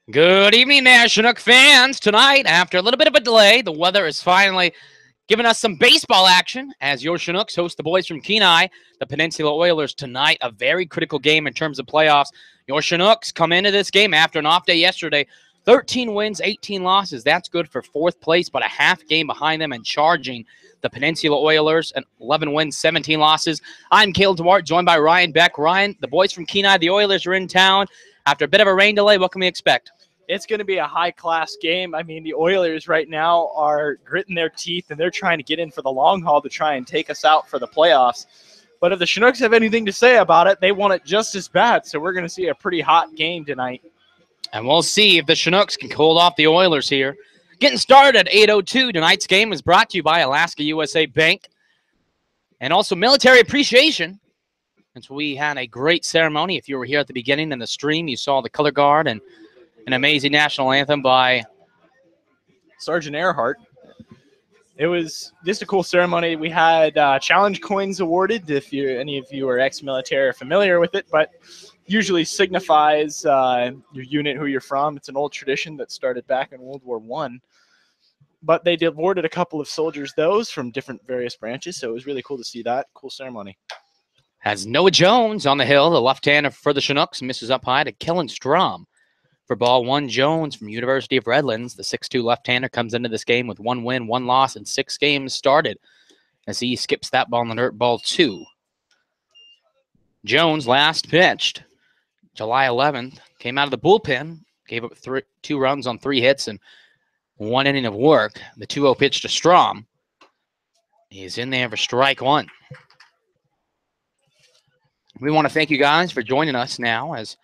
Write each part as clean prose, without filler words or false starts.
Good evening, there, Chinook fans. Tonight, after a little bit of a delay, the weather is finally giving us some baseball action as your Chinooks host the boys from Kenai, the Peninsula Oilers, tonight. A very critical game in terms of playoffs. Your Chinooks come into this game after an off day yesterday. 13 wins, 18 losses. That's good for fourth place, but a half game behind them and charging the Peninsula Oilers, and 11 wins, 17 losses. I'm Caleb Duarte, joined by Ryan Beck. Ryan, the boys from Kenai, the Oilers are in town. After a bit of a rain delay, what can we expect? It's going to be a high-class game. I mean, the Oilers right now are gritting their teeth, and they're trying to get in for the long haul to try and take us out for the playoffs. But if the Chinooks have anything to say about it, they want it just as bad. So we're going to see a pretty hot game tonight. And we'll see if the Chinooks can hold off the Oilers here. Getting started at 8:02. Tonight's game is brought to you by Alaska USA Bank and also Military Appreciation. Since we had a great ceremony. If you were here at the beginning in the stream, you saw the color guard and an amazing national anthem by Sergeant Earhart. It was just a cool ceremony. We had challenge coins awarded, if any of you are ex-military or familiar with it, but usually signifies your unit, who you're from. It's an old tradition that started back in World War I. But they awarded a couple of soldiers those from different various branches, so it was really cool to see that. Cool ceremony. Has Noah Jones on the hill, the left-hander for the Chinooks, misses up high to Kellen Strom. For ball one, Jones from University of Redlands, the 6'2 left-hander, comes into this game with 1 win, 1 loss, and 6 games started as he skips that ball in the dirt, ball 2. Jones last pitched July 11th, came out of the bullpen, gave up 2 runs on 3 hits and 1 inning of work. The 2-0 pitch to Strom. He's in there for strike 1. We want to thank you guys for joining us now, as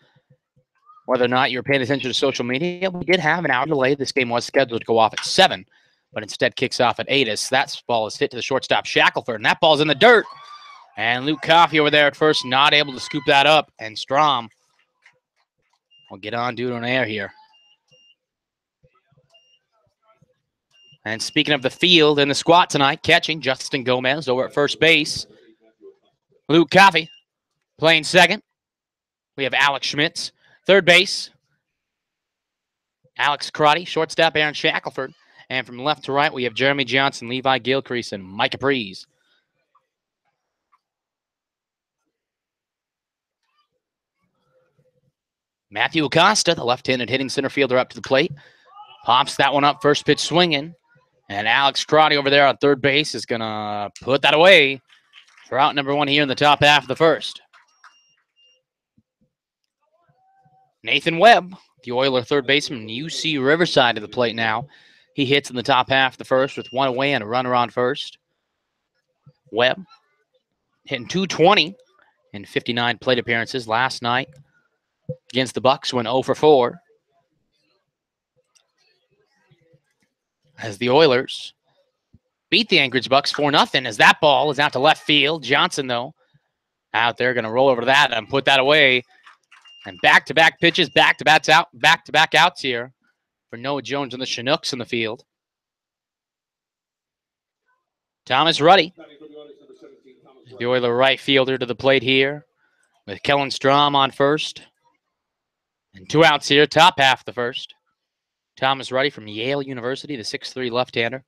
whether or not you're paying attention to social media, we did have an hour delay. This game was scheduled to go off at 7, but instead kicks off at 8 as that ball is hit to the shortstop, Shackelford, and that ball's in the dirt. And Luke Coffey over there at first, not able to scoop that up, and Strom will get on due to an error here. And speaking of the field in the squat tonight, catching Justin Gomez over at first base. Luke Coffey playing second. We have Alex Schmitz. Third base, Alex Crotty. Shortstop, Aaron Shackelford. And from left to right, we have Jeremy Johnson, Levi Gilcrease, and Mike Capriz. Matthew Acosta, the left-handed hitting center fielder, up to the plate. Pops that one up, first pitch swinging. And Alex Crotty over there on third base is going to put that away for out number 1 here in the top half of the first. Nathan Webb, the Oiler third baseman, UC Riverside to the plate now. He hits in the top half of the first with 1 away and a runner on first. Webb hitting .220 in 59 plate appearances last night against the Bucks, went 0 for 4. As the Oilers beat the Anchorage Bucks 4-0 as that ball is out to left field. Johnson, though, out there going to roll over to that and put that away. And back-to-back pitches, back-to-back outs here for Noah Jones and the Chinooks in the field. Thomas Ruddy, the Oiler right fielder, to the plate here with Kellen Strom on first. And 2 outs here, top half of the first. Thomas Ruddy from Yale University, the 6'3 left-hander,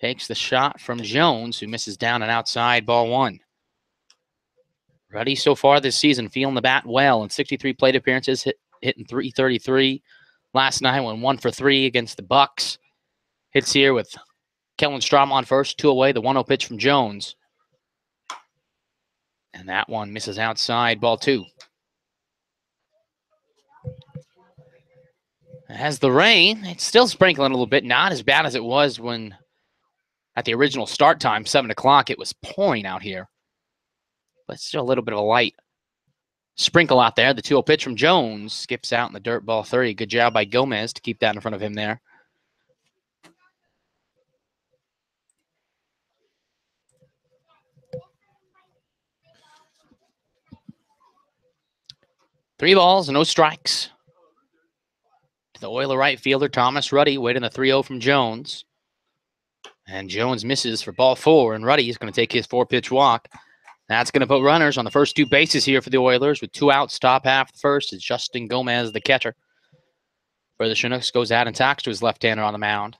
takes the shot from Jones, who misses down and outside, ball 1. Ruddy so far this season feeling the bat well in 63 plate appearances, hitting .333. Last night went 1 for 3 against the Bucks. Hits here with Kellen Strom on first, 2 away, the 1-0 pitch from Jones. And that one misses outside, ball 2. As the rain, it's still sprinkling a little bit, not as bad as it was when at the original start time, 7 o'clock, it was pouring out here. But still a little bit of a light sprinkle out there. The 2-0 pitch from Jones skips out in the dirt, ball 3. Good job by Gomez to keep that in front of him there. Three balls, no strikes. To the Oiler right fielder, Thomas Ruddy, waiting the 3-0 from Jones. And Jones misses for ball 4, and Ruddy is going to take his 4-pitch walk. That's going to put runners on the first 2 bases here for the Oilers with 2 outs, top half the first. It's Justin Gomez, the catcher. for the Chinooks goes out and talks to his left-hander on the mound.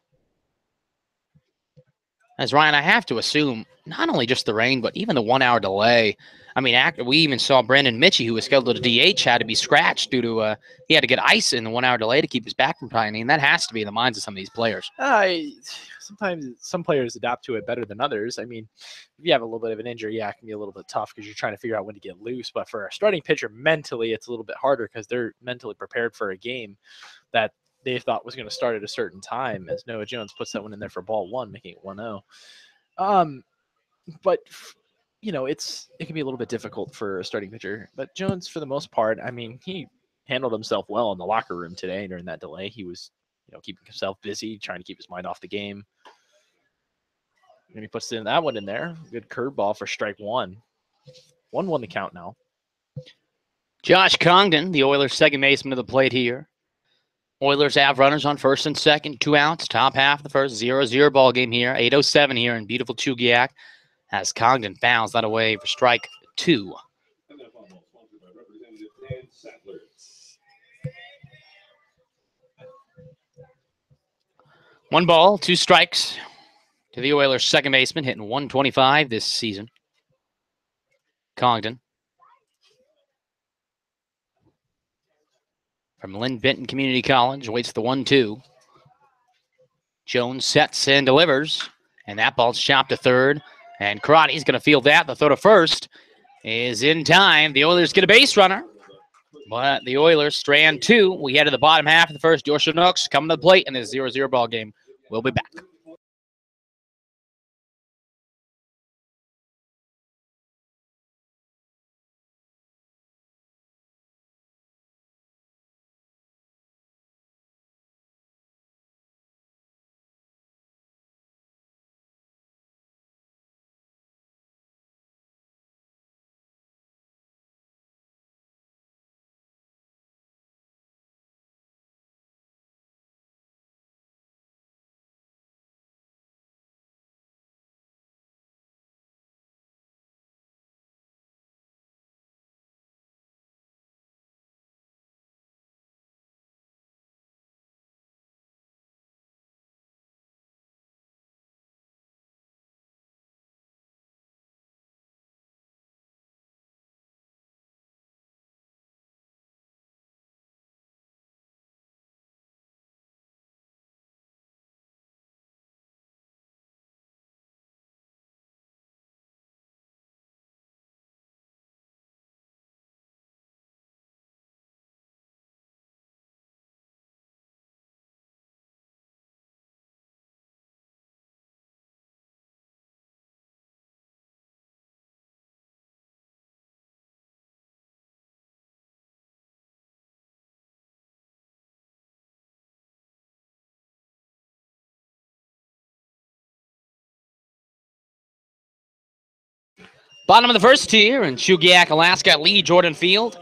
As Ryan, I have to assume not only just the rain, but even the 1 hour delay. I mean, we even saw Brandon Mitchie, who was scheduled to DH, had to be scratched due to he had to get ice in the 1 hour delay to keep his back from tightening. That has to be in the minds of some of these players. Sometimes some players adapt to it better than others. I mean, if you have a little bit of an injury, yeah, it can be a little bit tough because you're trying to figure out when to get loose. But for a starting pitcher, mentally, it's a little bit harder because they're mentally prepared for a game that they thought was going to start at a certain time, as Noah Jones puts that one in there for ball one, making it 1-0. But you know, it can be a little bit difficult for a starting pitcher. But Jones, for the most part, I mean, he handled himself well in the locker room today during that delay. He was, keeping himself busy, trying to keep his mind off the game. And he puts that one in there. Good curveball for strike one. 1-1 the count now. Josh Congdon, the Oilers' second baseman, to the plate here. Oilers have runners on first and second, 2 outs, top half of the first, 0-0 ball game here. 8:07 here in beautiful Chugiak as Congdon fouls that away for strike 2. One ball, 2 strikes to the Oilers' second baseman, hitting 125 this season. Congdon. From Lynn Benton Community College, waits the 1-2. Jones sets and delivers, and that ball's chopped to third. And Karate's going to field that. The throw to first is in time. The Oilers get a base runner, but the Oilers strand 2. We head to the bottom half of the first. Your Chinooks coming to the plate in this 0-0 ball game. We'll be back. Bottom of the first tier in Chugiak, Alaska, Lee Jordan Field.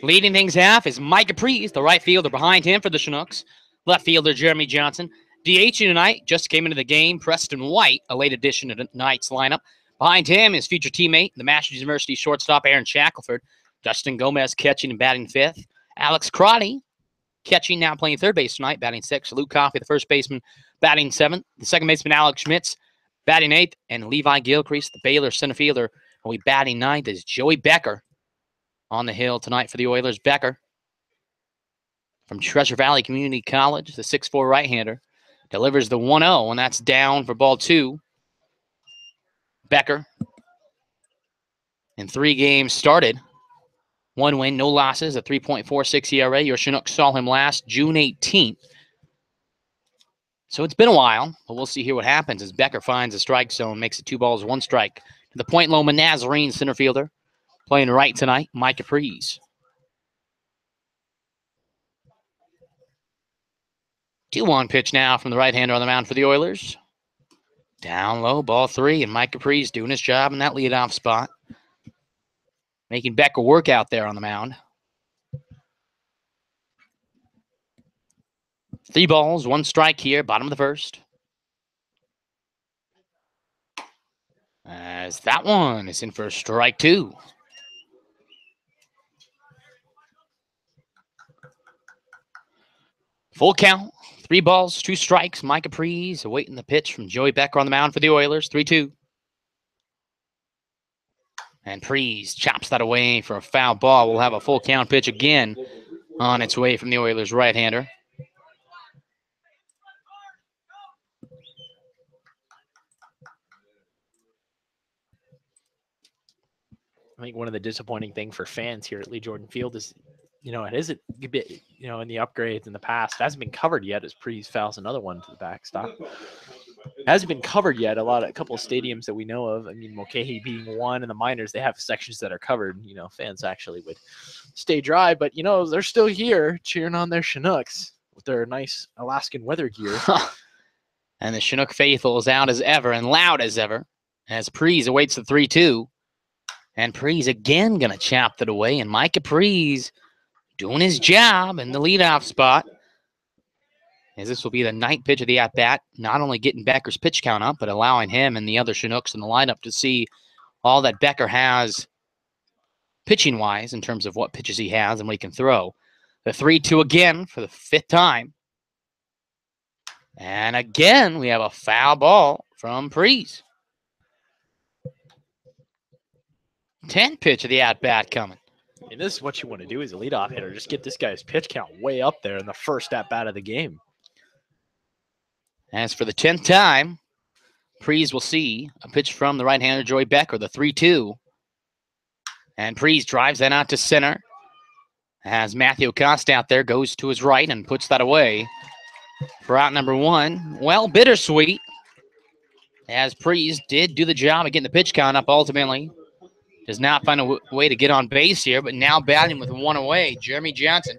Leading things half is Mike Caprice, the right fielder behind him for the Chinooks. Left fielder Jeremy Johnson. DHing tonight, just came into the game, Preston White, a late addition to tonight's lineup. Behind him, his future teammate, the Masters University shortstop Aaron Shackelford. Justin Gomez catching and batting 5th. Alex Crotty catching, now playing third base tonight, batting 6th. Luke Coffey, the first baseman, batting 7th. The second baseman, Alex Schmitz, batting 8th. And Levi Gilcrease, the Baylor center fielder, we batting 9th is Joey Becker on the hill tonight for the Oilers. Becker from Treasure Valley Community College, the 6'4" right-hander, delivers the 1-0, and that's down for ball 2. Becker in 3 games started. 1 win, no losses, a 3.46 ERA. Your Chinooks saw him last June 18th. So it's been a while, but we'll see here what happens as Becker finds a strike zone, makes it 2 balls, 1 strike. The Point Loma Nazarene center fielder playing right tonight, Mike Caprice. 2-1 pitch now from the right-hander on the mound for the Oilers. Down low, ball 3, and Mike Caprice doing his job in that leadoff spot. Making Becker work out there on the mound. 3 balls, 1 strike here, bottom of the first. As that one is in for strike 2. Full count. 3 balls, 2 strikes. Mike Capri's awaiting the pitch from Joey Becker on the mound for the Oilers. 3-2. And Prees chops that away for a foul ball. We'll have a full count pitch again on its way from the Oilers' right-hander. I think one of the disappointing things for fans here at Lee Jordan Field is, it is a bit, in the upgrades in the past, it hasn't been covered yet as Prees fouls another one to the backstop. It hasn't been covered yet. A couple of stadiums that we know of. I mean, Mulcahy being one, and the minors, they have sections that are covered. Fans actually would stay dry, but they're still here cheering on their Chinooks with their nice Alaskan weather gear. And the Chinook faithful is out as ever and loud as ever as Prees awaits the 3-2. And Prees again going to chop that away. And Mike Prees doing his job in the leadoff spot. As this will be the 9th pitch of the at-bat, not only getting Becker's pitch count up, but allowing him and the other Chinooks in the lineup to see all that Becker has pitching-wise in terms of what pitches he has and what he can throw. The 3-2 again for the 5th time. And again, we have a foul ball from Prees. 10th pitch of the at-bat coming. And this is what you want to do as a leadoff hitter. Just get this guy's pitch count way up there in the first at-bat of the game. As for the 10th time, Prees will see a pitch from the right-hander Joey Becker, the 3-2. And Prees drives that out to center. As Matthew Acosta out there goes to his right and puts that away for out number 1. Well, bittersweet, as Prees did do the job of getting the pitch count up ultimately. Does not find a way to get on base here, but now batting with 1 away, Jeremy Johnson,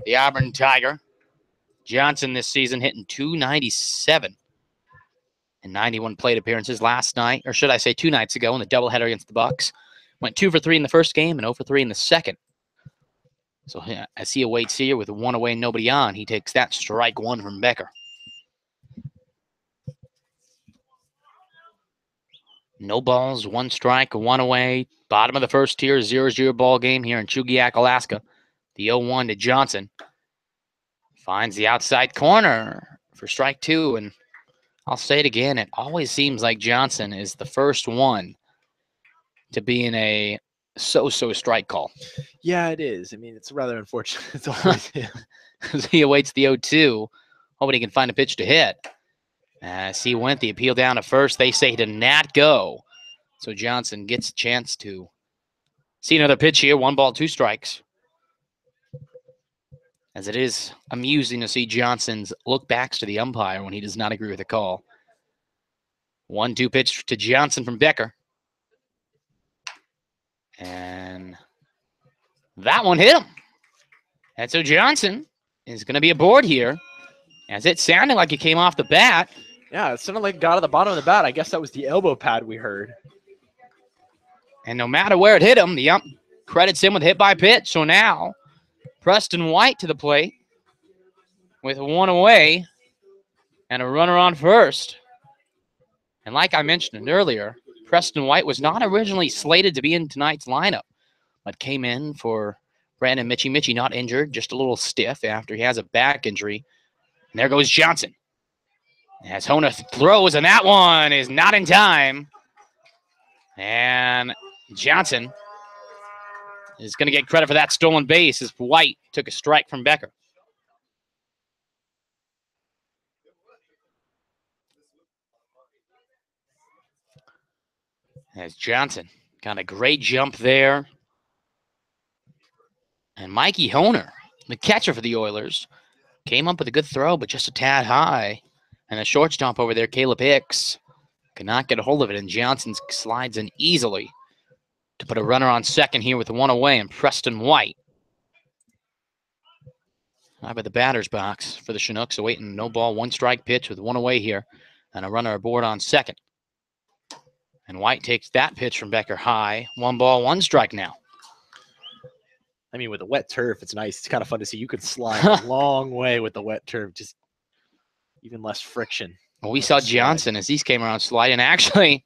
the Auburn Tiger. Johnson this season hitting .297 in 91 plate appearances last night, or should I say 2 nights ago in the doubleheader against the Bucks. Went 2 for 3 in the first game and 0 for 3 in the second. So as he awaits here with 1 away and nobody on, he takes that strike 1 from Becker. No balls, 1 strike, 1 away. Bottom of the first tier, 0-0 ball game here in Chugiak, Alaska. The 0-1 to Johnson. Finds the outside corner for strike 2. And I'll say it again, it always seems like Johnson is the first one to be in a so-so strike call. Yeah, it is. I mean, it's rather unfortunate. It's always him. As he awaits the 0-2, hoping he can find a pitch to hit. As he went the appeal down to first, they say he did not go. So Johnson gets a chance to see another pitch here. 1 ball, 2 strikes. As it is amusing to see Johnson's look backs to the umpire when he does not agree with the call. 1-2 pitch to Johnson from Becker. And that one hit him. And so Johnson is going to be aboard here, as it sounded like it came off the bat. Yeah, it sounded like it got at the bottom of the bat. I guess that was the elbow pad we heard. And no matter where it hit him, the ump credits him with hit by pitch. So now Preston White to the plate with 1 away and a runner on first. And like I mentioned earlier, Preston White was not originally slated to be in tonight's lineup, but came in for Brandon Mitchie. Mitchie not injured, just a little stiff after he has a back injury. And there goes Johnson. As Hona throws, and that one is not in time. And Johnson is going to get credit for that stolen base as White took a strike from Becker. As Johnson got a great jump there. And Mikey Honer, the catcher for the Oilers, came up with a good throw, but just a tad high. And the shortstop over there, Caleb Hicks, could not get a hold of it. And Johnson slides in easily to put a runner on second here with 1 away. And Preston White up at the batter's box for the Chinooks, awaiting no ball, 1 strike pitch with 1 away here. And a runner aboard on second. And White takes that pitch from Becker high. 1 ball, 1 strike now. I mean, with the wet turf, it's nice. It's kind of fun to see. You can slide a long way with the wet turf. Just even less friction. Well, we saw Johnson as he came around sliding, actually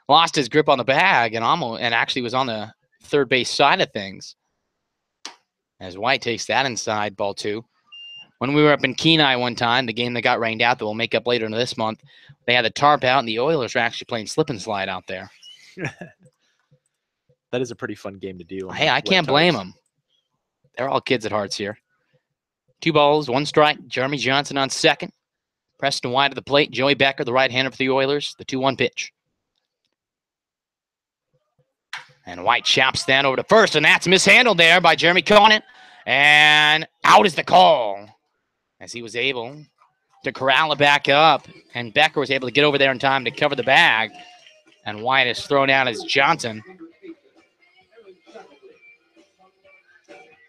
lost his grip on the bag and actually was on the third base side of things. As White takes that inside, ball 2. When we were up in Kenai one time, the game that got rained out that we'll make up later in this month, they had the tarp out, and the Oilers were actually playing slip and slide out there. That is a pretty fun game to do. Hey, I can't blame them. They're all kids at hearts here. 2 balls, 1 strike. Jeremy Johnson on second. Preston wide of the plate. Joey Becker, the right-hander for the Oilers. The 2-1 pitch. And White chops that over to first, and that's mishandled there by Jeremy Conant. And out is the call, as he was able to corral it back up, and Becker was able to get over there in time to cover the bag. And White is thrown out as Johnson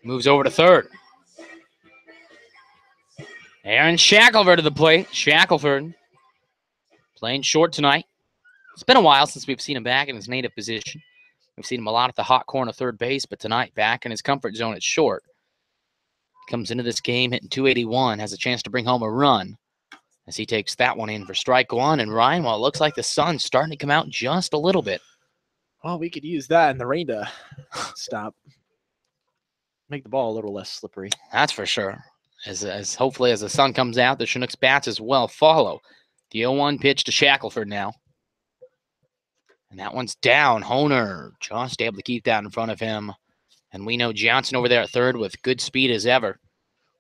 moves over to third. Aaron Shackelford to the plate. Shackelford playing short tonight. It's been a while since we've seen him back in his native position. We've seen him a lot at the hot corner third base, but tonight back in his comfort zone at short. Comes into this game hitting .281, has a chance to bring home a run as he takes that one in for strike 1. And Ryan, well, it looks like the sun's starting to come out just a little bit. Well, we could use that and the rain to stop. Make the ball a little less slippery. That's for sure. As hopefully as the sun comes out, the Chinooks bats as well follow. The 0-1 pitch to Shackelford now. And that one's down. Honer just able to keep that in front of him. And we know Johnson over there at third with good speed as ever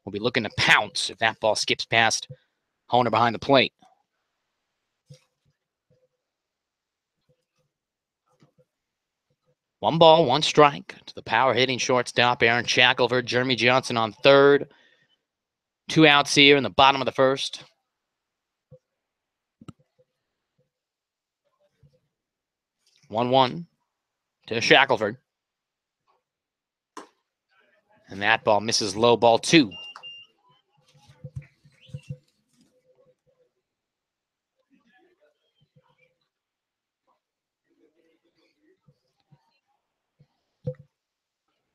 will be looking to pounce if that ball skips past Honer behind the plate. One ball, 1 strike to the power hitting shortstop, Aaron Shackelford. Jeremy Johnson on third. 2 outs here in the bottom of the first. One to Shackelford. And that ball misses low, ball 2.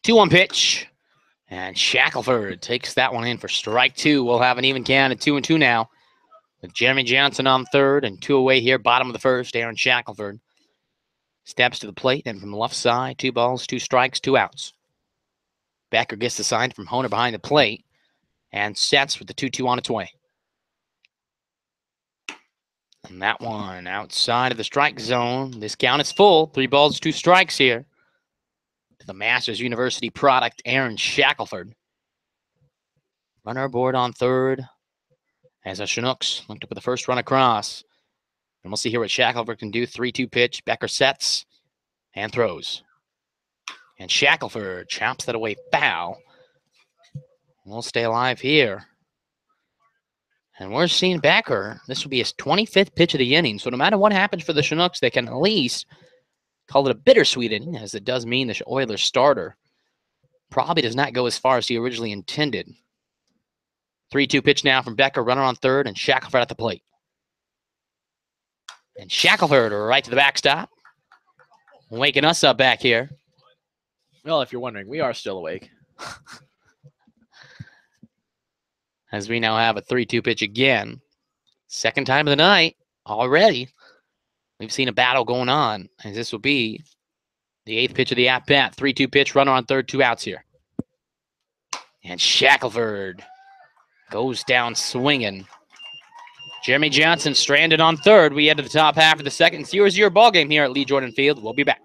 Two-one pitch. And Shackelford takes that one in for strike 2. We'll have an even count at 2-2 now. With Jeremy Johnson on third and 2 away here, bottom of the first. Aaron Shackelford steps to the plate, and from the left side, 2 balls, 2 strikes, 2 outs. Becker gets the sign from Honer behind the plate and sets with the 2-2 on its way. And that one outside of the strike zone. This count is full. 3 balls, 2 strikes here to the Masters University product, Aaron Shackelford. Runner aboard on third as the Chinooks look to put the first run across. And we'll see here what Shackelford can do. 3-2 pitch. Becker sets and throws. And Shackelford chops that away foul. We'll stay alive here. And we're seeing Becker. This will be his 25th pitch of the inning. So no matter what happens for the Chinooks, they can at least call it a bittersweet inning, as it does mean the Oilers starter probably does not go as far as he originally intended. 3-2 pitch now from Becker, runner on third, and Shackelford at the plate. And Shackelford right to the backstop, waking us up back here. Well, if you're wondering, we are still awake. As we now have a 3-2 pitch again. Second time of the night already. We've seen a battle going on, as this will be the 8th pitch of the at-bat. 3-2 pitch, runner on third, 2 outs here. And Shackelford goes down swinging. Jeremy Johnson stranded on third. We head to the top half of the second. 0-0 ball game here at Lee Jordan Field. We'll be back.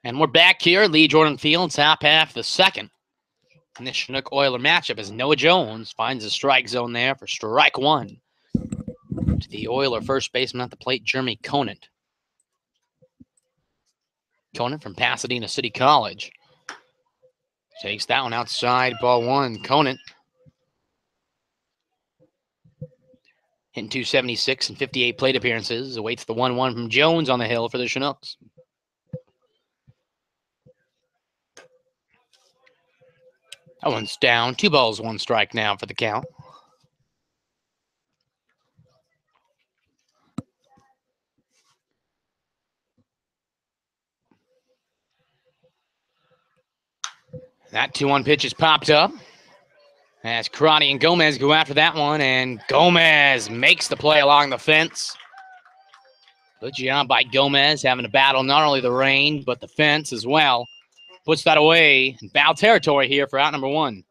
And we're back here. Lee Jordan Field, top half of the second. And this Chinook Oiler matchup as Noah Jones finds the strike zone there for strike one. To the Oiler first baseman at the plate, Jeremy Conant. Conant from Pasadena City College. Takes that one outside, ball one. Conant hitting .276 and 58 plate appearances. Awaits the 1-1 from Jones on the hill for the Chinooks. That one's down. 2 balls, 1 strike now for the count. That 2-1 pitch is popped up. As Karate and Gomez go after that one, and Gomez makes the play along the fence. Good job by Gomez, having to battle not only the rain, but the fence as well. Puts that away in foul territory here for out number 1.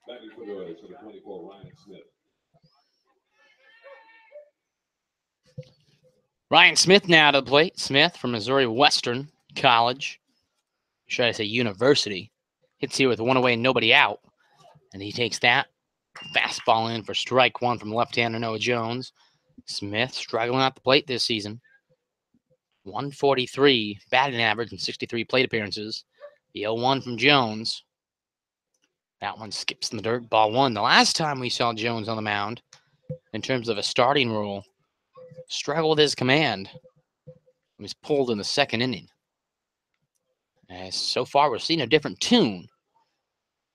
Batting for the Oilers, number 24, Ryan Smith. Ryan Smith now to the plate. Smith from Missouri Western College. Should I say university. Hits here with 1 away and nobody out. And he takes that fastball in for strike 1 from left-hander Noah Jones. Smith struggling at the plate this season. 143 batting average and 63 plate appearances. The 0-1 from Jones. That one skips in the dirt. Ball 1. The last time we saw Jones on the mound, in terms of a starting role, struggled with his command. He was pulled in the second inning. As so far, we're seeing a different tune,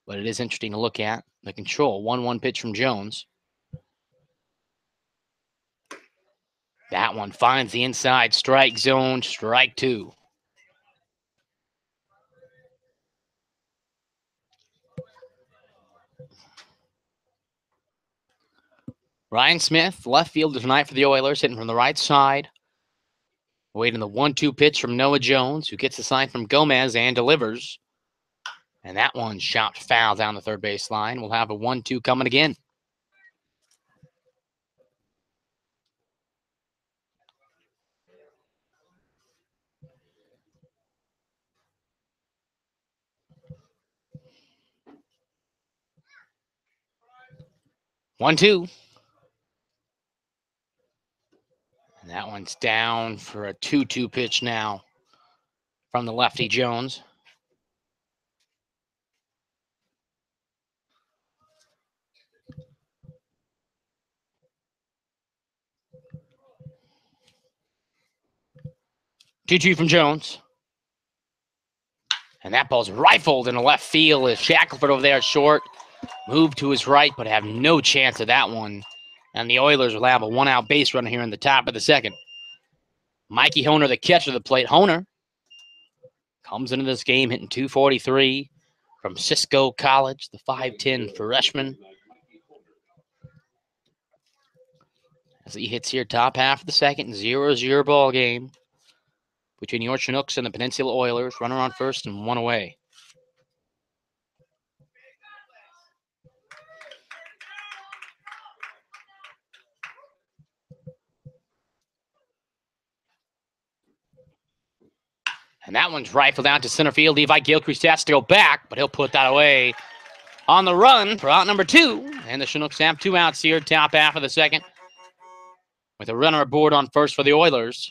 but it is interesting to look at. The control, 1-1 pitch from Jones. That one finds the inside strike zone, strike 2. Ryan Smith, left fielder tonight for the Oilers, hitting from the right side. Waiting the 1-2 pitch from Noah Jones, who gets the sign from Gomez and delivers. And that one shot foul down the third base line. We'll have a 1-2 coming again. One, 2. And that one's down for a 2-2 pitch now from the lefty Jones. Two from Jones. And that ball's rifled in the left field as Shackelford over there short. Moved to his right, but have no chance of that one. And the Oilers will have a 1-out base runner here in the top of the second. Mikey Honer, the catcher of the plate. Honer comes into this game hitting .243 from Cisco College, the 5'10 freshman. As he hits here top half of the second, 0-0 ball game between your Chinooks and the Peninsula Oilers. Runner on first and 1 away. And that one's rifled out to center field. Levi Gilchrist has to go back, but he'll put that away on the run for out number 2. And the Chinooks have 2 outs here, top half of the second, with a runner aboard on first for the Oilers.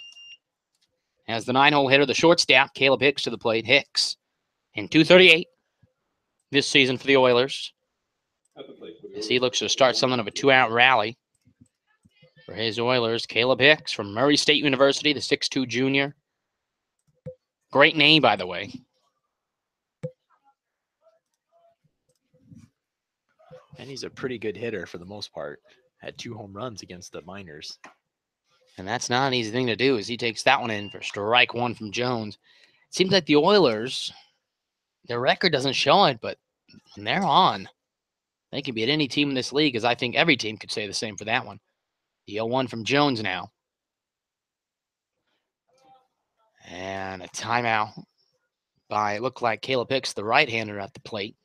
As the 9-hole hitter, the shortstop, Caleb Hicks to the plate. Hicks in .238 this season for the Oilers, as he looks to start something of a 2-out rally for his Oilers. Caleb Hicks from Murray State University, the 6'2 junior. Great name, by the way. And he's a pretty good hitter for the most part. Had 2 home runs against the Miners. And that's not an easy thing to do, as he takes that one in for strike 1 from Jones. It seems like the Oilers, their record doesn't show it, but when they're on, they can beat any team in this league, as I think every team could say the same for that one. The 0-1 from Jones now. And a timeout by, it looked like Caleb Hicks, the right-hander at the plate.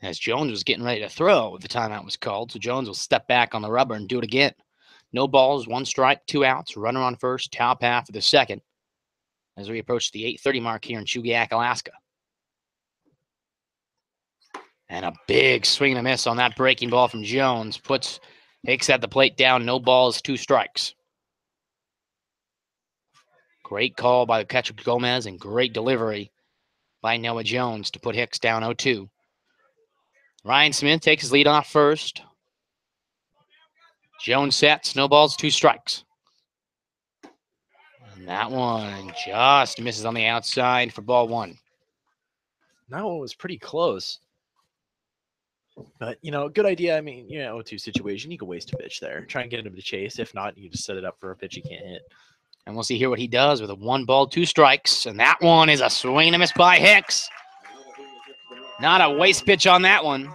as Jones was getting ready to throw. The timeout was called, so Jones will step back on the rubber and do it again. No balls, 1 strike, 2 outs, runner on first, top half of the second as we approach the 8:30 mark here in Chugiak, Alaska. And a big swing and a miss on that breaking ball from Jones. Puts Hicks at the plate down, no balls, 2 strikes. Great call by the catcher Gomez and great delivery by Noah Jones to put Hicks down 0-2. Ryan Smith takes his lead off first. Jones sets, no balls, 2 strikes. And that one just misses on the outside for ball 1. That one was pretty close. But, good idea. I mean, 0-2 situation. You can waste a pitch there. Try and get him to chase. If not, you can just set it up for a pitch he can't hit. And we'll see here what he does with a 1 ball, 2 strikes. And that one is a swing and a miss by Hicks. Not a waste pitch on that one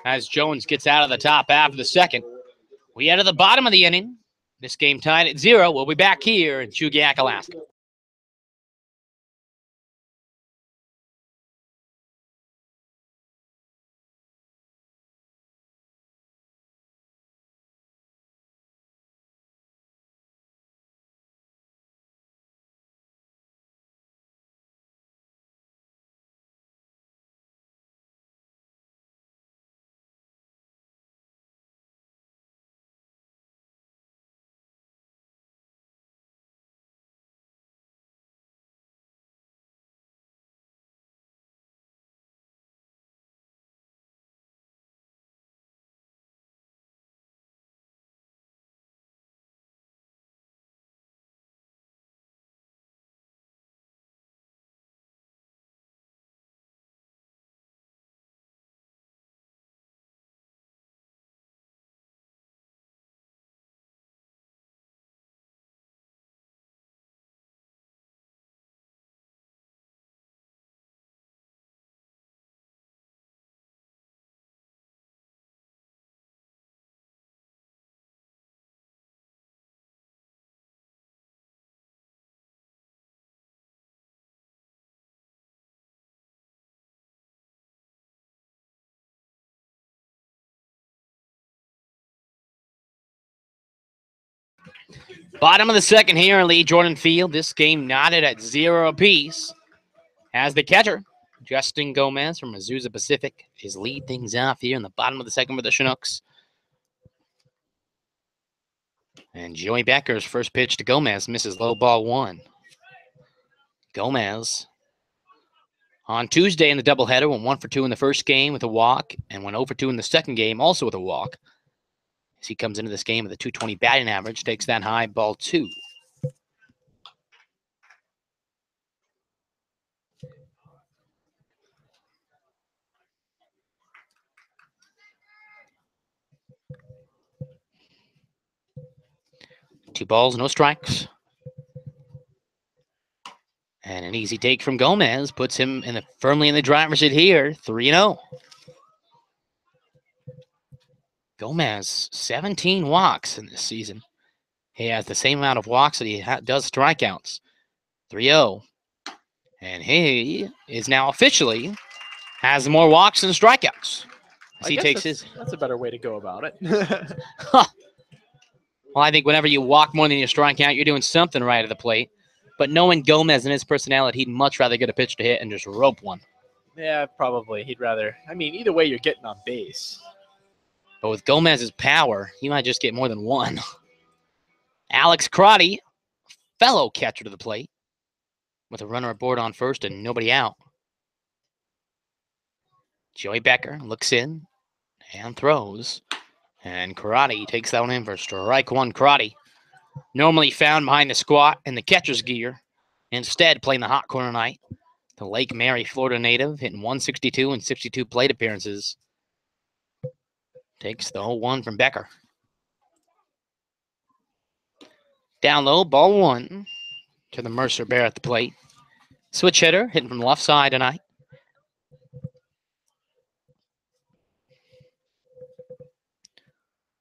as Jones gets out of the top half of the second. We head to the bottom of the inning. This game tied at 0. We'll be back here in Chugiak, Alaska. Bottom of the second here in Lee Jordan Field. This game knotted at 0 apiece as the catcher, Justin Gomez from Azusa Pacific, is lead things off here in the bottom of the second with the Chinooks. And Joey Becker's first pitch to Gomez misses low ball 1. Gomez on Tuesday in the doubleheader went 1 for 2 in the first game with a walk and went 0 for 2 in the second game also with a walk. As he comes into this game with a .220 batting average, takes that high, ball 2. Two balls, no strikes. And an easy take from Gomez puts him firmly in the driver's seat here, 3-0. Gomez, 17 walks in this season. He has the same amount of walks that he does strikeouts, 3-0. And he is now officially has more walks than strikeouts. As he takes That's a better way to go about it. Well, I think whenever you walk more than you strike out, you're doing something right at the plate. But knowing Gomez and his personality, he'd much rather get a pitch to hit and just rope one. Yeah, probably. He'd rather. I mean, either way, you're getting on base. But with Gomez's power, he might just get more than one. Alex Crotty, fellow catcher to the plate, with a runner aboard on first and nobody out. Joey Becker looks in and throws. And Karate takes that one in for strike 1. Karate, normally found behind the squat in the catcher's gear, instead playing the hot corner tonight. The Lake Mary, Florida native, hitting 162 in 62 plate appearances. Takes the 0-1 from Becker. Down low, ball 1 to the Mercer Bear at the plate. Switch hitter, hitting from the left side tonight.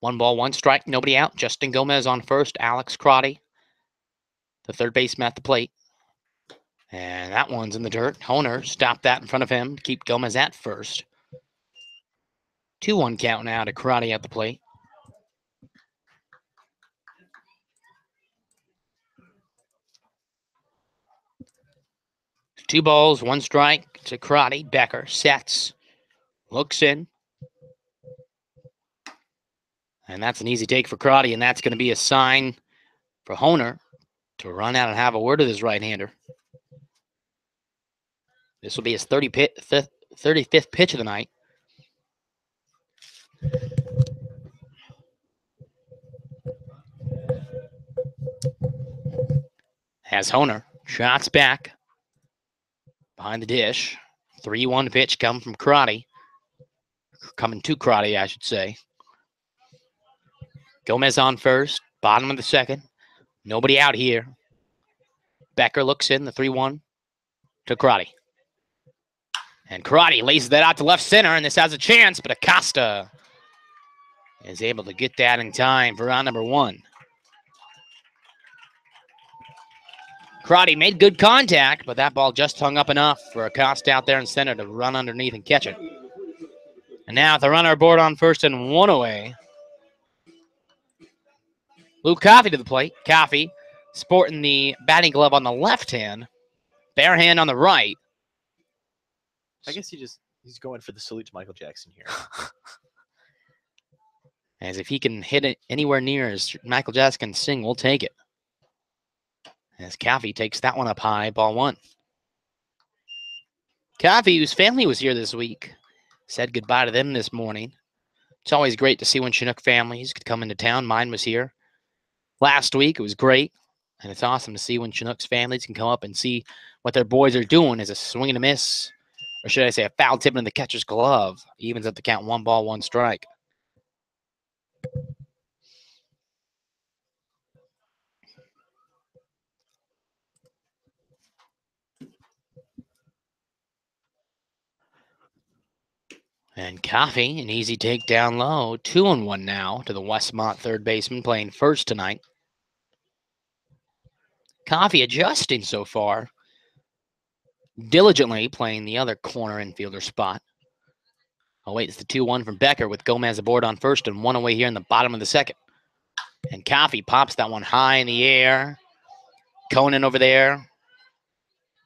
One ball, 1 strike, nobody out. Justin Gomez on first, Alex Crotty, the third baseman at the plate. And that one's in the dirt. Honer stopped that in front of him to keep Gomez at first. 2-1 count now to Karate at the plate. Two balls, one strike to Karate. Becker sets, looks in. And that's an easy take for Karate, and that's going to be a sign for Honer to run out and have a word with his right-hander. This will be his 35th pitch of the night. Has Honer, shots back, behind the dish. 3-1 pitch coming from Karate. Coming to Karate, I should say. Gomez on first, bottom of the second. Nobody out here. Becker looks in, the 3-1 to Karate. And Karate lays that out to left center, and this has a chance, but Acosta is able to get that in time for round number 1. Karate made good contact, but that ball just hung up enough for Acosta out there in center to run underneath and catch it. And now with the runner aboard on first and 1 away, Luke Coffey to the plate. Coffey sporting the batting glove on the left hand, bare hand on the right. I guess he's going for the salute to Michael Jackson here. As if he can hit it anywhere near as Michael Jackson can sing, we'll take it. As Coffey takes that one up high, ball 1. Coffey, whose family was here this week, said goodbye to them this morning. It's always great to see when Chinook families could come into town. Mine was here last week. It was great. And it's awesome to see when Chinooks families can come up and see what their boys are doing as a swing and a miss, or should I say a foul tip in the catcher's glove, evens up the count 1 ball, 1 strike. And Coffey, an easy take down low. 2-1 now to the Westmont third baseman playing first tonight. Coffey adjusting so far. Diligently playing the other corner infielder spot. Oh, wait, it's the 2-1 from Becker with Gomez aboard on first and 1 away here in the bottom of the second. And Coffey pops that one high in the air. Conan over there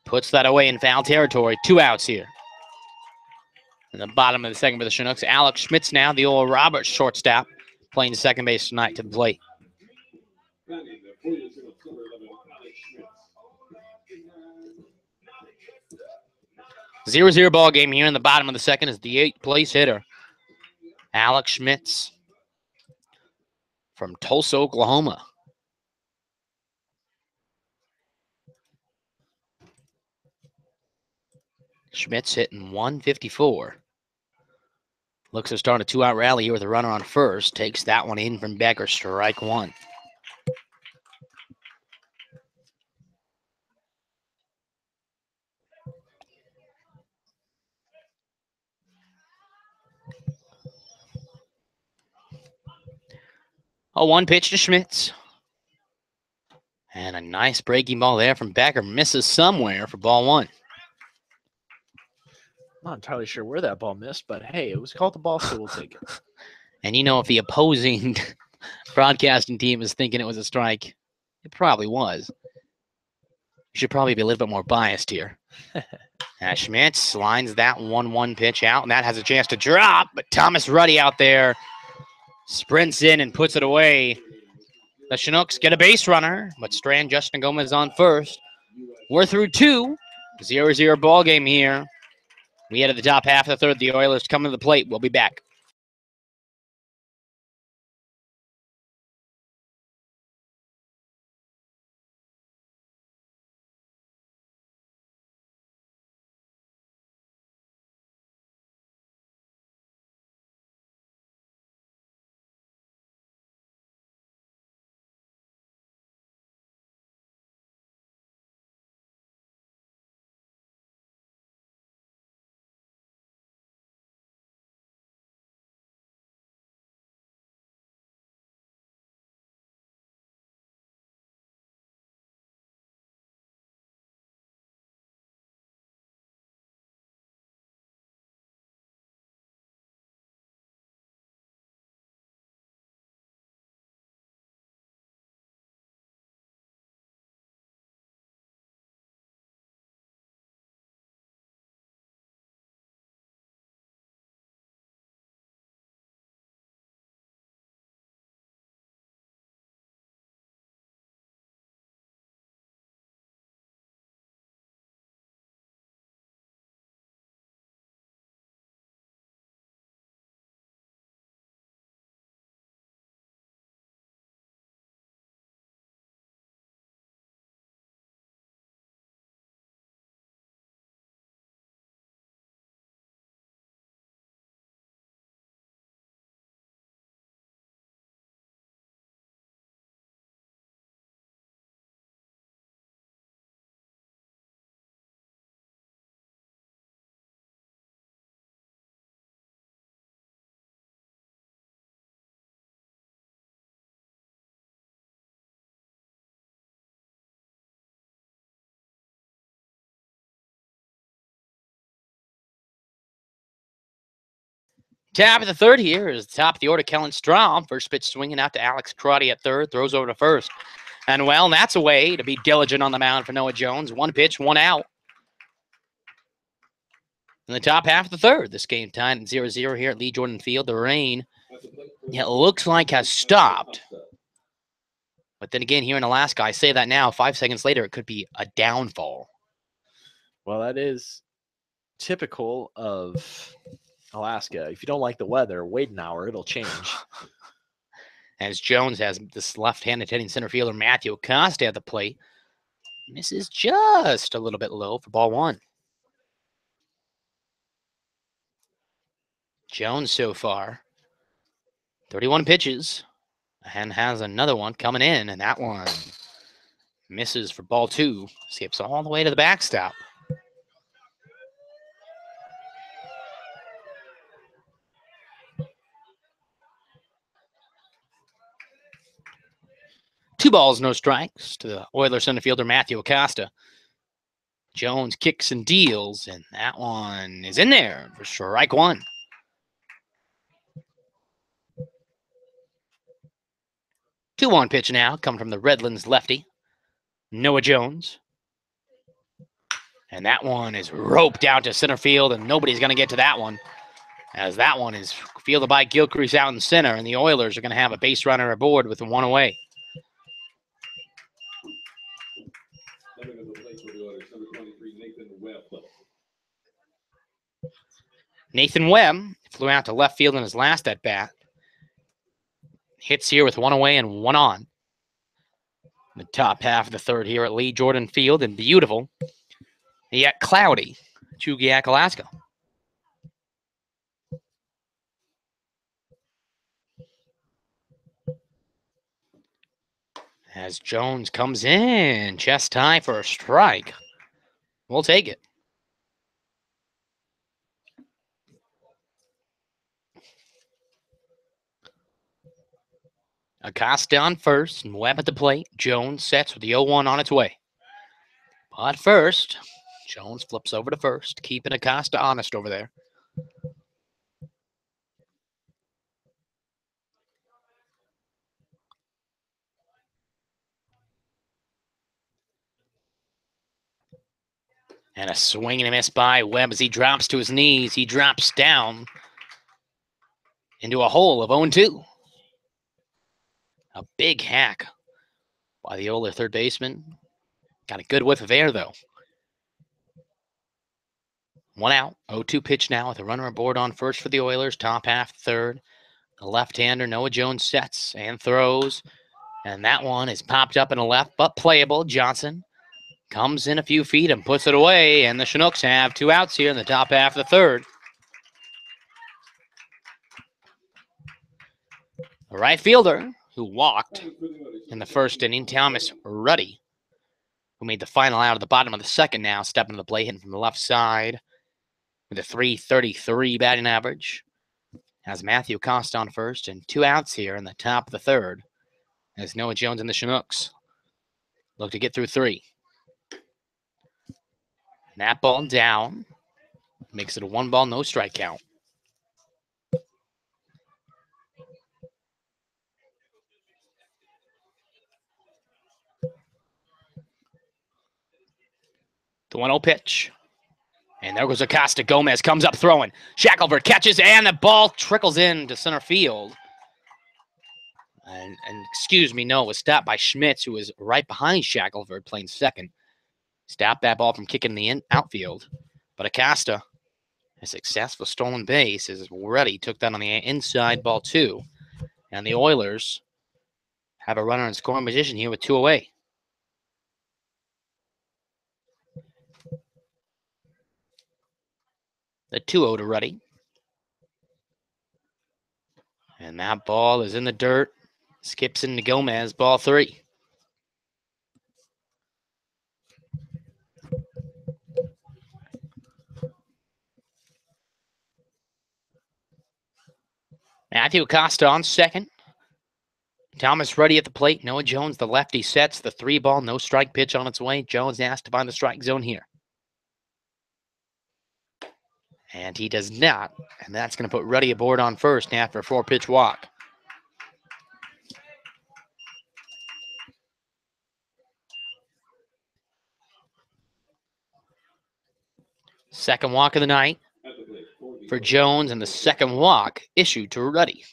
puts that away in foul territory. 2 outs here. In the bottom of the second for the Chinooks. Alex Schmitz now, the old Roberts shortstop, playing second base tonight to the plate. 0-0 ball game here in the bottom of the second is the 8th place hitter, Alex Schmitz from Tulsa, Oklahoma. Schmitz hitting 154. Looks to start a 2-out rally here with a runner on first. Takes that one in from Becker, strike 1. A 1 pitch to Schmitz. And a nice breaking ball there from Becker. Misses somewhere for ball 1. Not entirely sure where that ball missed, but hey, it was called the ball, so we'll take it. And you know, if the opposing broadcasting team is thinking it was a strike, it probably was. You should probably be a little bit more biased here. Schmitz lines that 1-1 pitch out, and that has a chance to drop, but Thomas Ruddy out there sprints in and puts it away. The Chinooks get a base runner, but Strand Justin Gomez on first. We're through 2. 0-0 ball game here. We head to the top half of the third. The Oilers come to the plate. We'll be back. Top of the third here is the top of the order, Kellen Strom. First pitch swinging out to Alex Crotty at third. Throws over to first. And, well, that's a way to be diligent on the mound for Noah Jones. One pitch, one out. In the top half of the third, this game tied at 0-0 here at Lee Jordan Field. The rain, it looks like, has stopped. But then again, here in Alaska, I say that now. 5 seconds later, it could be a downfall. Well, that is typical of Alaska. If you don't like the weather, wait an hour, it'll change. As Jones has this left-handed hitting center fielder, Matthew Acosta at the plate. Misses just a little bit low for ball one. Jones so far, 31 pitches, and has another one coming in, and that one misses for ball two. Skips all the way to the backstop. Two balls, no strikes to the Oilers center fielder, Matthew Acosta. Jones kicks and deals, and that one is in there for strike one. Two 2-1 pitch now, coming from the Redlands lefty, Noah Jones. And that one is roped out to center field, and nobody's going to get to that one, as that one is fielded by Gilcrease out in center, and the Oilers are going to have a base runner aboard with one away. Nathan Webb flew out to left field in his last at-bat. Hits here with one away and one on. The top half of the third here at Lee Jordan Field, and beautiful, yet cloudy, Chugiak, Alaska. As Jones comes in, chest high for a strike. We'll take it. Acosta on first, and Webb at the plate. Jones sets with the 0-1 on its way. But first, Jones flips over to first, keeping Acosta honest over there. And a swing and a miss by Webb as he drops to his knees. He drops down into a hole of 0-2. A big hack by the Oiler third baseman. Got a good whiff of air, though. One out, 0-2 pitch now with a runner aboard on first for the Oilers. Top half third. The left-hander, Noah Jones, sets and throws. And that one is popped up in the left, but playable. Johnson comes in a few feet and puts it away. And the Chinooks have two outs here in the top half of the third. The right fielder who walked in the first inning, Thomas Ruddy, who made the final out at the bottom of the second now, stepping to the plate, hitting from the left side with a .333 batting average. Has Matthew Acosta on first, and two outs here in the top of the third as Noah Jones and the Chinooks look to get through three. And that ball down makes it a 1-ball, no strike count. The 1-0 pitch. And there goes Acosta. Gomez comes up throwing. Shackelford catches, and the ball trickles in to center field. And excuse me, no, it was stopped by Schmitz, who was right behind Shackelford playing second. Stopped that ball from kicking the outfield. But Acosta, a successful stolen base, is ready. Took that on the inside, ball two. And the Oilers have a runner in scoring position here with two away. The 2-0 to Ruddy. And that ball is in the dirt. Skips into Gomez, ball three. Matthew Acosta on second. Thomas Ruddy at the plate. Noah Jones, the lefty, sets the 3-ball, no strike pitch on its way. Jones asked to find the strike zone here. And he does not. And that's going to put Ruddy aboard on first after a 4-pitch walk. Second walk of the night for Jones, and the second walk issued to Ruddy.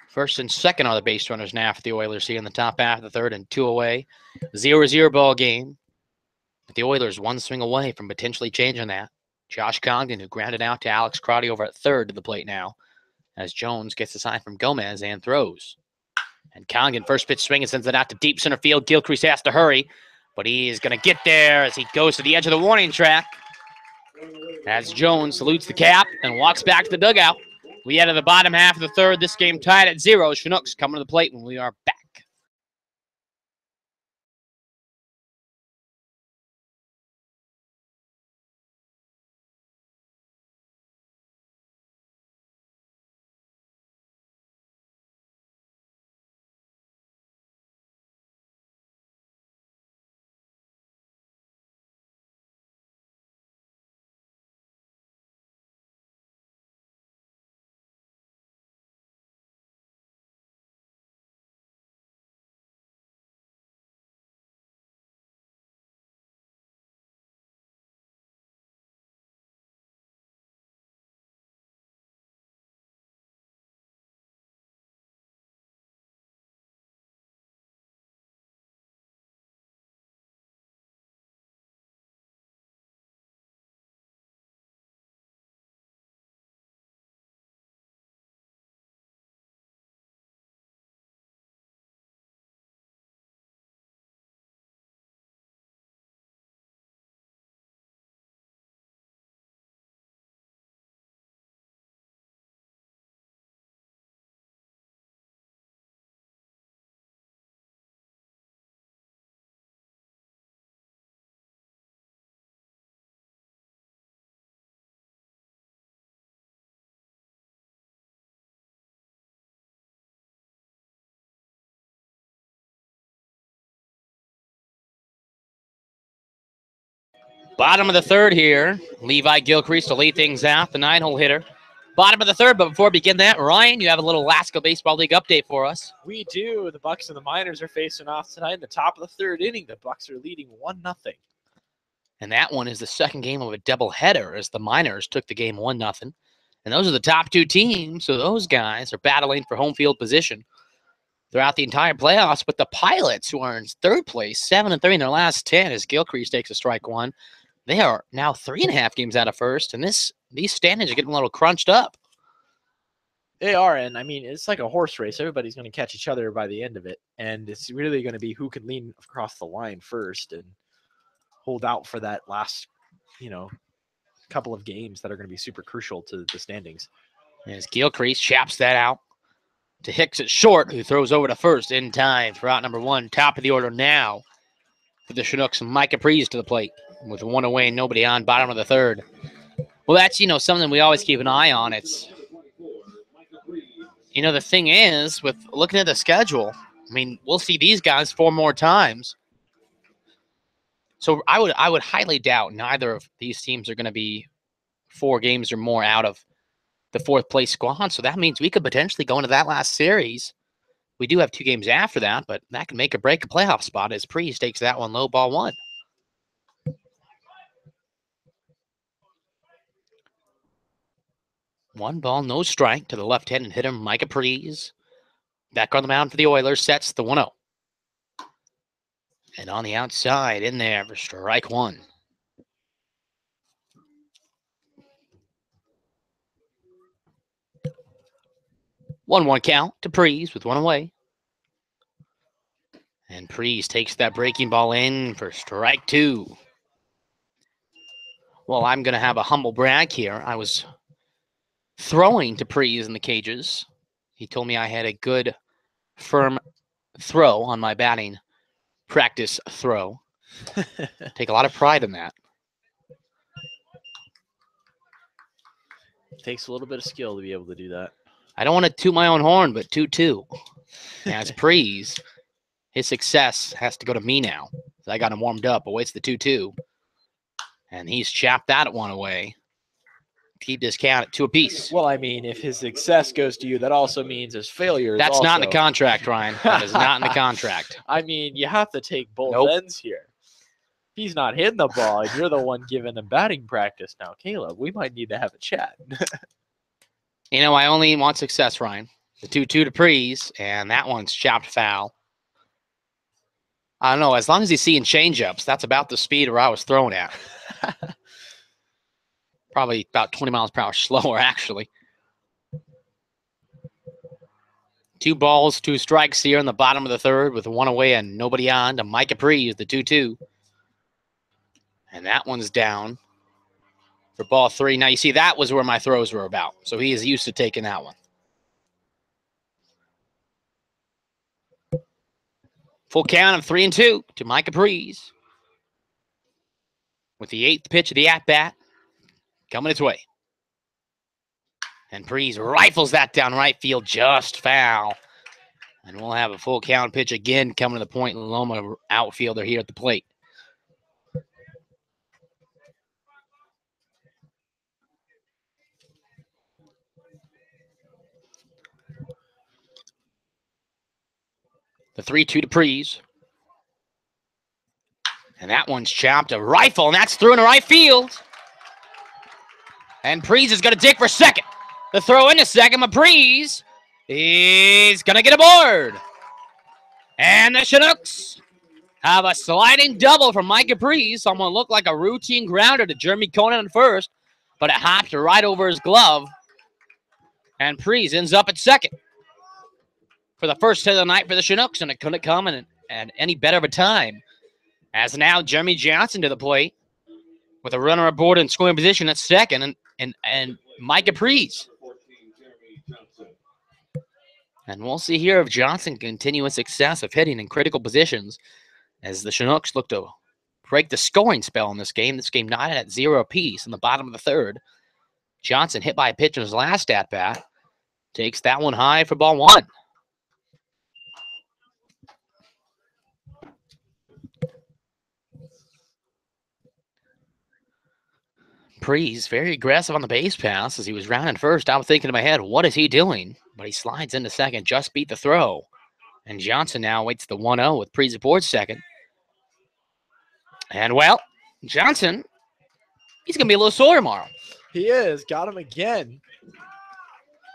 First and second are the base runners now for the Oilers here in the top half of the third, and 2 away. 0-0 ball game. The Oilers one swing away from potentially changing that. Josh Congdon, who grounded out to Alex Crotty over at third, to the plate now, as Jones gets a sign from Gomez and throws. And Congdon, first pitch swing, and sends it out to deep center field. Gilcrease has to hurry, but he is going to get there as he goes to the edge of the warning track. As Jones salutes the cap and walks back to the dugout. We head to the bottom half of the third. This game tied at 0. Chinooks coming to the plate when we are back. Bottom of the third here. Levi Gilcrease to lead things out, the 9-hole hitter. Bottom of the third, but before we begin that, Ryan, you have a little Alaska Baseball League update for us. We do. The Bucks and the Miners are facing off tonight in the top of the third inning. The Bucks are leading 1-0. And that one is the second game of a doubleheader as the Miners took the game 1-0. And those are the top two teams, so those guys are battling for home field position throughout the entire playoffs. But the Pilots, who are in third place, 7-3 in their last 10, as Gilcrease takes a strike one, they are now 3.5 games out of first, and these standings are getting a little crunched up. They are, and I mean, it's like a horse race. Everybody's going to catch each other by the end of it, and it's really going to be who can lean across the line first and hold out for that last, couple of games that are going to be super crucial to the standings. As Gilcrease chaps that out to Hicks at short, who throws over to first in time for out number one. Top of the order now for the Chinooks, Mike Capriz to the plate with one away and nobody on, bottom of the third. Well, that's, something we always keep an eye on. It's, the thing is, with looking at the schedule, I mean, we'll see these guys 4 more times. So I would highly doubt neither of these teams are going to be 4 games or more out of the 4th place squad. So that means we could potentially go into that last series. We do have 2 games after that, but that can make or break a playoff spot as Priest takes that one low, ball 1. One ball, no strike to the left-handed hitter, Micah Priest. Back on the mound for the Oilers, sets the 1-0. And on the outside, in there for strike 1. One count to Priest with 1 away. And Priest takes that breaking ball in for strike 2. Well, I'm going to have a humble brag here. I was throwing to Priest in the cages. He told me I had a good, firm throw on my batting practice throw. Take a lot of pride in that. It takes a little bit of skill to be able to do that. I don't want to toot my own horn, but 2-2. As Priest, his success has to go to me now. So I got him warmed up, awaits the 2-2. And he's chapped that one away. keep this count at 2 apiece. Well, I mean, if his success goes to you, that also means his failure is That's not in the also- contract, Ryan. That is not in the contract. I mean, you have to take both Nope. ends here. He's not hitting the ball, and you're the one giving him batting practice now. Caleb, we might need to have a chat. You know, I only want success, Ryan. The 2-2 to Prees, and that one's chopped foul. I don't know. As long as he's seeing changeups, that's about the speed where I was throwing at. Probably about 20 miles per hour slower, actually. 2 balls, 2 strikes here in the bottom of the third with 1 away and nobody on to Micah Prees, the 2-2. And that one's down for ball 3. Now, you see, that was where my throws were about. So he is used to taking that one. Full count of 3-2 to Micah Prees. With the 8th pitch of the at-bat coming its way. And Prees rifles that down right field, just foul. And we'll have a full count pitch again coming to the Point Loma outfielder here at the plate. The 3-2 to Prees. And that one's chopped. A rifle, and that's through into right field. And Prees is going to dig for second. The throw into second, but Prees is going to get aboard. And the Chinooks have a sliding double from Micah Prees. Someone looked like a routine grounder to Jeremy Conan at first, but it hopped right over his glove. And Prees ends up at second for the first hit of the night for the Chinooks, and it couldn't come at any better of a time. As now Jeremy Johnson to the plate with a runner aboard in scoring position at second, and Micah Prees. And we'll see here if Johnson can continue his success of hitting in critical positions as the Chinooks look to break the scoring spell in this game. This game knotted at 0 apiece in the bottom of the third. Johnson, hit by a pitch in his last at-bat, takes that one high for ball 1. Prees very aggressive on the base pass as he was rounding first. I was thinking in my head, what is he doing? But he slides into second, just beat the throw. And Johnson now waits the 1-0 with Prees aboard second. And, well, Johnson, he's going to be a little sore tomorrow. He is. Got him again.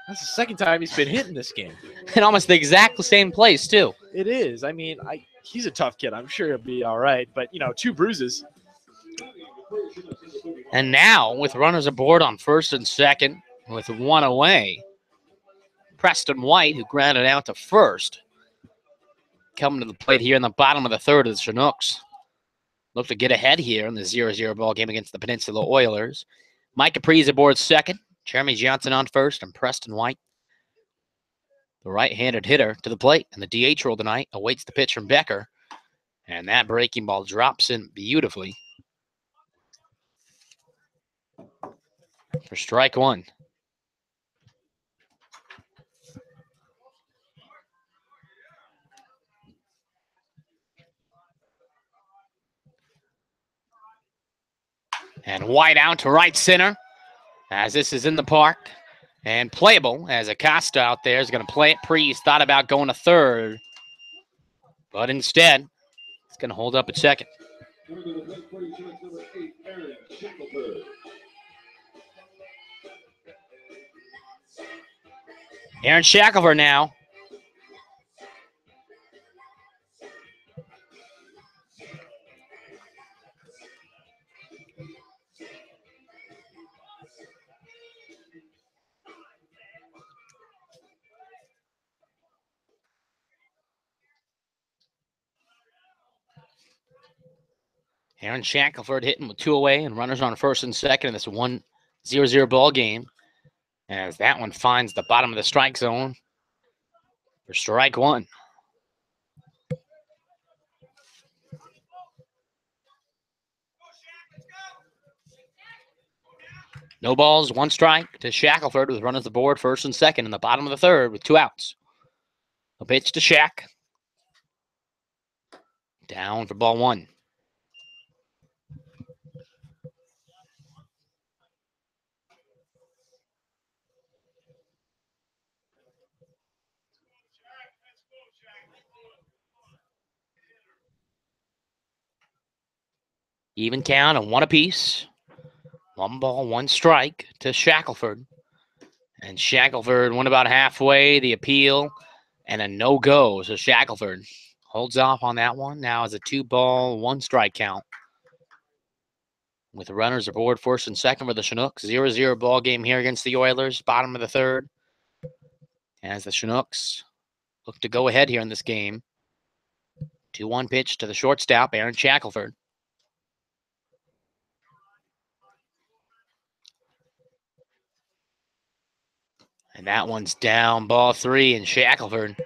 That's the second time he's been hitting this game. In almost the exact same place, too. It is. I mean, he's a tough kid. I'm sure he'll be all right. But, 2 bruises. And now, with runners aboard on first and second, with 1 away, Preston White, who grounded out to first, coming to the plate here in the bottom of the third of the Chinooks. Look to get ahead here in the 0-0 ball game against the Peninsula Oilers. Micah Prees aboard second, Jeremy Johnson on first, and Preston White, the right-handed hitter, to the plate. And the DH role tonight awaits the pitch from Becker. And that breaking ball drops in beautifully for strike 1. And White out to right center as this is in the park and playable as Acosta out there is going to play it. Prees thought about going to third, but instead it's going to hold up at second. Aaron Shackelford now. Aaron Shackelford hitting with 2 away and runners on first and second in this 1-0 ball game. As that one finds the bottom of the strike zone for strike 1. No balls, 1 strike to Shackelford with runners aboard first and second in the bottom of the third with 2 outs. A pitch to Shack. Down for ball 1. Even count and one apiece. 1 ball, 1 strike to Shackelford. And Shackelford went about halfway, the appeal, and a no-go. So Shackelford holds off on that one. Now it's a 2 ball, 1 strike count. With the runners aboard first and second for the Chinooks. 0-0 ball game here against the Oilers, bottom of the third. As the Chinooks look to go ahead here in this game. 2-1 pitch to the shortstop, Aaron Shackelford. And that one's down, ball 3, and Shackelford,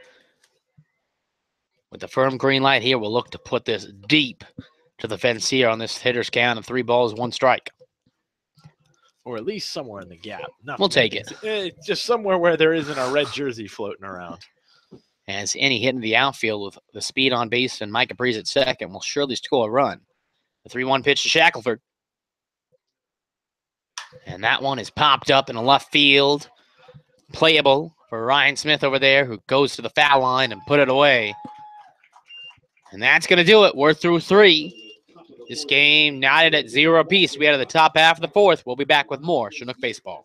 with the firm green light here, will look to put this deep to the fence here on this hitter's count of 3 balls, 1 strike. Or at least somewhere in the gap. We'll take it. Just somewhere where there isn't a red jersey floating around. As any hit in the outfield with the speed on base and Mike Caprice at second will surely score a run. The 3-1 pitch to Shackelford. And that one is popped up in the left field. Playable for Ryan Smith over there, who goes to the foul line and put it away. And that's going to do it. We're through 3. This game knotted at 0 apiece. We had the top half of the 4th. We'll be back with more Chinook baseball.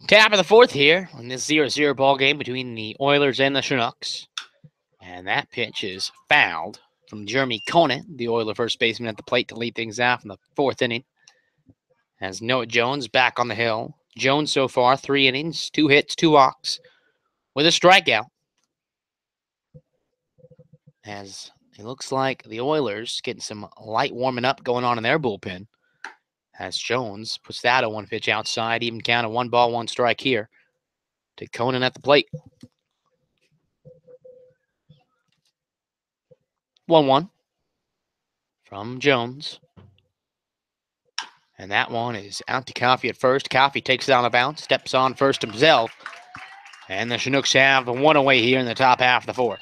Top of the 4th here in this 0-0 ball game between the Oilers and the Chinooks. And that pitch is fouled from Jeremy Conant, the Oiler first baseman at the plate to lead things off in the 4th inning. As Noah Jones back on the hill. Jones so far 3 innings, 2 hits, 2 walks with a strikeout. As it looks like the Oilers getting some light warming up going on in their bullpen. As Jones puts that a 1 pitch outside, even count of 1 ball, 1 strike here to Conant at the plate. 1-1 from Jones. And that one is out to Coffey at first. Coffey takes it on a bounce, steps on first himself. And the Chinooks have 1 away here in the top half of the 4th.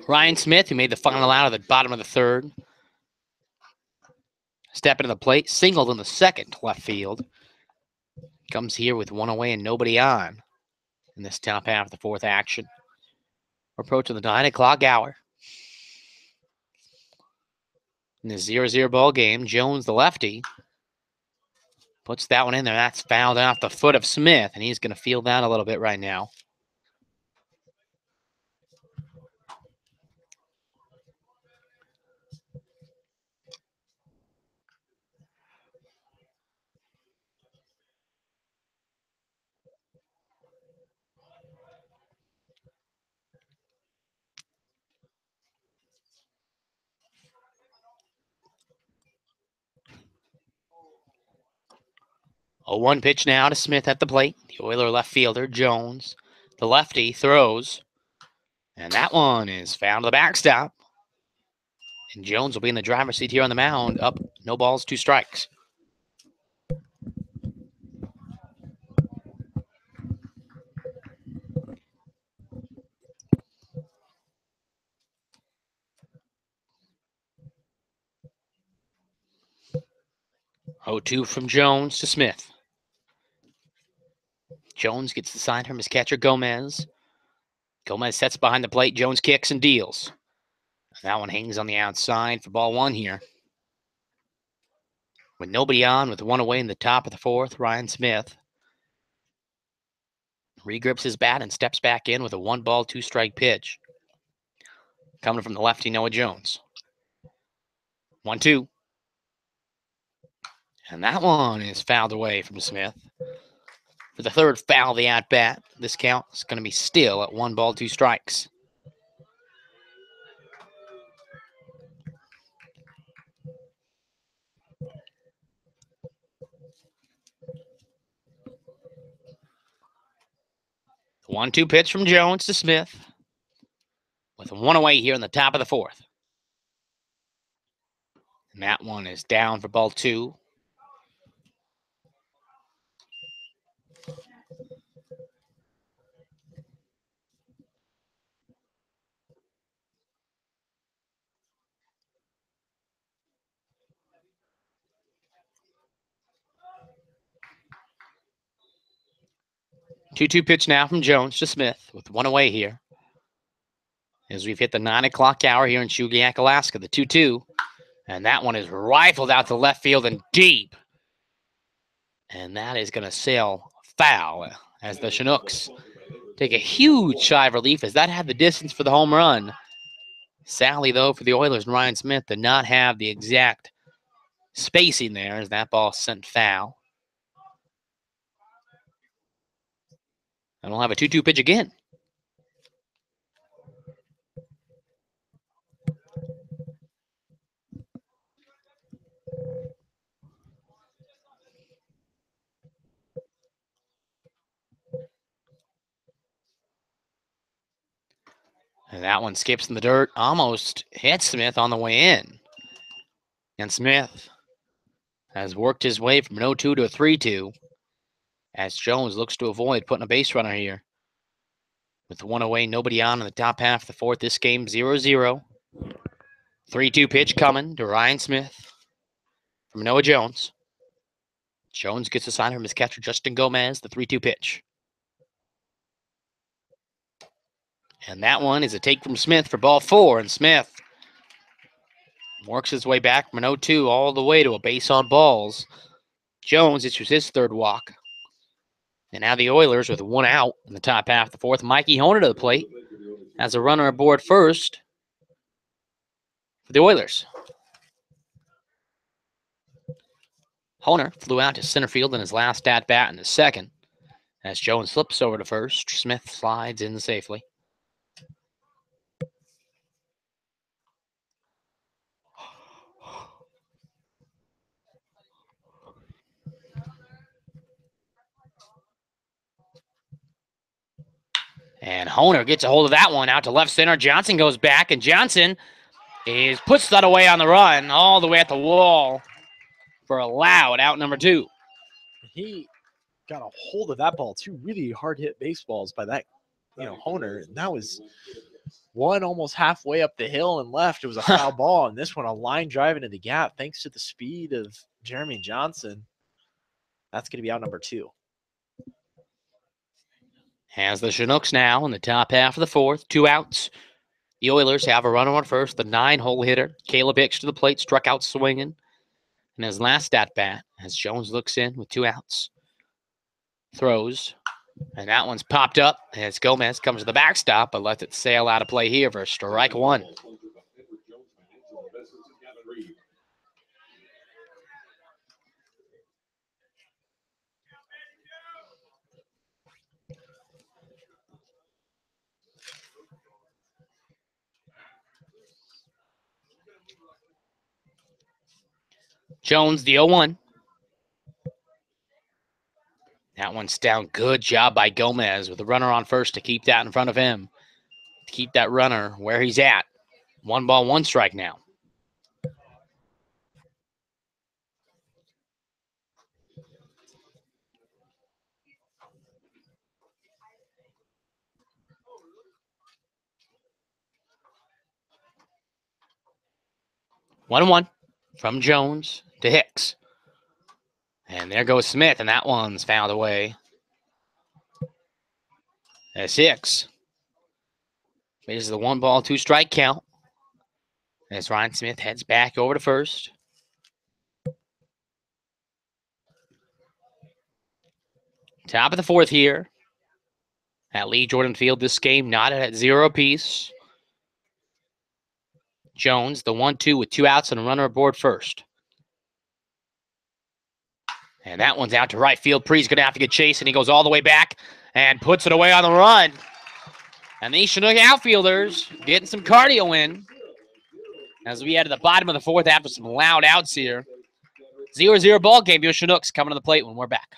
Ryan Smith, who made the final out of the bottom of the 3rd. Stepping to the plate, singled in the 2nd to left field. Comes here with 1 away and nobody on in this top half of the 4th action. We're approaching the 9 o'clock hour. In this 0-0 ball game, Jones, the lefty, puts that one in there. That's fouled off the foot of Smith, and he's going to feel that a little bit right now. A 1 pitch now to Smith at the plate. The Oiler left fielder, Jones. The lefty throws. And that one is found to the backstop. And Jones will be in the driver's seat here on the mound. Up, no balls, 2 strikes. 0-2 from Jones to Smith. Jones gets the sign from his catcher, Gomez. Gomez sets behind the plate. Jones kicks and deals. That one hangs on the outside for ball one here. With nobody on, with one away in the top of the fourth, Ryan Smith regrips his bat and steps back in with a 1-ball, 2-strike pitch. Coming from the lefty, Noah Jones. 1-2. And that one is fouled away from Smith. For the third foul of the at-bat, this count is going to be still at 1-ball, 2 strikes. The 1-2 pitch from Jones to Smith. With one away here in the top of the fourth. And that one is down for ball 2. Two-two pitch now from Jones to Smith with one away here. As we've hit the 9 o'clock hour here in Chugiak, Alaska, the 2-2. And that one is rifled out to left field and deep. And that is going to sail foul as the Chinooks take a huge sigh of relief as that had the distance for the home run. Sadly, though, for the Oilers and Ryan Smith did not have the exact spacing there as that ball sent foul. And we'll have a 2-2 pitch again. And that one skips in the dirt, almost hits Smith on the way in. And Smith has worked his way from an 0-2 to a 3-2 as Jones looks to avoid putting a base runner here. With one away, nobody on in the top half of the fourth, this game 0-0. 3-2 pitch coming to Ryan Smith from Noah Jones. Jones gets a sign from his catcher, Justin Gomez, the 3-2 pitch. And that one is a take from Smith for ball 4, and Smith works his way back from an 0-2 all the way to a base on balls. Jones issues his third walk. And now the Oilers with one out in the top half of the fourth. Mikey Honer to the plate has a runner aboard first for the Oilers. Honer flew out to center field in his last at-bat in the second. As Jones slips over to first, Smith slides in safely. And Honer gets a hold of that one out to left center. Johnson goes back, and Johnson puts that away on the run all the way at the wall for a loud out number 2. He got a hold of that ball. 2 really hard hit baseballs by that, Honer. And that was one almost halfway up the hill and left. It was a foul ball. And this one, a line drive into the gap, thanks to the speed of Jeremy Johnson. That's going to be out number 2. Has the Chinooks now in the top half of the fourth, 2 outs. The Oilers have a runner on first, the 9-hole hitter. Caleb Hicks to the plate, struck out swinging. And his last at-bat, as Jones looks in with 2 outs. Throws, and that one's popped up as Gomez comes to the backstop, but lets it sail out of play here for strike 1. Jones, the 0-1. That one's down. Good job by Gomez with the runner on first to keep that in front of him. To keep that runner where he's at. 1 ball, 1 strike now. One from Jones to Hicks. And there goes Smith, and that one's fouled away. At 6. This is the 1-ball, 2-strike count. As Ryan Smith heads back over to first. Top of the 4th here at Lee Jordan Field. This game knotted at 0 apiece. Jones, the 1-2 with 2 outs and a runner aboard first. And that one's out to right field. Pre's going to have to get chased, and he goes all the way back and puts it away on the run. And these Chinook outfielders getting some cardio in as we head to the bottom of the 4th after some loud outs here. 0-0 ball game. Your Chinooks coming to the plate when we're back.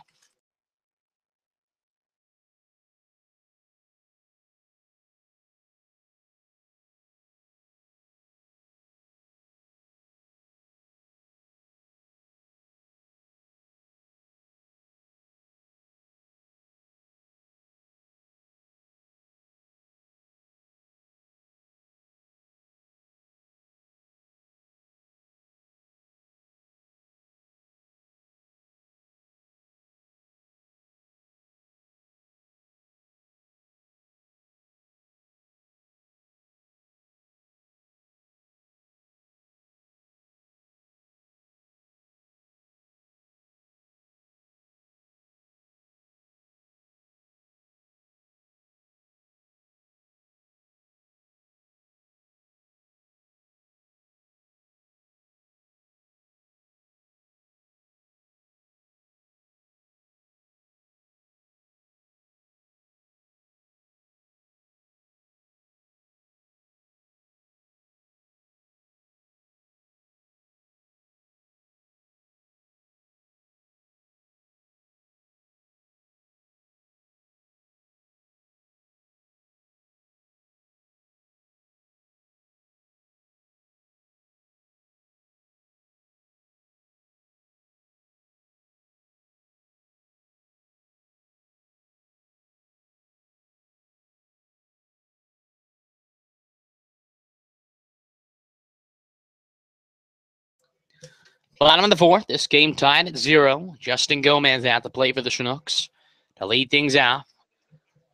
Bottom of the 4th, this game tied at 0. Justin Gomez at the plate for the Chinooks to lead things out.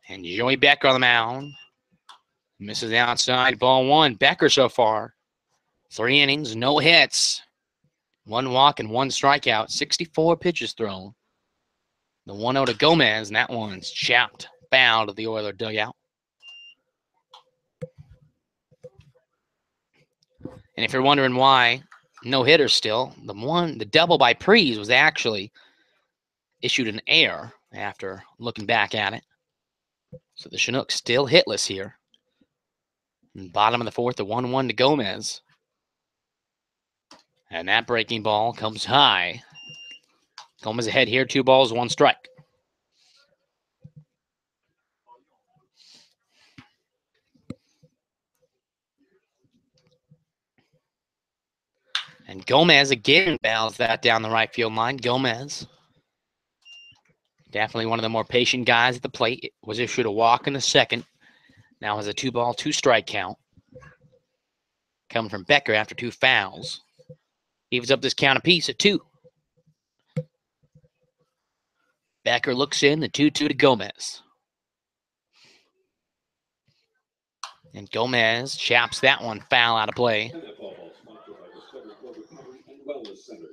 And Joey Becker on the mound. Misses outside, ball 1. Becker so far. 3 innings, no hits. 1 walk and 1 strikeout. 64 pitches thrown. The 1-0 to Gomez, and that one's chopped foul to the Oiler dugout. And if you're wondering why no hitters still, the double by Prees was actually issued an error after looking back at it. So the Chinooks still hitless here. And bottom of the 4th, the 1-1 to Gomez. And that breaking ball comes high. Gomez ahead here, 2 balls, 1 strike. And Gomez again bails that down the right field line. Gomez, definitely one of the more patient guys at the plate. It was issued a walk in the 2nd. Now has a 2-ball, 2-strike count. Coming from Becker after 2 fouls. Evens up this count apiece at 2. Becker looks in, the 2-2 to Gomez. And Gomez chops that one foul out of play. And that ball ball sponsored by the Center for Recovery and Wellness Center.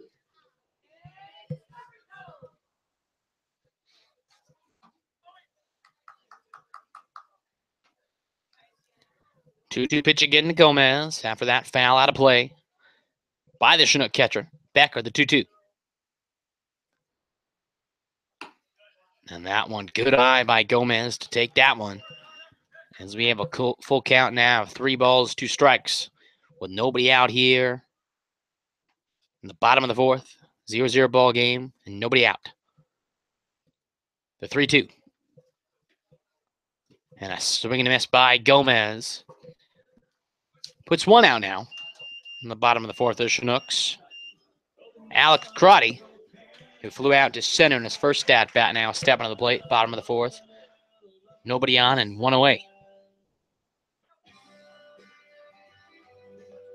2-2 pitch again to Gomez. After that foul out of play by the Chinook catcher. Becker, the 2-2. And that one, good eye by Gomez to take that one. As we have a full count now of 3 balls, 2 strikes. With nobody out here in the bottom of the 4th. 0-0 ball game and nobody out. The 3-2. And a swing and a miss by Gomez. Puts 1 out now in the bottom of the 4th, the Chinooks. Alec Crotty, who flew out to center in his first stat bat, now stepping on the plate, bottom of the 4th. Nobody on and 1 away.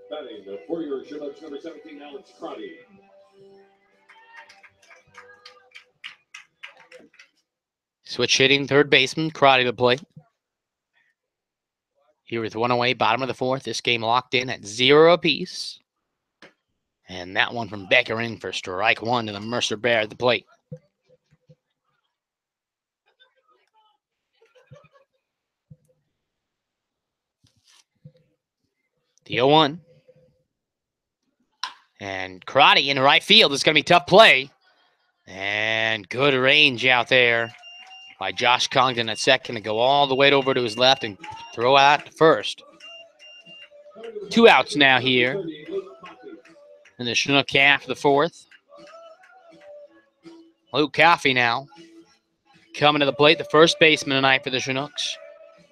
Batting for your Chinooks, number 17, Alex Crotty. Switch hitting, third baseman, Karate to the plate. Here with 1 away, bottom of the fourth. This game locked in at 0 apiece. And that one from Becker in for strike one to the Mercer Bear at the plate. The 0-1. And Karate in right field. It's going to be a tough play. And good range out there by Josh Congdon at second to go all the way over to his left and throw out to first. 2 outs now here in the Chinook half of the fourth. Luke Coffey now coming to the plate, the first baseman tonight for the Chinooks.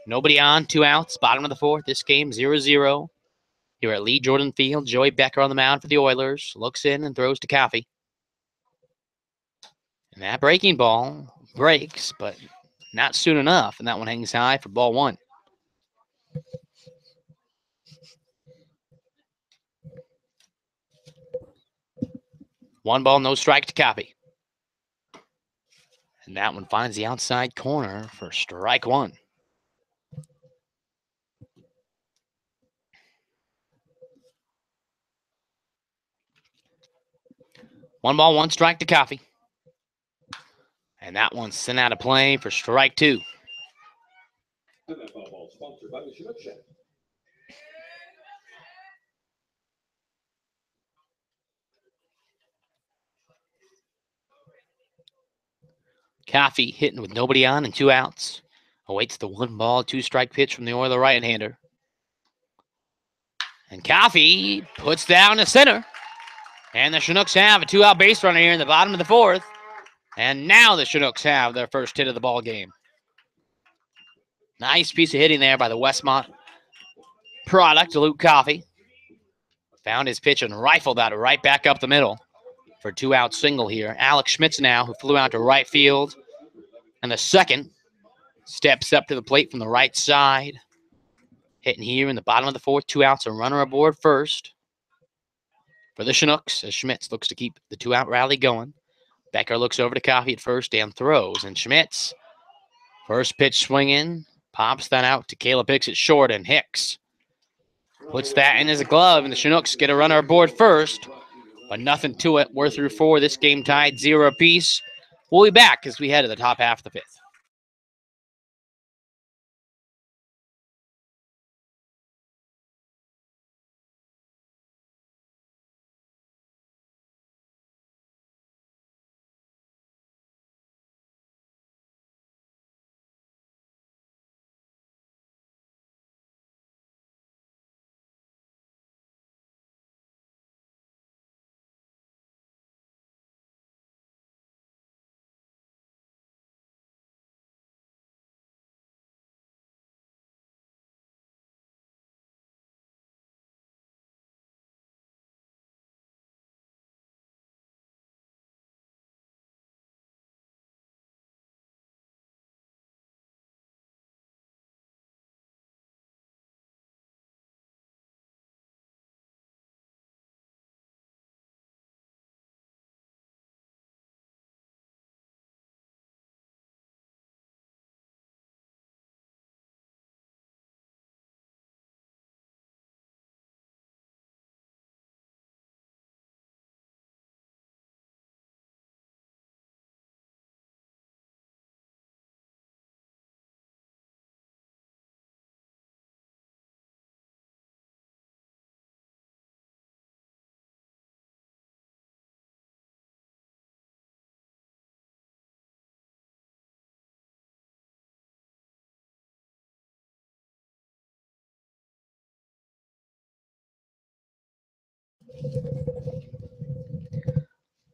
Nobody on, 2 outs, bottom of the fourth. This game 0-0. Here at Lee Jordan Field, Joey Becker on the mound for the Oilers. Looks in and throws to Coffey. And that breaking ball breaks, but not soon enough. And that one hangs high for ball 1. One ball, no strike to Coffey. And that one finds the outside corner for strike 1. One ball, one strike to Coffey. And that one's sent out of play for strike 2. And that foul ball sponsored by the Chinook Shack. Coffey hitting with nobody on and 2 outs. Awaits the 1 ball, 2 strike pitch from the Oiler right-hander. And Coffey puts down the center. And the Chinooks have a 2-out base runner here in the bottom of the fourth. And now the Chinooks have their first hit of the ball game. Nice piece of hitting there by the Westmont product, Luke Coffey. Found his pitch and rifled that right back up the middle for a 2-out single here. Alex Schmitz now, who flew out to right field. And the second steps up to the plate from the right side. Hitting here in the bottom of the fourth, 2 outs, a runner aboard first for the Chinooks as Schmitz looks to keep the 2-out rally going. Becker looks over to Coffey at first and throws. And Schmitz, first pitch swinging, pops that out to Caleb Hicks at short, and Hicks puts that in his glove, and the Chinooks get a runner aboard first, but nothing to it. We're through 4. This game tied 0 apiece. We'll be back as we head to the top half of the 5th.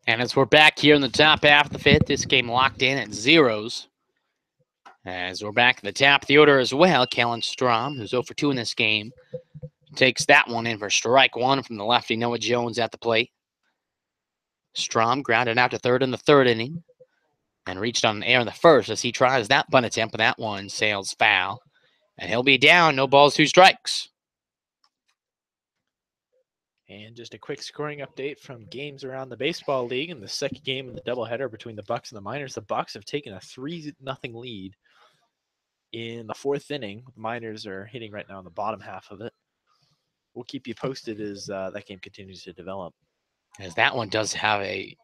And as we're back here in the top half of the 5th, this game locked in at 0s. As we're back at the top of the order as well, Kellen Strom, who's 0 for 2 in this game, takes that one in for strike 1 from the lefty Noah Jones at the plate. Strom grounded out to third in the 3rd inning and reached on an air in the 1st as he tries that bunt attempt, but that one sails foul. And he'll be down, no balls, 2 strikes. And just a quick scoring update from games around the baseball league. In the second game of the doubleheader between the Bucks and the Miners, the Bucks have taken a 3-0 lead in the fourth inning. The Miners are hitting right now in the bottom half of it. We'll keep you posted as that game continues to develop. As that one does have a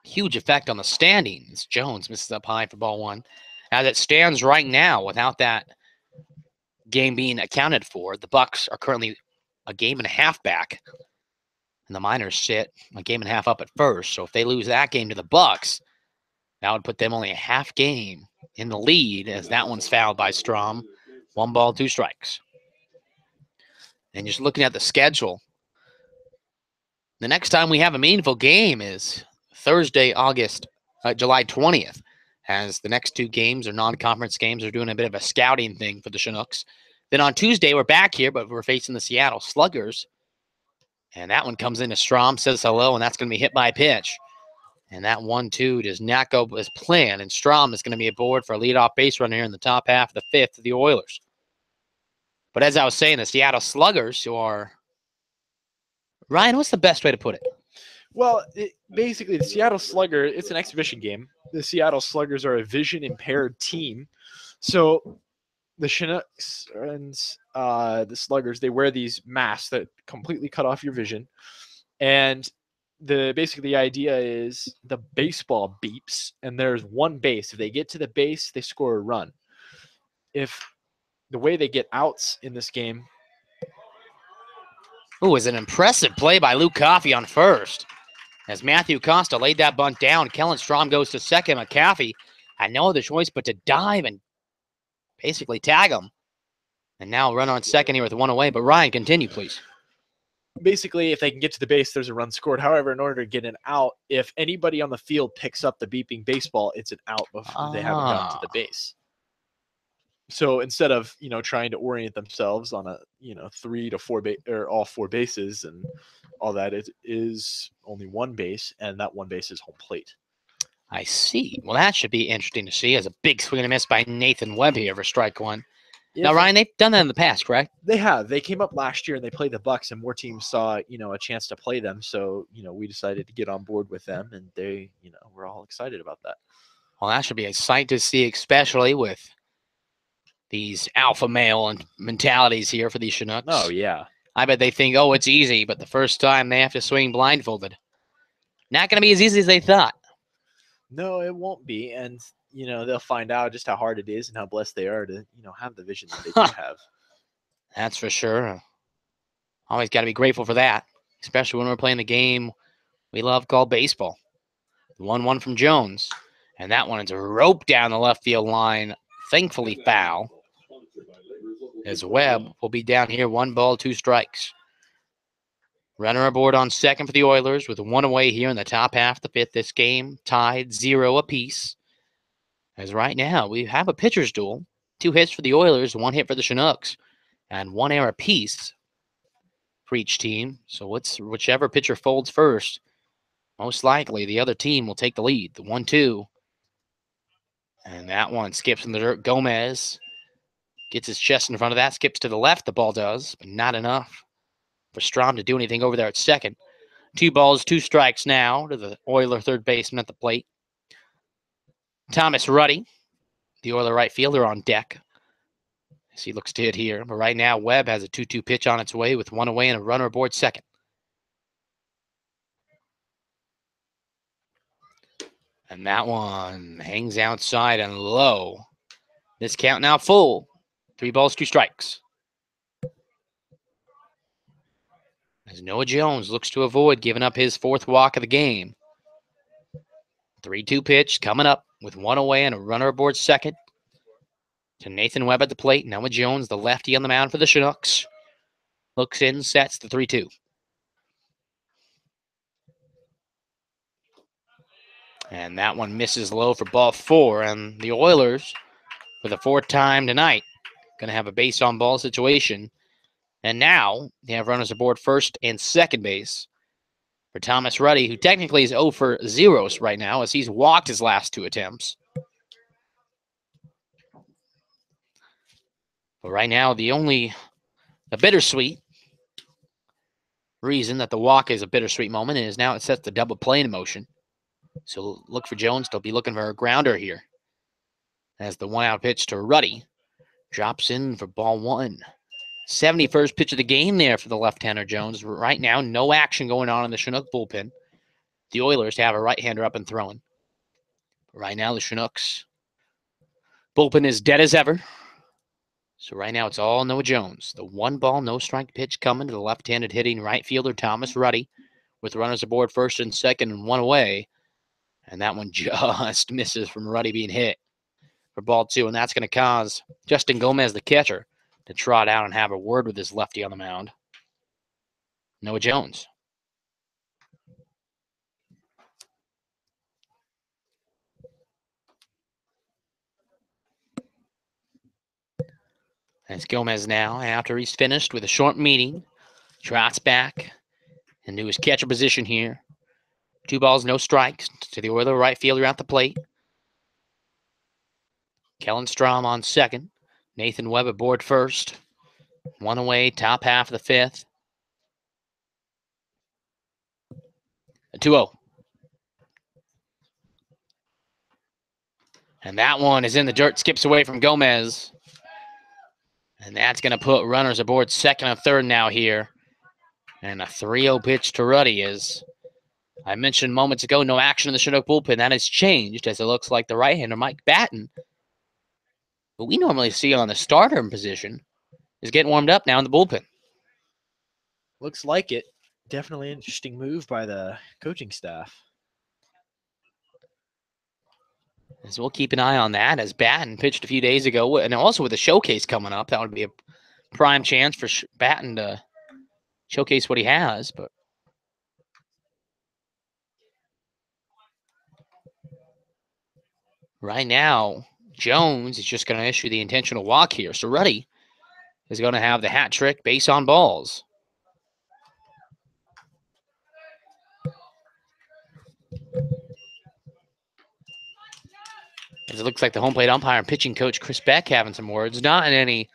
huge effect on the standings. Jones misses up high for ball one. As it stands right now, without that game being accounted for, the Bucks are currently a game and a half back, and the Miners sit a game and a half up at first. So if they lose that game to the Bucks, that would put them only a half game in the lead, as that one's fouled by Strom. 1 ball, 2 strikes. And just looking at the schedule, the next time we have a meaningful game is Thursday, July 20th, as the next 2 games are non-conference games. They're doing a bit of a scouting thing for the Chinooks. Then on Tuesday, we're back here, but we're facing the Seattle Sluggers. And that one comes in to Strom, says hello, and that's going to be hit by a pitch. And that 1-2 does not go as planned, and Strom is going to be aboard for a leadoff base runner here in the top half of the fifth of the Oilers. But as I was saying, the Seattle Sluggers, who are... Ryan, what's the best way to put it? Well, basically, the Seattle Slugger, it's an exhibition game. The Seattle Sluggers are a vision-impaired team. So the Chinooks and the Sluggers, they wear these masks that completely cut off your vision. And basically the idea is the baseball beeps, and there's one base. If they get to the base, they score a run. If the way they get outs in this game... Ooh, is an impressive play by Luke Coffey on first. As Matthew Costa laid that bunt down, Kellen Strom goes to second. McCaffey had no other choice but to dive and basically tag him. And now run on second here with 1 away. But Ryan, continue, please. Basically, if they can get to the base, there's a run scored. However, in order to get an out, if anybody on the field picks up the beeping baseball, it's an out before they haven't gotten to the base. So instead of, trying to orient themselves on a, 3 to 4 or all 4 bases and all that, it is only 1 base, and that 1 base is home plate. I see. Well, that should be interesting to see, as a big swing and a miss by Nathan Webb here for strike 1. Now, Ryan, they've done that in the past, correct? They have. They came up last year and they played the Bucks, and more teams saw, a chance to play them. So, we decided to get on board with them, and they, we're all excited about that. Well, that should be a sight to see, especially with these alpha male mentalities here for these Chinooks. Oh, yeah. I bet they think, oh, it's easy, but the first time they have to swing blindfolded. Not going to be as easy as they thought. No, it won't be. And, they'll find out just how hard it is and how blessed they are to, have the vision that they do have. That's for sure. Always got to be grateful for that, especially when we're playing the game we love called baseball. 1-1 from Jones. And that one is a rope down the left field line. Thankfully foul, as Webb will be down here 1 ball, 2 strikes. Runner aboard on second for the Oilers with 1 away here in the top half of the fifth. This game tied 0 apiece. As right now we have a pitcher's duel. 2 hits for the Oilers, 1 hit for the Chinooks, and 1 error apiece for each team. So whichever pitcher folds first, most likely the other team will take the lead. The 1-2. And that one skips in the dirt. Gomez gets his chest in front of that, skips to the left. The ball does, but not enough for Strom to do anything over there at second. 2 balls, 2 strikes now to the Oiler third baseman at the plate. Thomas Ruddy, the Oiler right fielder, on deck as he looks to hit here. But right now, Webb has a 2-2 pitch on its way with 1 away and a runner aboard second. And that one hangs outside and low. This count now full. 3 balls, 2 strikes. As Noah Jones looks to avoid giving up his 4th walk of the game. 3-2 pitch coming up with 1 away and a runner aboard second. To Nathan Webb at the plate. Noah Jones, the lefty on the mound for the Chinooks. Looks in, sets the 3-2. And that one misses low for ball 4. And the Oilers, for the 4th time tonight, going to have a base on ball situation. And now they have runners aboard first and second base for Thomas Ruddy, who technically is 0 for 0 right now, as he's walked his last 2 attempts. But right now, the bittersweet reason that the walk is a bittersweet moment is now it sets the double play in motion. So look for Jones to be looking for a grounder here. As the 1-out pitch to Ruddy drops in for ball 1. 71st pitch of the game there for the left-hander Jones. Right now, no action going on in the Chinook bullpen. The Oilers have a right-hander up and throwing. Right now, the Chinooks bullpen is dead as ever. So right now, it's all Noah Jones. The 1-ball, no-strike pitch coming to the left-handed hitting right fielder Thomas Ruddy with runners aboard first and second and 1 away. And that one just misses from Ruddy being hit for ball 2. And that's going to cause Justin Gomez, the catcher, to trot out and have a word with his lefty on the mound. Noah Jones. As Gomez now, after he's finished with a short meeting, trots back into his catcher position here. 2 balls, no strikes to the Oiler right fielder at the plate. Kellen Strom on second. Nathan Webb aboard first. 1 away, top half of the 5th. A 2-0. And that one is in the dirt, skips away from Gomez. And that's going to put runners aboard second and third now here. And a 3-0 pitch to Ruddy is, I mentioned moments ago, no action in the Chinook bullpen. That has changed as it looks like the right-hander, Mike Batten, who we normally see on the starter position, is getting warmed up now in the bullpen. Looks like it. Definitely an interesting move by the coaching staff. So we'll keep an eye on that as Batten pitched a few days ago. And also with a showcase coming up, that would be a prime chance for Batten to showcase what he has. But right now, Jones is just going to issue the intentional walk here. So Ruddy is going to have the hat trick base on balls. As it looks like the home plate umpire and pitching coach Chris Beck having some words, not in any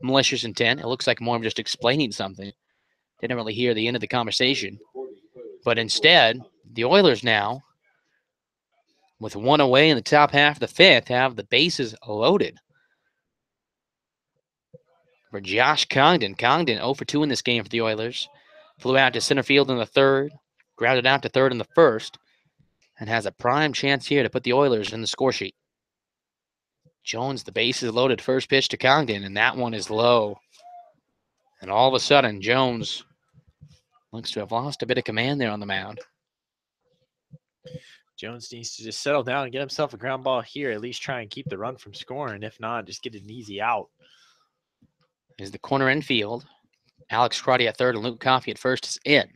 malicious intent. It looks like more of just explaining something. Didn't really hear the end of the conversation. But instead, the Oilers now, with 1 away in the top half of the 5th, have the bases loaded for Josh Congdon. Congdon 0 for 2 in this game for the Oilers. Flew out to center field in the 3rd, grounded out to 3rd in the 1st, and has a prime chance here to put the Oilers in the score sheet. Jones, the bases loaded, first pitch to Congdon, and that one is low. And all of a sudden, Jones looks to have lost a bit of command there on the mound. Jones needs to just settle down and get himself a ground ball here, at least try and keep the run from scoring. If not, just get an easy out. Is the corner infield. Alex Crotty at 3rd and Luke Coffey at 1st is in.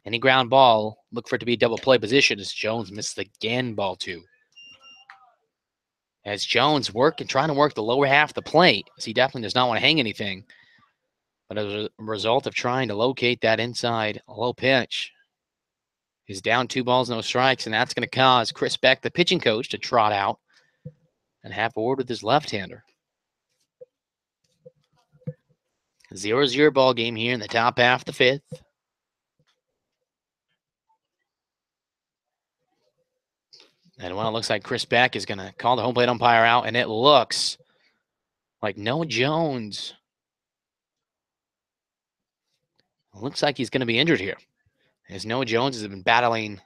Any ground ball, look for it to be double play position as Jones misses again, ball 2. As Jones trying to work the lower half of the plate, as he definitely does not want to hang anything. But as a result of trying to locate that inside low pitch, he's down 2 balls, no strikes, and that's going to cause Chris Beck, the pitching coach, to trot out and have a word with his left-hander. 0-0 ball game here in the top half of the 5th. And well, it looks like Chris Beck is going to call the home plate umpire out, and it looks like Noah Jones. Looks like he's going to be injured here, as Noah Jones has been battling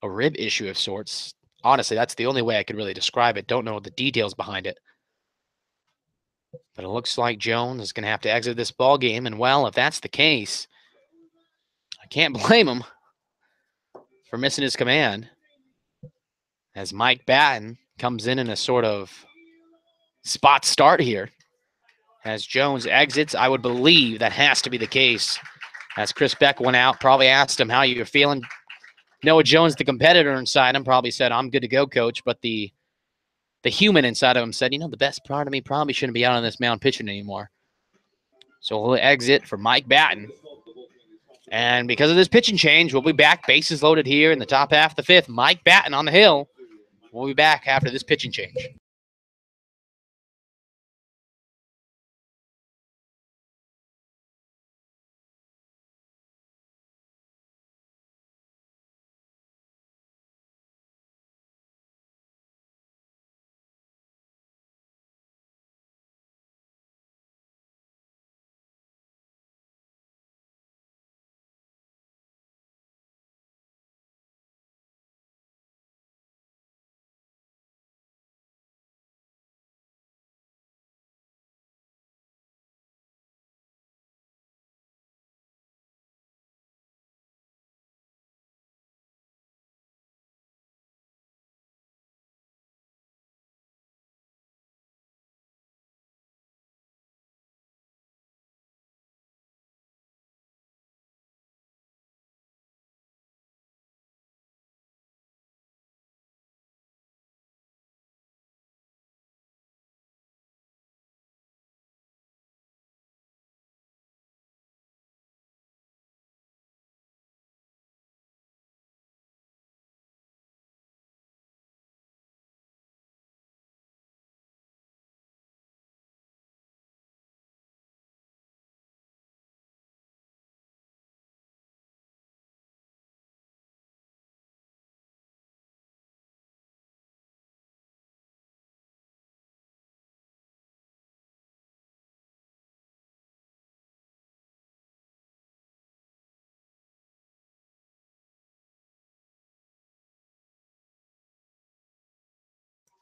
a rib issue of sorts. Honestly, that's the only way I could really describe it. Don't know the details behind it. But it looks like Jones is going to have to exit this ball game, and well, if that's the case, I can't blame him for missing his command. As Mike Batten comes in a sort of spot start here. As Jones exits, I would believe that has to be the case. As Chris Beck went out, probably asked him how you were feeling. Noah Jones, the competitor inside him, probably said, "I'm good to go, coach." But the human inside of him said, the best part of me probably shouldn't be out on this mound pitching anymore. So we'll exit for Mike Batten. And because of this pitching change, we'll be back. Bases loaded here in the top half of the 5th. Mike Batten on the hill. We'll be back after this pitching change.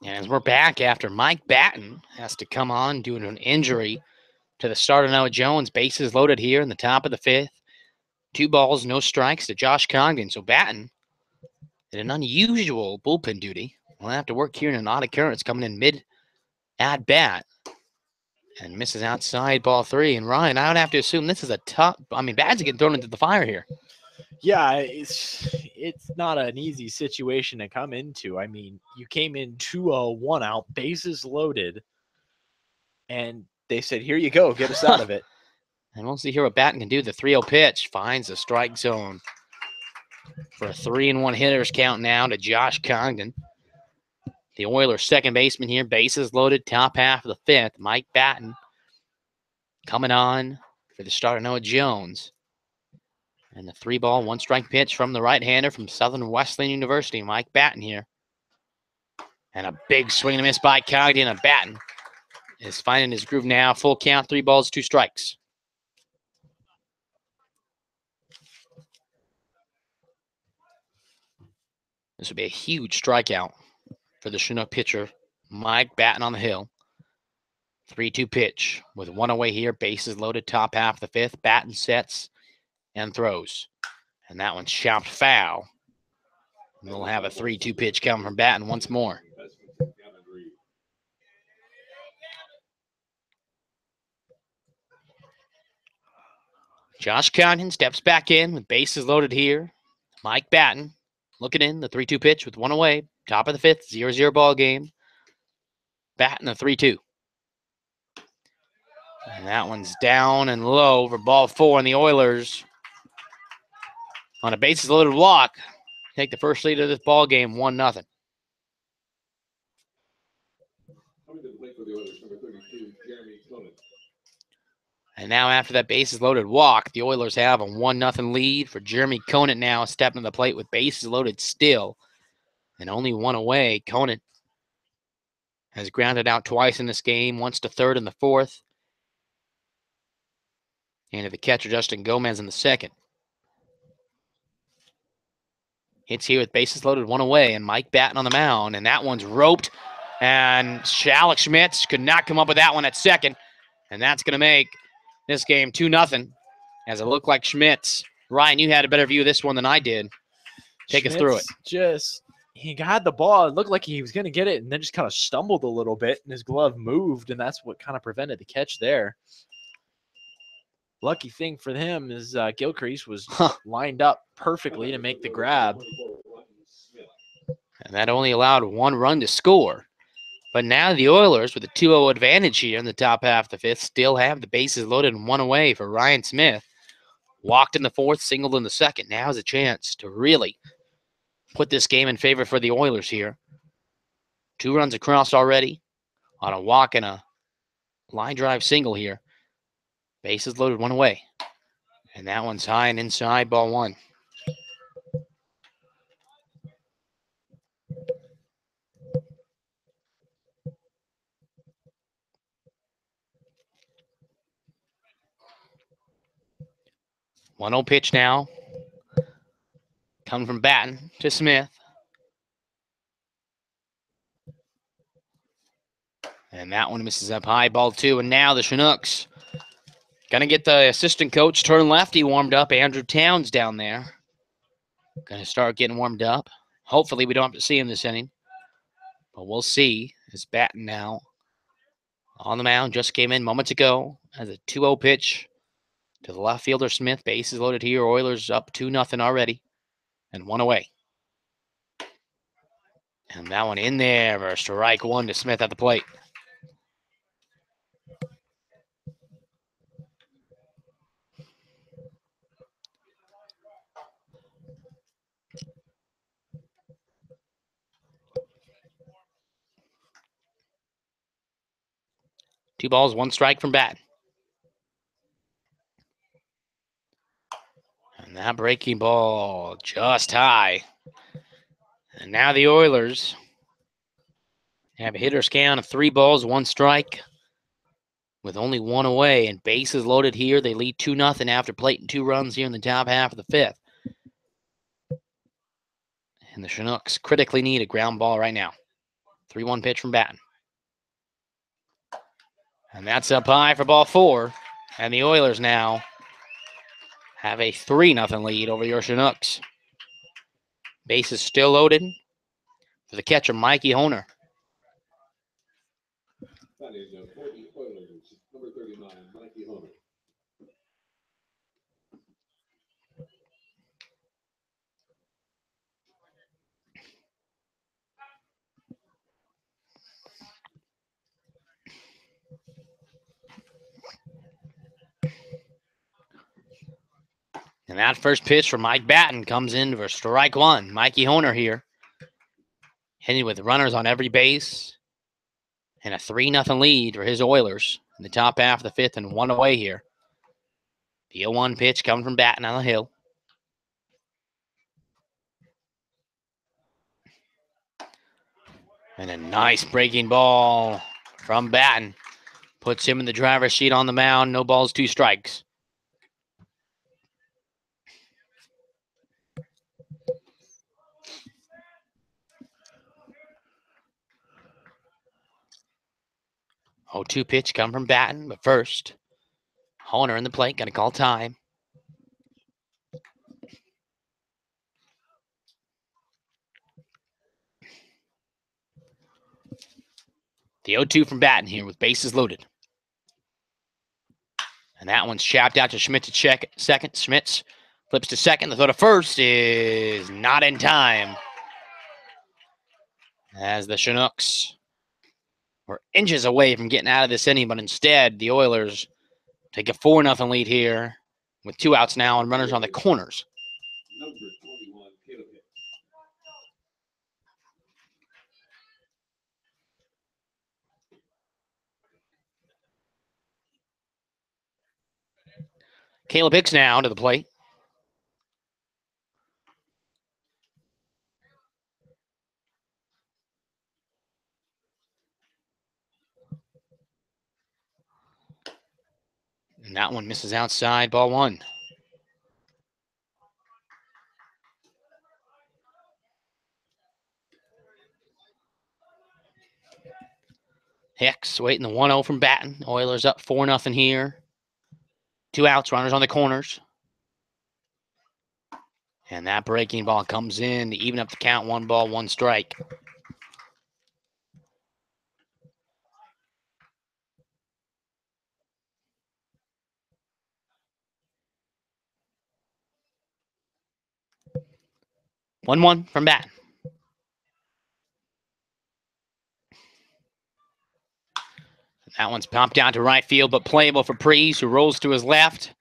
And as we're back after Mike Batten has to come on due to an injury to the starter Noah Jones. Bases loaded here in the top of the fifth. 2 balls, no strikes to Josh Congdon. So Batten did an unusual bullpen duty. We'll have to work here in an odd occurrence coming in mid at bat. And misses outside ball 3. And Ryan, I would have to assume this is a tough. I mean, Batten's getting thrown into the fire here. Yeah, it's not an easy situation to come into. I mean, you came in 2-1 out, bases loaded, and they said, "Here you go, get us out of it." And we'll see here what Batten can do. The 3-0 pitch finds the strike zone for a 3-1 hitters count now to Josh Congdon. The Oilers' second baseman here, bases loaded, top half of the fifth. Mike Batten coming on for the starter Noah Jones. And the 3-ball, 1-strike pitch from the right-hander from Southern Wesleyan University, Mike Batten here. And a big swing and a miss by Congdon, and Batten is finding his groove now. Full count, 3 balls, 2 strikes. This would be a huge strikeout for the Chinook pitcher, Mike Batten on the hill. 3-2 pitch with 1 away here. Bases loaded, top half of the fifth. Batten sets and throws. And that one's chopped foul. And we'll have a 3-2 pitch coming from Batten once more. Josh Congdon steps back in with bases loaded here. Mike Batten looking in, the 3-2 pitch with 1 away. Top of the fifth, 0-0 ball game. Batten the 3-2. And that one's down and low for ball 4, and the Oilers on a bases loaded walk take the first lead of this ball game, 1-0. Coming to the plate for the Oilers, number 32, Jeremy Conant. And now after that bases loaded walk, the Oilers have a 1-0 lead for Jeremy Conant now stepping to the plate with bases loaded still. And only 1 away. Conant has grounded out twice in this game, once to third in the fourth. And to the catcher, Justin Gomez in the second. Hits here with bases loaded, 1 away, and Mike Batten on the mound. And that one's roped. And Alex Schmitz could not come up with that one at second. And that's going to make this game 2-0, as it looked like Schmitz. Ryan, you had a better view of this one than I did. Take us through it. He had the ball. It looked like he was going to get it, and then just kind of stumbled a little bit, and his glove moved, and that's what kind of prevented the catch there. Lucky thing for him is Gilcrease was lined up perfectly to make the grab. And that only allowed 1 run to score. But now the Oilers, with a 2-0 advantage here in the top half of the fifth, still have the bases loaded and 1 away for Ryan Smith. Walked in the fourth, singled in the second. Now has a chance to really put this game in favor for the Oilers here. 2 runs across already on a walk and a line drive single here. Bases loaded, 1 away. And that one's high and inside, ball 1. One 0 pitch now. Coming from Batten to Smith. And that one misses up high, ball 2. And now the Chinooks going to get the assistant coach turn lefty warmed up. Andrew Towns down there. Going to start getting warmed up. Hopefully we don't have to see him this inning. But we'll see. It's Batten now on the mound. Just came in moments ago as a 2-0 pitch to the left fielder Smith. Bases loaded here. Oilers up 2-0 already. And 1 away. And that one in there for strike 1 to Smith at the plate. Two balls, 1 strike from Batten. And that breaking ball just high. And now the Oilers have a hitter's count of 3 balls, 1 strike, with only 1 away. And bases loaded here. They lead 2-0 after plating 2 runs here in the top half of the fifth. And the Chinooks critically need a ground ball right now. 3-1 pitch from Batten. And that's up high for ball 4. And the Oilers now have a 3-0 lead over your Chinooks. Base is still loaded for the catcher, Mikey Honer. Batting for the Oilers, number 39, Mikey Honer. And that first pitch from Mike Batten comes in for strike 1. Mikey Honer here, hitting with runners on every base. And a 3-0 lead for his Oilers in the top half of the 5th and 1 away here. The 0-1 pitch coming from Batten on the hill. And a nice breaking ball from Batten. Puts him in the driver's seat on the mound. No balls, 2 strikes. Oh, 2 pitch come from Batten, but first, Honer in the plate, gonna call time. The 0-2 from Batten here with bases loaded. And that one's chopped out to Schmidt to check second. Schmitz flips to second. The throw to first is not in time, as the Chinooks were inches away from getting out of this inning, but instead the Oilers take a 4-0 lead here with 2 outs now and runners on the corners. Number 21, Caleb Hicks. Caleb Hicks now to the plate. And that one misses outside, ball 1. Hicks waiting the 1-0 from Batten. Oilers up 4-0 here. 2 outs, runners on the corners. And that breaking ball comes in to even up the count. 1 ball, 1 strike. One from Batten. That one's popped down to right field, but playable for Prees, who rolls to his left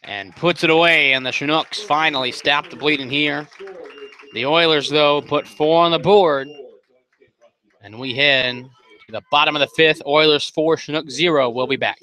and puts it away. And the Chinooks finally stop the bleeding here. The Oilers, though, put 4 on the board. And we head to the bottom of the 5th. Oilers 4, Chinooks 0. We'll be back.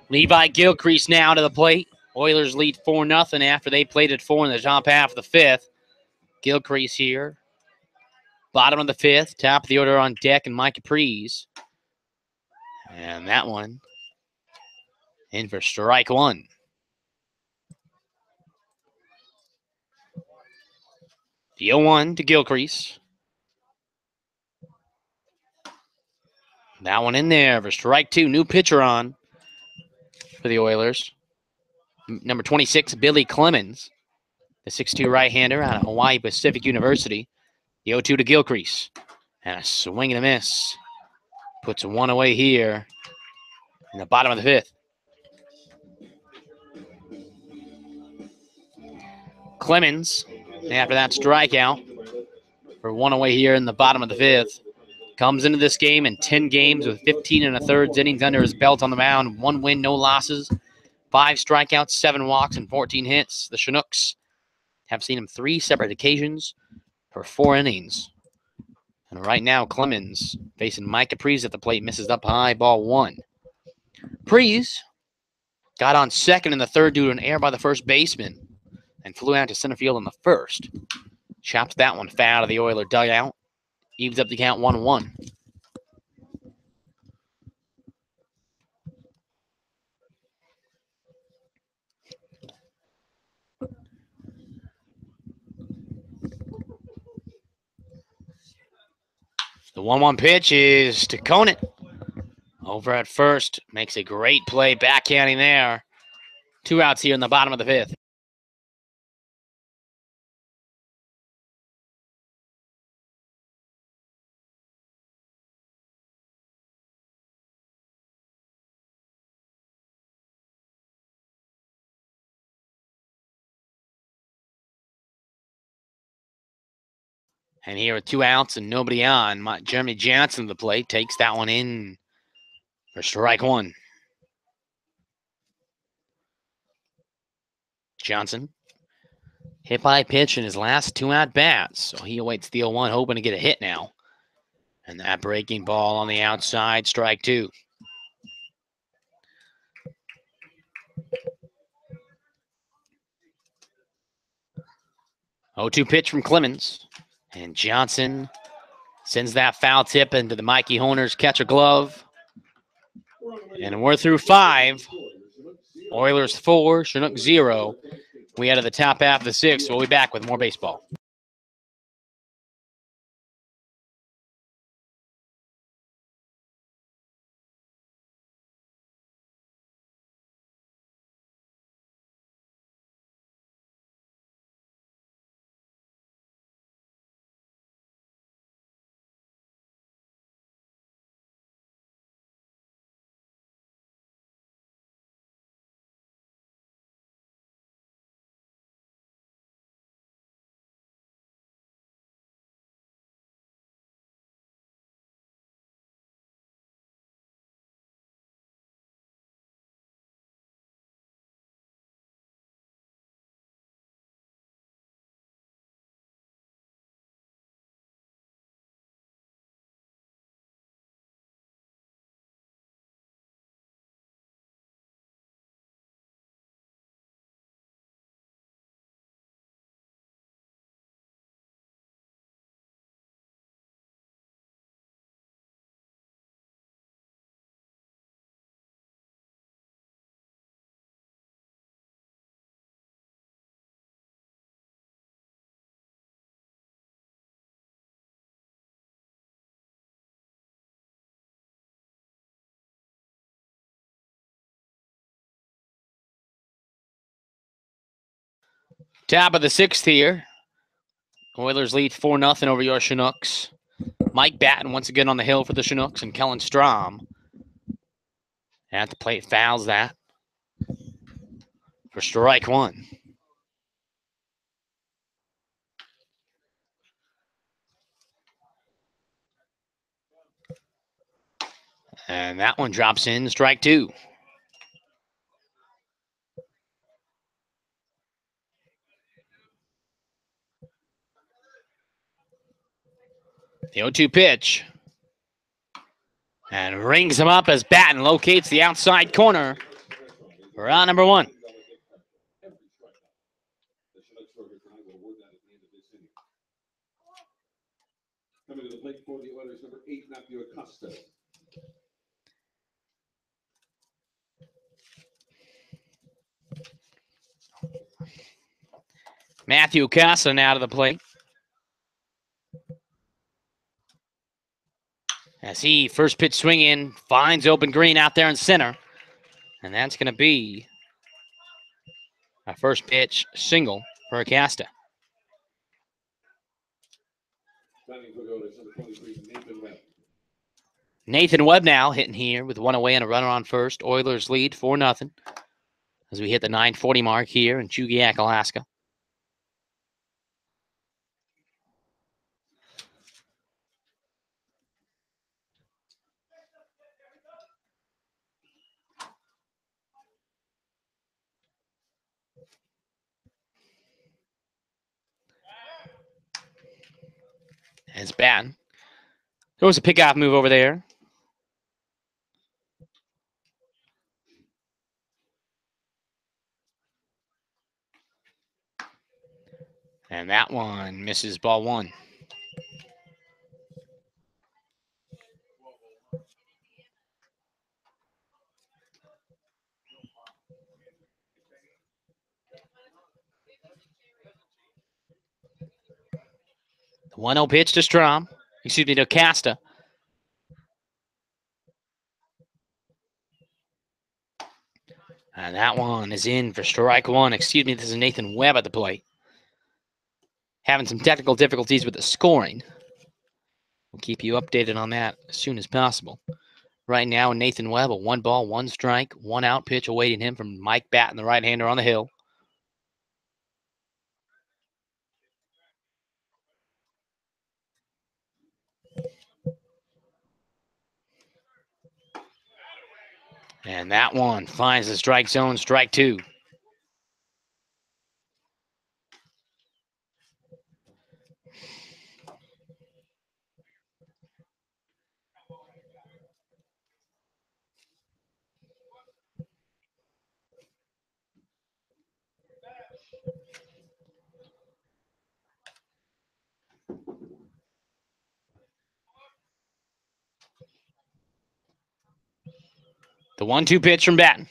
Levi Gilcrease now to the plate. Oilers lead 4-0 after they played at 4 in the top half of the fifth. Gilcrease here. Bottom of the fifth. Top of the order on deck, and Mike Capriz. And that one in for strike one. The 0-1 to Gilcrease. That one in there for strike two. New pitcher on for the Oilers. Number 26, Billy Clemens, the 6'2 right-hander out of Hawaii Pacific University. The 0-2 to Gilcrease. And a swing and a miss. Puts one away here in the bottom of the fifth. Clemens, after that strikeout, for one away here in the bottom of the fifth. Comes into this game in 10 games with 15 1/3 innings under his belt on the mound. 1 win, no losses. 5 strikeouts, 7 walks, and 14 hits. The Chinooks have seen him 3 separate occasions for 4 innings. And right now, Clemens facing Mike Capriz at the plate, misses up high, ball 1. Capriz got on second in the third due to an error by the first baseman and flew out to center field in the first. Chopped that one foul to the Oiler dugout. Evens up the count 1-1. The 1-1 pitch is to Conant. Over at first. Makes a great play. Backhanding there. 2 outs here in the bottom of the fifth. And here with 2 outs and nobody on, Jeremy Johnson to the plate takes that one in for strike 1. Johnson hit by a pitch in his last 2 at-bats, so he awaits the 0-1, hoping to get a hit now. And that breaking ball on the outside, strike 2. Oh-2 pitch from Clemens. And Johnson sends that foul tip into the Mikey Honer's catcher glove. And we're through 5. Oilers 4, Chinook 0. We head to the top half of the 6th. We'll be back with more baseball. Top of the 6th here. Oilers lead 4-0 over your Chinooks. Mike Batten once again on the hill for the Chinooks, and Kellen Strom at the plate fouls that for strike 1. And that one drops in, strike 2. The 0-2 pitch. And rings him up as Batten locates the outside corner Round number one. Every strikeout. The Chinooks worker tonight will award that at the end of this inning. Coming to the plate for the Oilers, number 8, Matthew Acosta. Matthew Acosta now to the plate. As he first pitch swing in, finds open green out there in center. And that's going to be a first pitch single for Acosta. Batting for the Oilers, number 23, Nathan Webb. Nathan Webb now hitting here with one away and a runner on first. Oilers lead 4-0 as we hit the 9:40 mark here in Chugiak, Alaska. As Batten. There was a pickoff move over there. And that one misses ball one. The 1-0 pitch to Strom. Excuse me, to Acosta. And that one is in for strike one. Excuse me, this is Nathan Webb at the plate. Having some technical difficulties with the scoring. We'll keep you updated on that as soon as possible. Right now, Nathan Webb, a 1-ball, 1-strike, 1-out pitch awaiting him from Mike Batten, the right-hander on the hill. And that one finds the strike zone, strike two. The 1-2 pitch from Batten.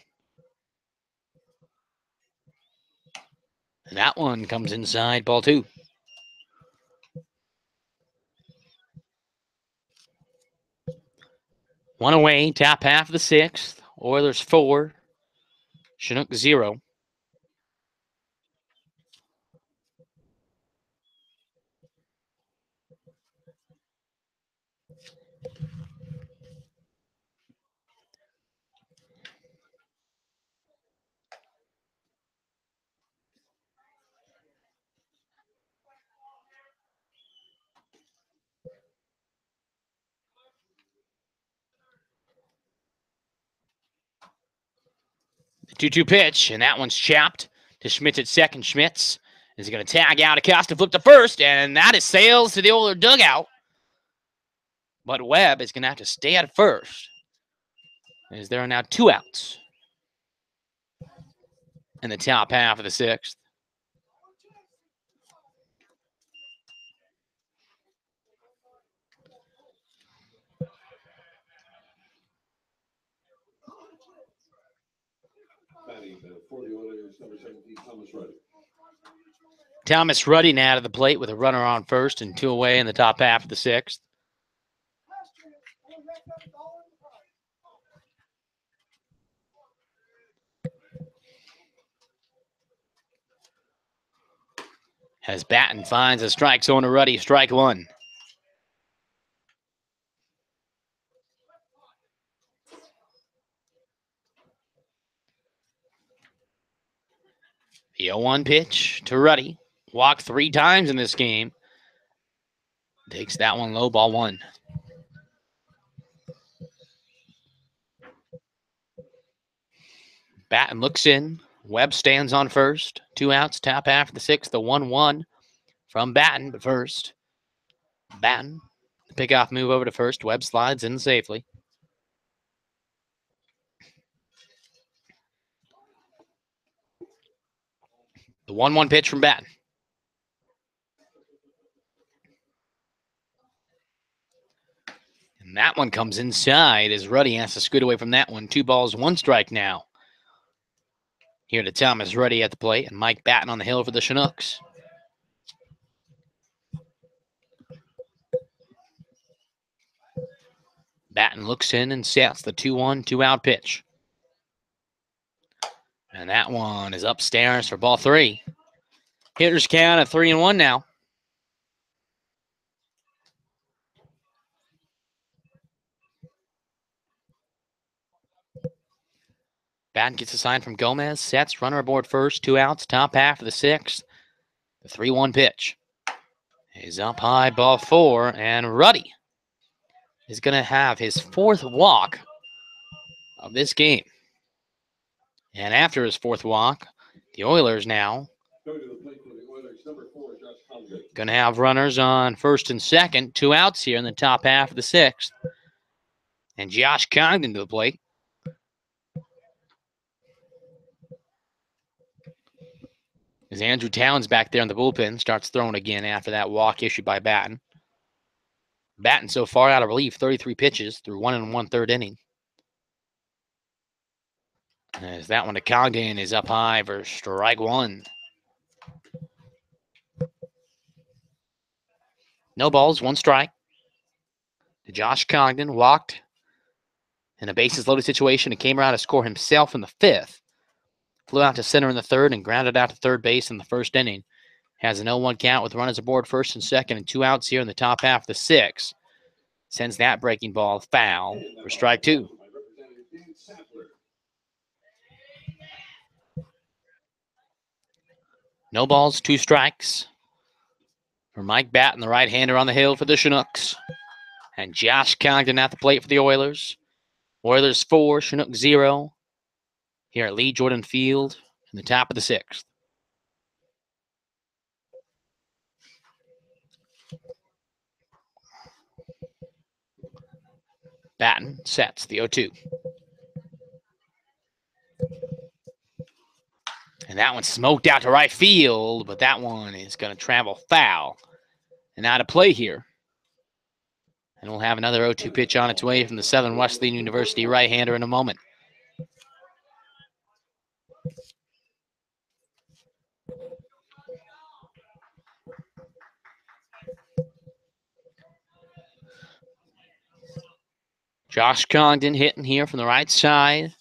And that one comes inside, ball two. One away, top half of the sixth. Oilers 4, Chinook 0. The 2-2 pitch, and that one's chopped to Schmitz at second. Schmitz is going to tag out Acosta, flip to first, and that is sails to the Oiler dugout. But Webb is going to have to stay at first, as there are now 2 outs in the top half of the sixth. Batting for the Oilers, number 17, Thomas Ruddy. Thomas Ruddy now to the plate with a runner on first and 2 away in the top half of the sixth. As Batten finds a strike zone to Ruddy, strike one. The 0-1 pitch to Ruddy. Walked 3 times in this game. Takes that one low, ball one. Batten looks in. Webb stands on first. 2 outs, top half of the sixth. The 1-1 from Batten, but first. Batten, the pickoff move over to first. Webb slides in safely. The 1-1 pitch from Batten. And that one comes inside as Ruddy has to scoot away from that one. 2 balls, 1 strike now. Here to Thomas Ruddy at the plate and Mike Batten on the hill for the Chinooks. Batten looks in and sets the 2-1, 2-out pitch. And that one is upstairs for ball 3. Hitters count at 3-1 now. Batten gets a sign from Gomez, sets, runner aboard first, 2 outs, top half of the 6th. The 3-1 pitch is up high, ball 4, and Ruddy is going to have his 4th walk of this game. And after his 4th walk, the Oilers now going to have runners on first and second, 2 outs here in the top half of the 6th. And Josh Congdon to the plate. As Andrew Towns back there in the bullpen starts throwing again after that walk issued by Batten. Batten so far out of relief, 33 pitches through 1 1/3 inning. As that one to Congdon is up high for strike 1. No balls, 1 strike. Josh Congdon walked in a bases loaded situation and came around to score himself in the 5th. Flew out to center in the 3rd and grounded out to third base in the 1st inning. Has an 0-1 count with runners aboard first and second and 2 outs here in the top half of the 6th. Sends that breaking ball foul for strike 2. No balls, 2 strikes for Mike Batten, the right-hander on the hill for the Chinooks. And Josh Congdon at the plate for the Oilers. Oilers 4, Chinook 0. Here at Lee Jordan Field in the top of the 6th. Batten sets the 0-2. And that one smoked out to right field, but that one is going to travel foul. And out of play here. And we'll have another 0-2 pitch on its way from the Southern Wesleyan University right-hander in a moment. Josh Congdon hitting here from the right side.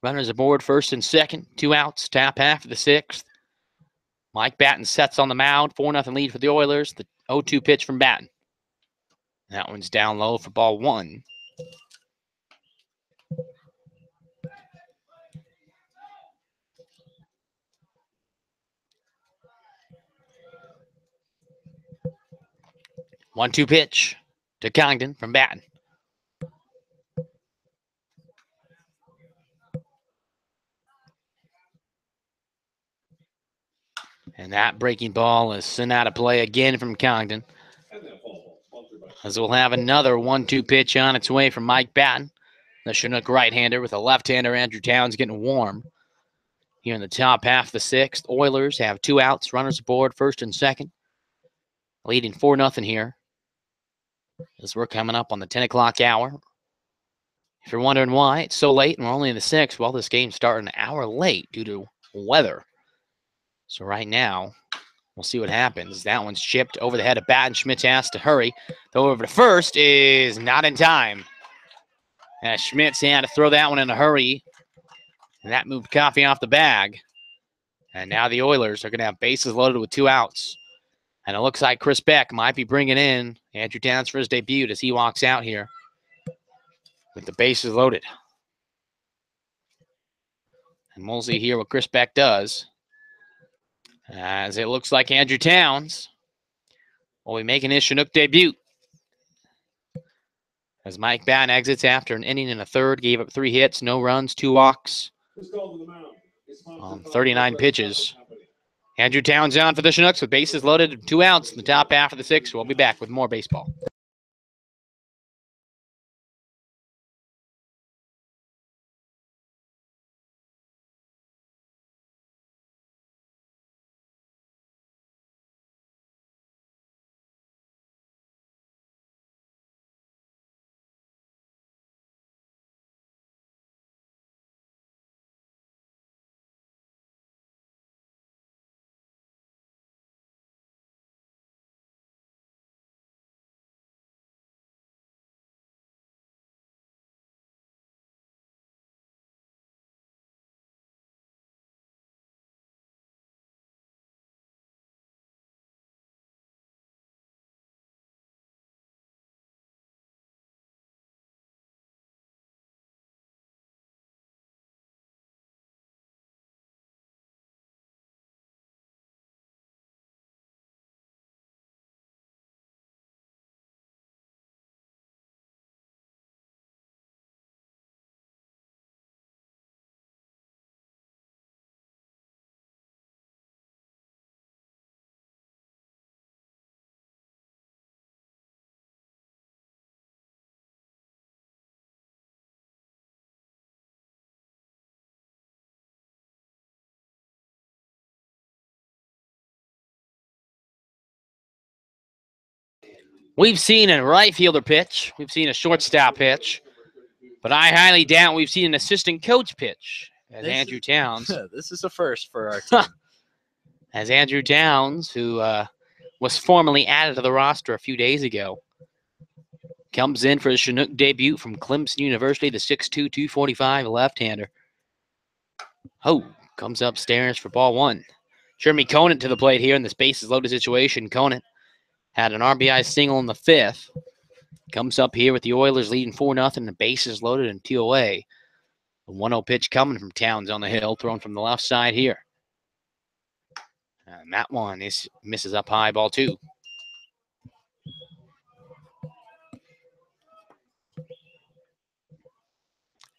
Runners aboard first and second. 2 outs, top half of the 6th. Mike Batten sets on the mound. 4-0 lead for the Oilers. The 0-2 pitch from Batten. That one's down low for ball 1. One-two pitch to Congdon from Batten. And that breaking ball is sent out of play again from Congdon. As we'll have another 1-2 pitch on its way from Mike Batten, the Chinook right-hander, with a left-hander Andrew Towns getting warm. Here in the top half of the 6th, Oilers have 2 outs, runners aboard first and second. Leading 4-0 here as we're coming up on the 10 o'clock hour. If you're wondering why it's so late and we're only in the 6th, well, this game started an hour late due to weather. So right now, we'll see what happens. That one's chipped over the head of Batten. Schmitz has to hurry. Throw over to first is not in time. And Schmitz had to throw that one in a hurry. And that moved Coffee off the bag. And now the Oilers are going to have bases loaded with 2 outs. And it looks like Chris Beck might be bringing in Andrew Towns for his debut as he walks out here with the bases loaded. And we'll see here what Chris Beck does, as it looks like Andrew Towns will be making his Chinook debut. As Mike Batten exits after an inning and a third, gave up 3 hits, no runs, 2 walks on 39 pitches. Andrew Towns on for the Chinooks with bases loaded, 2 outs in the top half of the 6th. We'll be back with more baseball. We've seen a right fielder pitch. We've seen a shortstop pitch. But I highly doubt we've seen an assistant coach pitch as Andrew Towns. This is a first for our team. As Andrew Towns, who was formally added to the roster a few days ago, comes in for his Chinook debut from Clemson University, the 6'2", 245 left-hander. Oh, comes upstairs for ball one. Jeremy Conant to the plate here in the bases loaded situation. Conant had an RBI single in the 5th. Comes up here with the Oilers leading 4-0, the bases loaded and 2 away. The 1-0 pitch coming from Towns on the hill, thrown from the left side here. And that one misses up high, ball 2.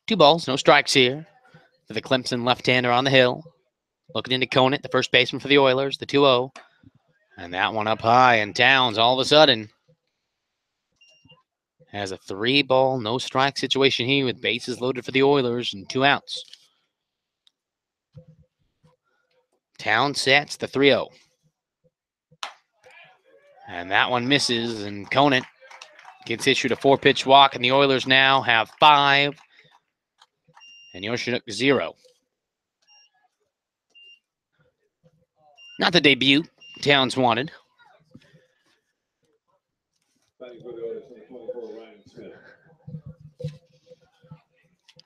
Two balls, no strikes here for the Clemson left-hander on the hill. Looking into Conant, the first baseman for the Oilers, the 2-0. And that one up high, and Towns all of a sudden has a 3-ball, no strike situation here with bases loaded for the Oilers and 2 outs. Towns sets the 3-0. And that one misses, and Conant gets issued a 4-pitch walk, and the Oilers now have 5. And your Chinook 0. Not the debut Towns wanted.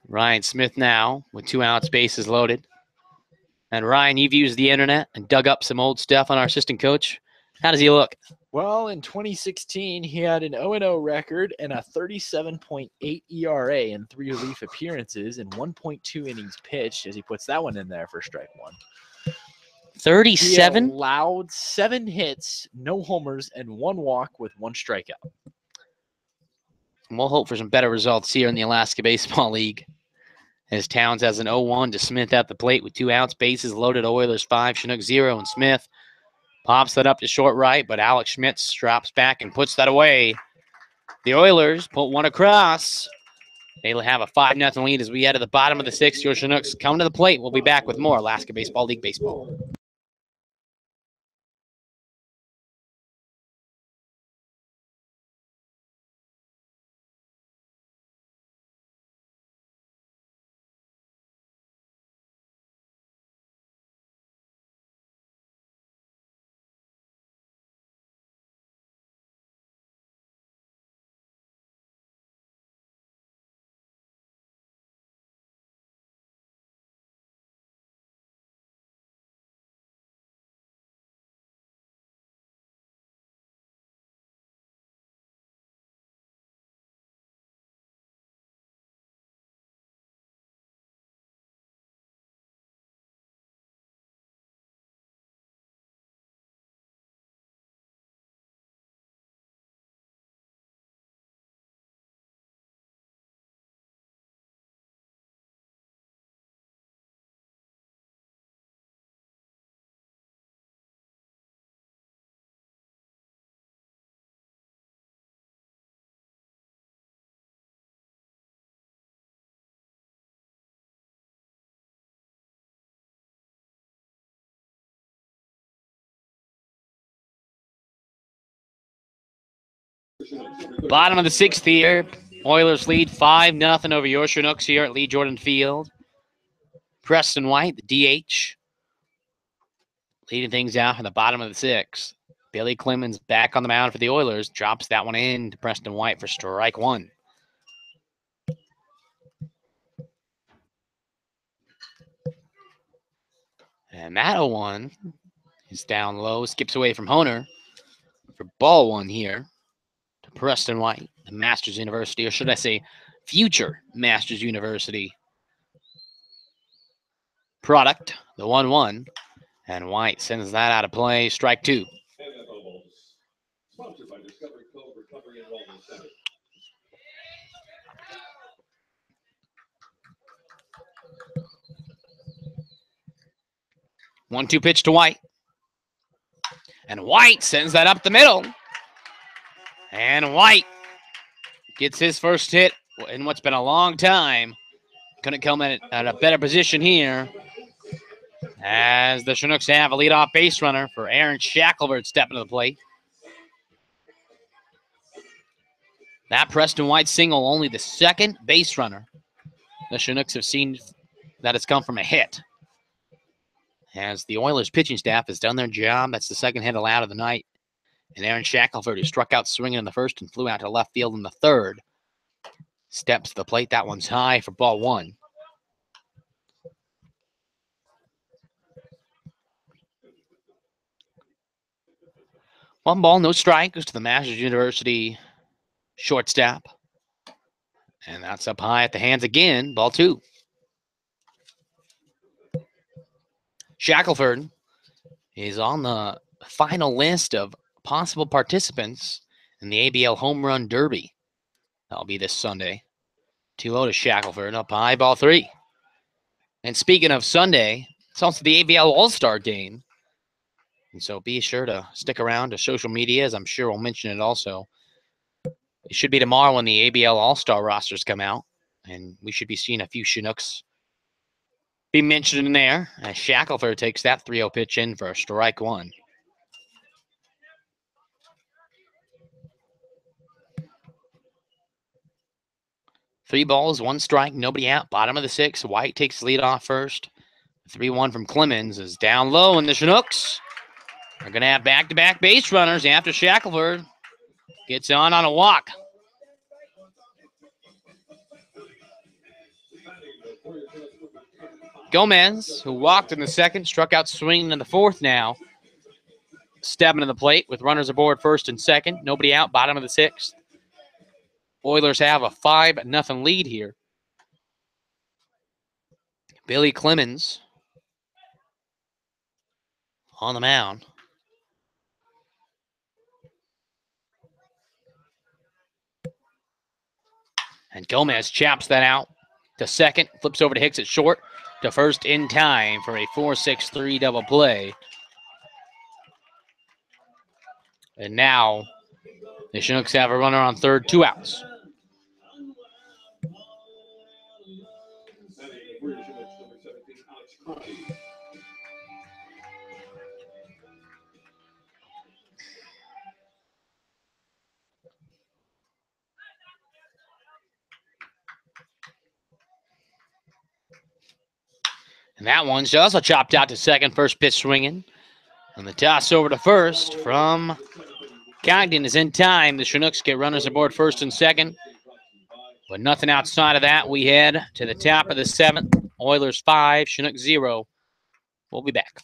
Ryan Smith now with 2 outs, bases loaded. And Ryan, you've used the internet and dug up some old stuff on our assistant coach. How does he look? Well, in 2016, he had an 0-0 record and a 37.8 ERA in 3 relief appearances and 1.2 innings pitched, as he puts that one in there for strike 1. 37? He allowed 7 hits, no homers, and 1 walk with 1 strikeout. We'll hope for some better results here in the Alaska Baseball League. As Towns has an 0-1 to Smith at the plate with 2 outs, bases loaded, Oilers 5, Chinook 0, and Smith pops that up to short right, but Alex Schmitz drops back and puts that away. The Oilers put one across. They'll have a 5-0 lead as we head to the bottom of the 6th. Your Chinooks come to the plate. We'll be back with more Alaska Baseball League baseball. Bottom of the 6th here. Oilers lead 5-0 over your Chinooks here at Lee Jordan Field. Preston White, the DH, leading things out from the bottom of the 6th. Billy Clemens back on the mound for the Oilers. Drops that one in to Preston White for strike 1. And that 0-1 is down low. Skips away from Honer for ball 1 here. Preston White, the Masters University, or should I say future Masters University product, the 1-1. And White sends that out of play, strike 2. Sponsored by Discovery Cove Recovery and Wellness Center. 1-2 pitch to White. And White sends that up the middle. And White gets his first hit in what's been a long time. Couldn't come at a better position here as the Chinooks have a leadoff base runner for Aaron Shackelford stepping to the plate. That Preston White single, only the second base runner the Chinooks have seen that has come from a hit. As the Oilers pitching staff has done their job, that's the second hit allowed of the night. And Aaron Shackelford, who struck out swinging in the first and flew out to left field in the third, steps to the plate. That one's high for ball one. One ball, no strike, goes to the Masters University shortstop. And that's up high at the hands again, ball two. Shackelford is on the final list of possible participants in the ABL Home Run Derby. That'll be this Sunday. 2-0 to Shackelford, up high, ball three. And speaking of Sunday, it's also the ABL All-Star Game. And so be sure to stick around to social media, as I'm sure we'll mention it also. It should be tomorrow when the ABL All-Star rosters come out. And we should be seeing a few Chinooks be mentioned in there, as Shackelford takes that 3-0 pitch in for strike one. Three balls, one strike, nobody out. Bottom of the sixth. White takes the lead off first. 3-1 from Clemens is down low, and the Chinooks are going to have back-to-back base runners after Shackelford gets on a walk. Gomez, who walked in the second, struck out swinging in the fourth now. Stepping to the plate with runners aboard first and second. Nobody out, bottom of the sixth. Oilers have a 5-0 lead here. Billy Clemens on the mound. And Gomez chaps that out to second, flips over to Hicks at short, to first in time for a 4-6-3 double play. And now the Chinooks have a runner on third, 2 outs. And that one's also chopped out to second, first pitch swinging. And the toss over to first from Congdon is in time. The Chinooks get runners aboard first and second. But nothing outside of that. We head to the top of the seventh. Oilers 5, Chinook 0. We'll be back.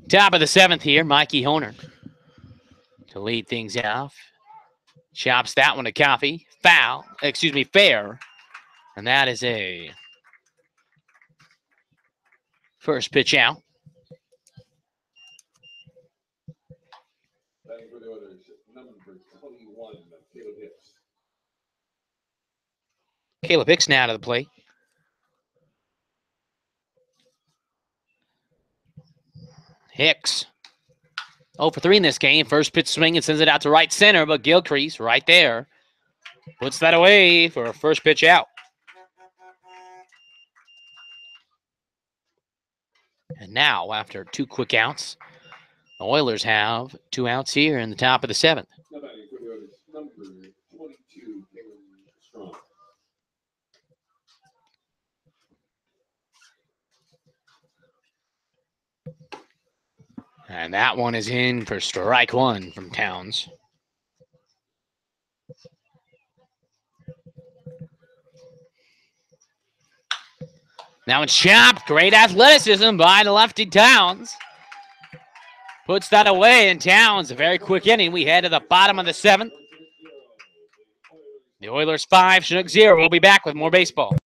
Top of the 7th here, Mikey Honer to lead things off. Chops that one to Coffee. Fair. And that is a first pitch out. Batting for the Oilers, number 21, Caleb Hicks. Caleb Hicks now to the plate. Hicks 0 for 3 in this game. First pitch swing and sends it out to right center, but Gilcrease right there puts that away for a first pitch out. And now, after 2 quick outs, the Oilers have 2 outs here in the top of the 7th. Now batting for the Oilers, number 22, Kalen Strong. And that one is in for strike 1 from Towns. Now it's chopped. Great athleticism by the lefty Towns. Puts that away, and Towns, a very quick inning. We head to the bottom of the 7th. The Oilers 5, Chinooks 0. We'll be back with more baseball.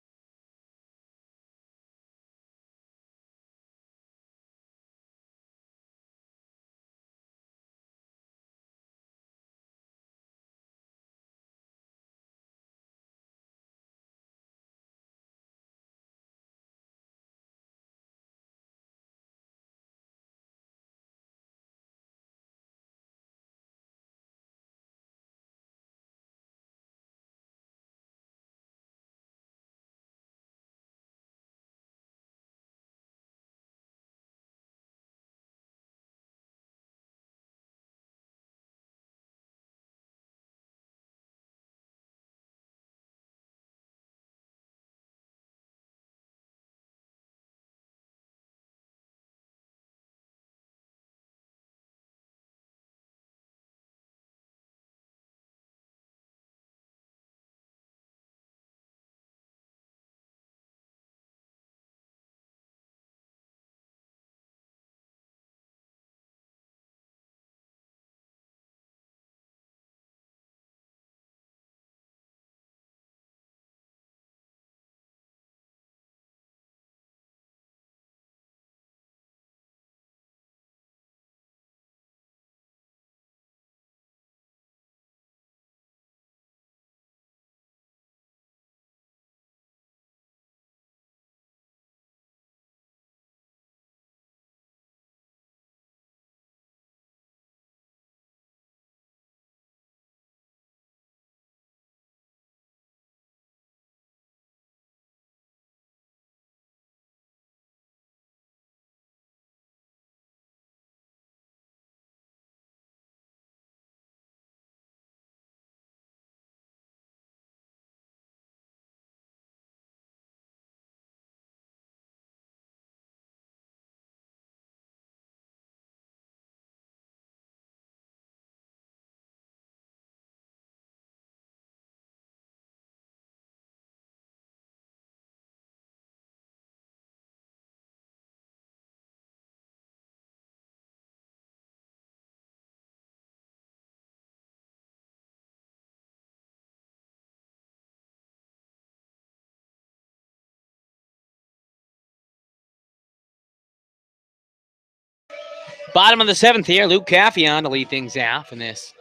Bottom of the 7th here, Luke Caffey on to lead things off in this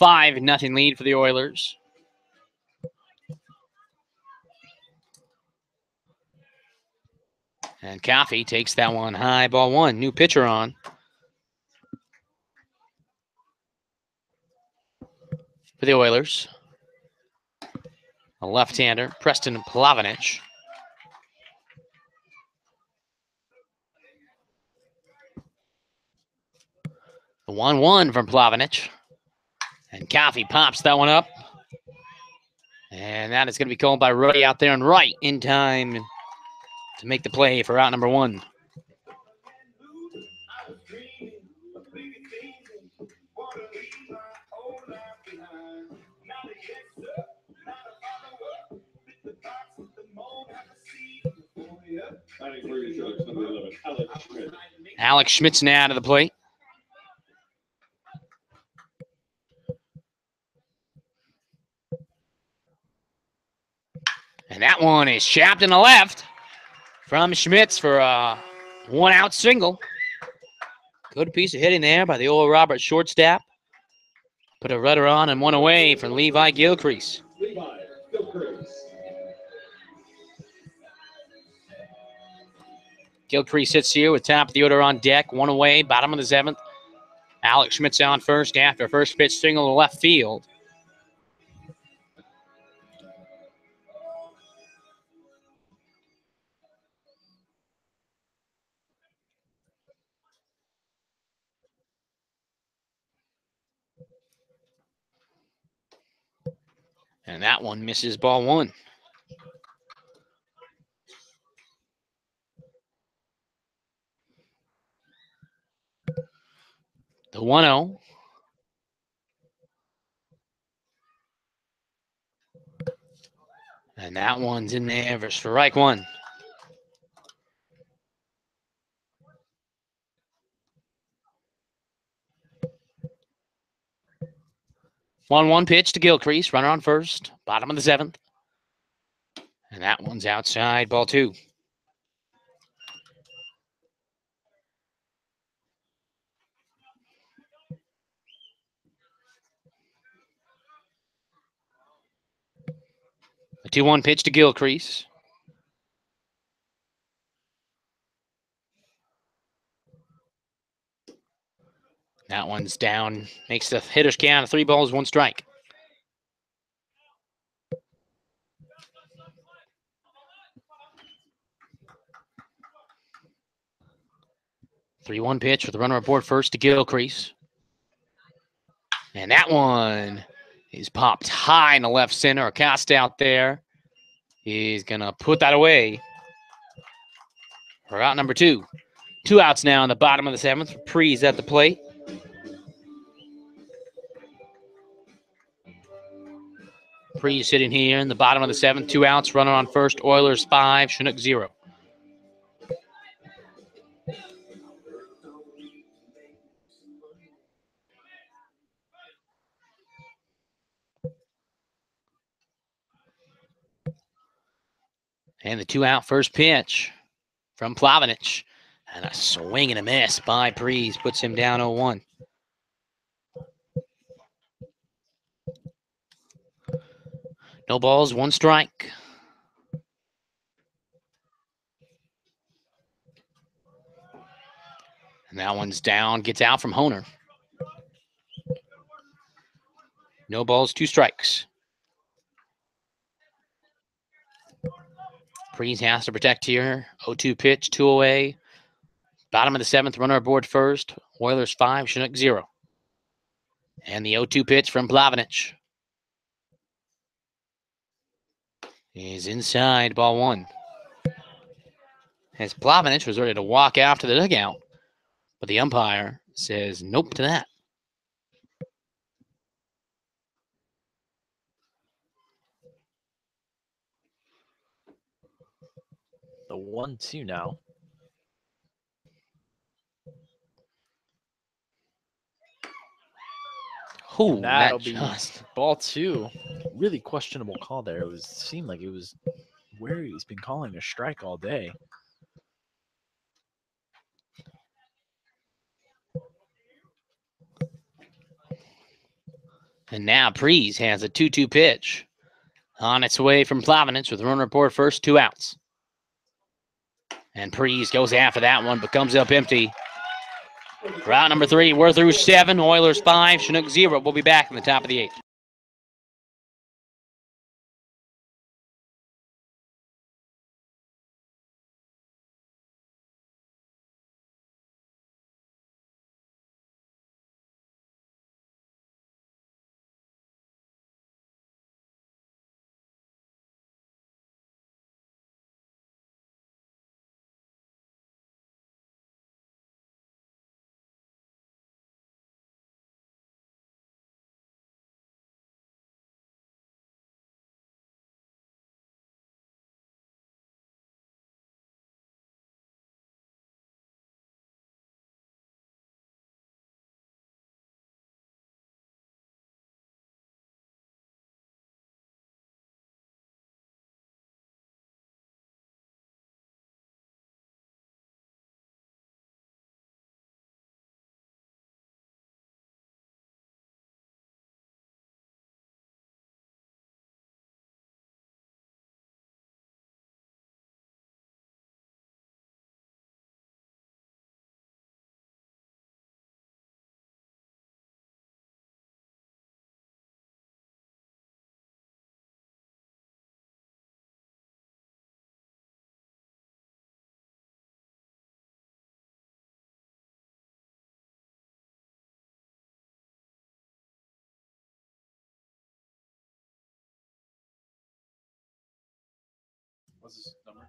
5-0 lead for the Oilers. And Caffey takes that one high, ball 1. New pitcher on. For the Oilers. A left-hander, Preston Plavanich. The 1-1 from Plavanich. And Caffey pops that one up. And that is going to be called by Ruddy out there and right in time to make the play for out number 1. Batting for the Chinooks, number 11, Alex Schmidt. Alex Schmitz now to the plate. And that one is chapped in the left from Schmitz for a 1-out single. Good piece of hitting there by the old Robert shortstop. Put a rudder on and one away for Levi Gilcrease. Levi Gilcrease. Gilcrease sits here with top of the order on deck, one away, bottom of the 7th. Alex Schmitz on first after first pitch single to left field. And that one misses, ball 1. The 1-0. And that one's in there for strike 1. 1-1 pitch to Gilcrease, runner on first, bottom of the 7th. And that one's outside, ball 2. A 2-1 pitch to Gilcrease. That one's down, makes the hitter's count 3 balls, 1 strike. Three-one pitch with the runner aboard first to Gilcrease. And that one is popped high in the left center. A cast out there. He's going to put that away for out number 2. 2 outs now in the bottom of the 7th. Prees at the plate. Prees sitting here in the bottom of the 7th. 2 outs. Runner on first. Oilers 5. Chinooks 0. And the 2-out first pitch from Plavanich. And a swing and a miss by Prees puts him down 0-1. No balls, 1 strike. And that one's down, gets out from Honer. No balls, 2 strikes. Prees has to protect here. 0-2 pitch, 2 away. Bottom of the 7th, runner aboard first. Oilers 5, Chinook 0. And the 0-2 pitch from Plavanich is inside, ball 1. As Plavanich was ready to walk after the dugout, but the umpire says nope to that. The 1-2 now. Ooh, That'll that be just... ball 2. Really questionable call there. Seemed like it was where he's been calling a strike all day. And now Prees has a 2-2 pitch on its way from Plavanich with runner aboard first, 2 outs. And Prees goes after that one, but comes up empty. Route number 3, we're through 7. Oilers 5, Chinook 0. We'll be back in the top of the 8th. What's his number?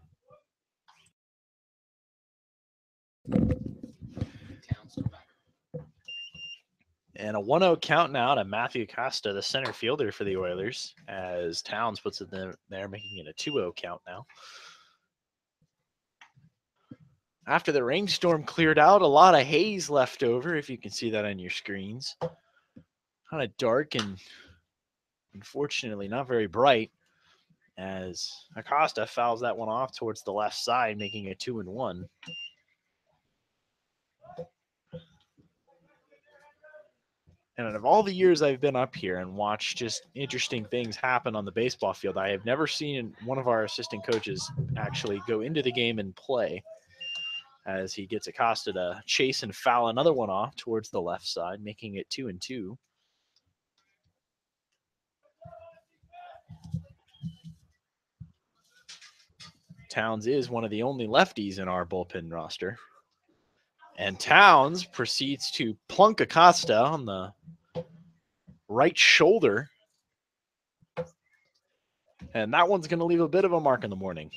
And a 1-0 count now to Matthew Costa, the center fielder for the Oilers, as Towns puts it there, making it a 2-0 count now. After the rainstorm cleared out, a lot of haze left over, if you can see that on your screens. Kind of dark and unfortunately not very bright, as Acosta fouls that one off towards the left side, making it 2-1. And out of all the years I've been up here and watched just interesting things happen on the baseball field, I have never seen one of our assistant coaches actually go into the game and play, as he gets Acosta to chase and foul another one off towards the left side, making it 2-2. Towns is one of the only lefties in our bullpen roster. And Towns proceeds to plunk Acosta on the right shoulder. And that one's going to leave a bit of a mark in the morning.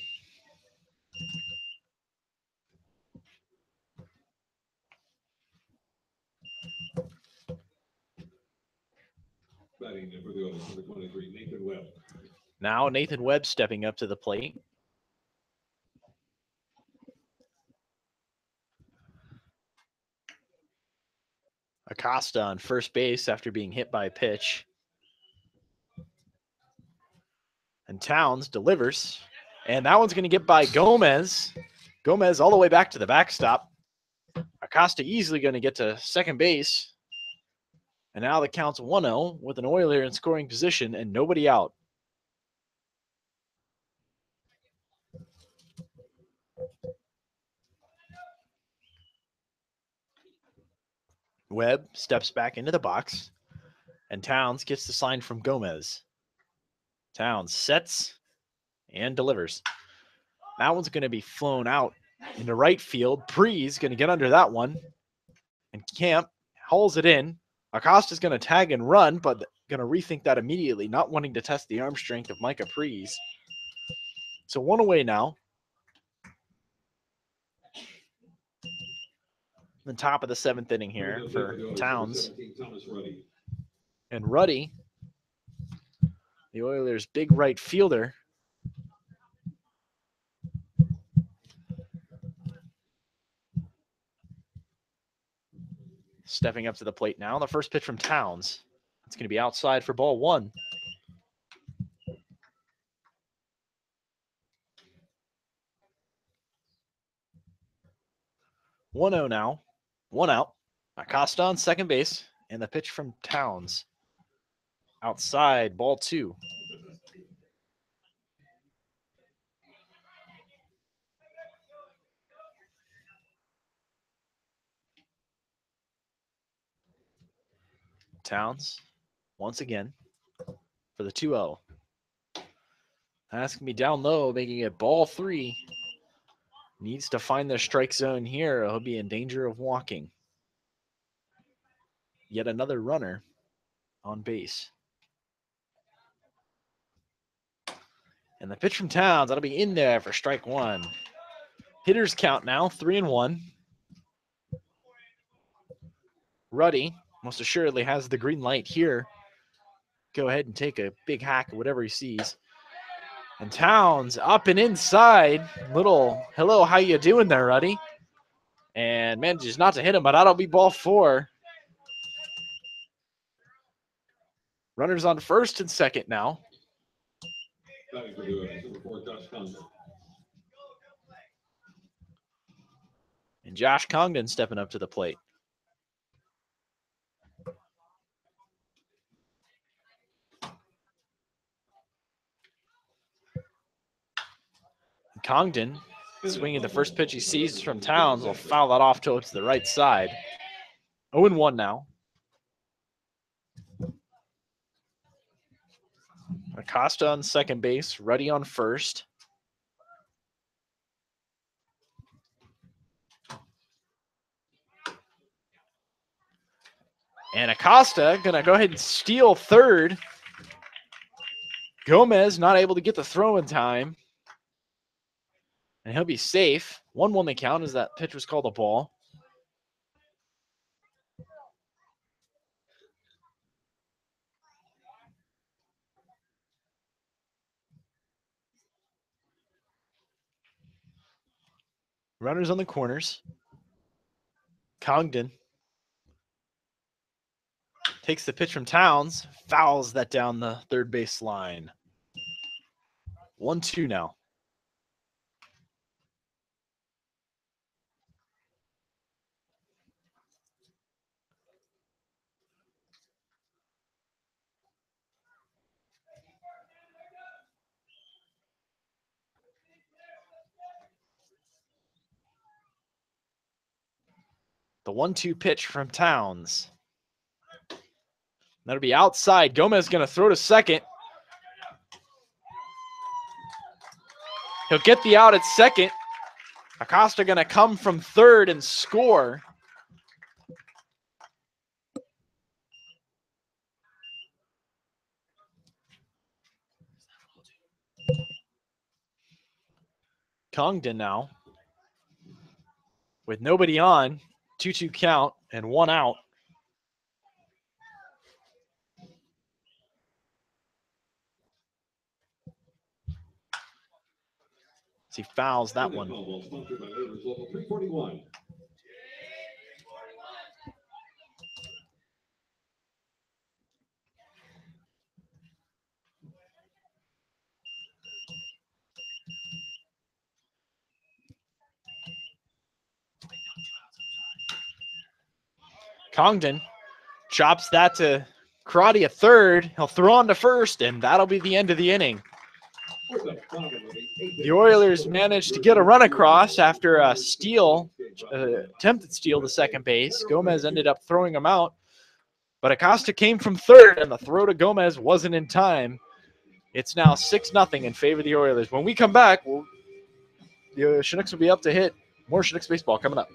Batting for the Oilers, number 23, Nathan Webb. Now Nathan Webb stepping up to the plate. Acosta on first base after being hit by a pitch. And Towns delivers. And that one's going to get by Gomez. Gomez all the way back to the backstop. Acosta easily going to get to second base. And now the count's 1-0 with an Oiler in scoring position and nobody out. Webb steps back into the box, and Towns gets the sign from Gomez. Towns sets and delivers. That one's going to be flown out into right field. Pre's going to get under that one, and Camp hauls it in. Acosta's going to tag and run, but going to rethink that immediately, not wanting to test the arm strength of Micah Pre's. So one away now. The top of the seventh inning here for Towns. And Ruddy, the Oilers' big right fielder, stepping up to the plate now. The first pitch from Towns. It's going to be outside for ball one. 1-0 now. One out. Acosta on second base. And the pitch from Towns. Outside, ball two. Towns, once again, for the 2-0. That's going to be down low, making it ball three. Needs to find the strike zone here. He'll be in danger of walking. Yet another runner on base. And the pitch from Towns, that'll be in there for strike one. Hitters count now, 3-1. Ruddy most assuredly has the green light here. Go ahead and take a big hack at whatever he sees. And Towns up and inside. Little hello, how you doing there, Ruddy? And manages not to hit him, but that'll be ball four. Runners on first and second now. Batting for the Oilers, number 4, Josh Condon. And Josh Congdon stepping up to the plate. Congdon swinging the first pitch he sees from Towns will foul that off towards the right side. 0-1 now. Acosta on second base, Ruddy on first. And Acosta going to go ahead and steal third. Gomez not able to get the throw in time. And he'll be safe. 1-1 the count as that pitch was called a ball. Runners on the corners. Congdon takes the pitch from Towns, fouls that down the third base line. 1-2 now. The 1-2 pitch from Towns. That'll be outside. Gomez going to throw to second. He'll get the out at second. Acosta going to come from third and score. Congdon now with nobody on. 2-2 count and 1 out. He fouls that one. Congdon chops that to Karate at third. He'll throw on to first, and that'll be the end of the inning. The Oilers managed to get a run across after a steal, attempted steal to second base. Gomez ended up throwing him out, but Acosta came from third, and the throw to Gomez wasn't in time. It's now 6-0 in favor of the Oilers. When we come back, the Chinooks will be up to hit. More Chinooks baseball coming up.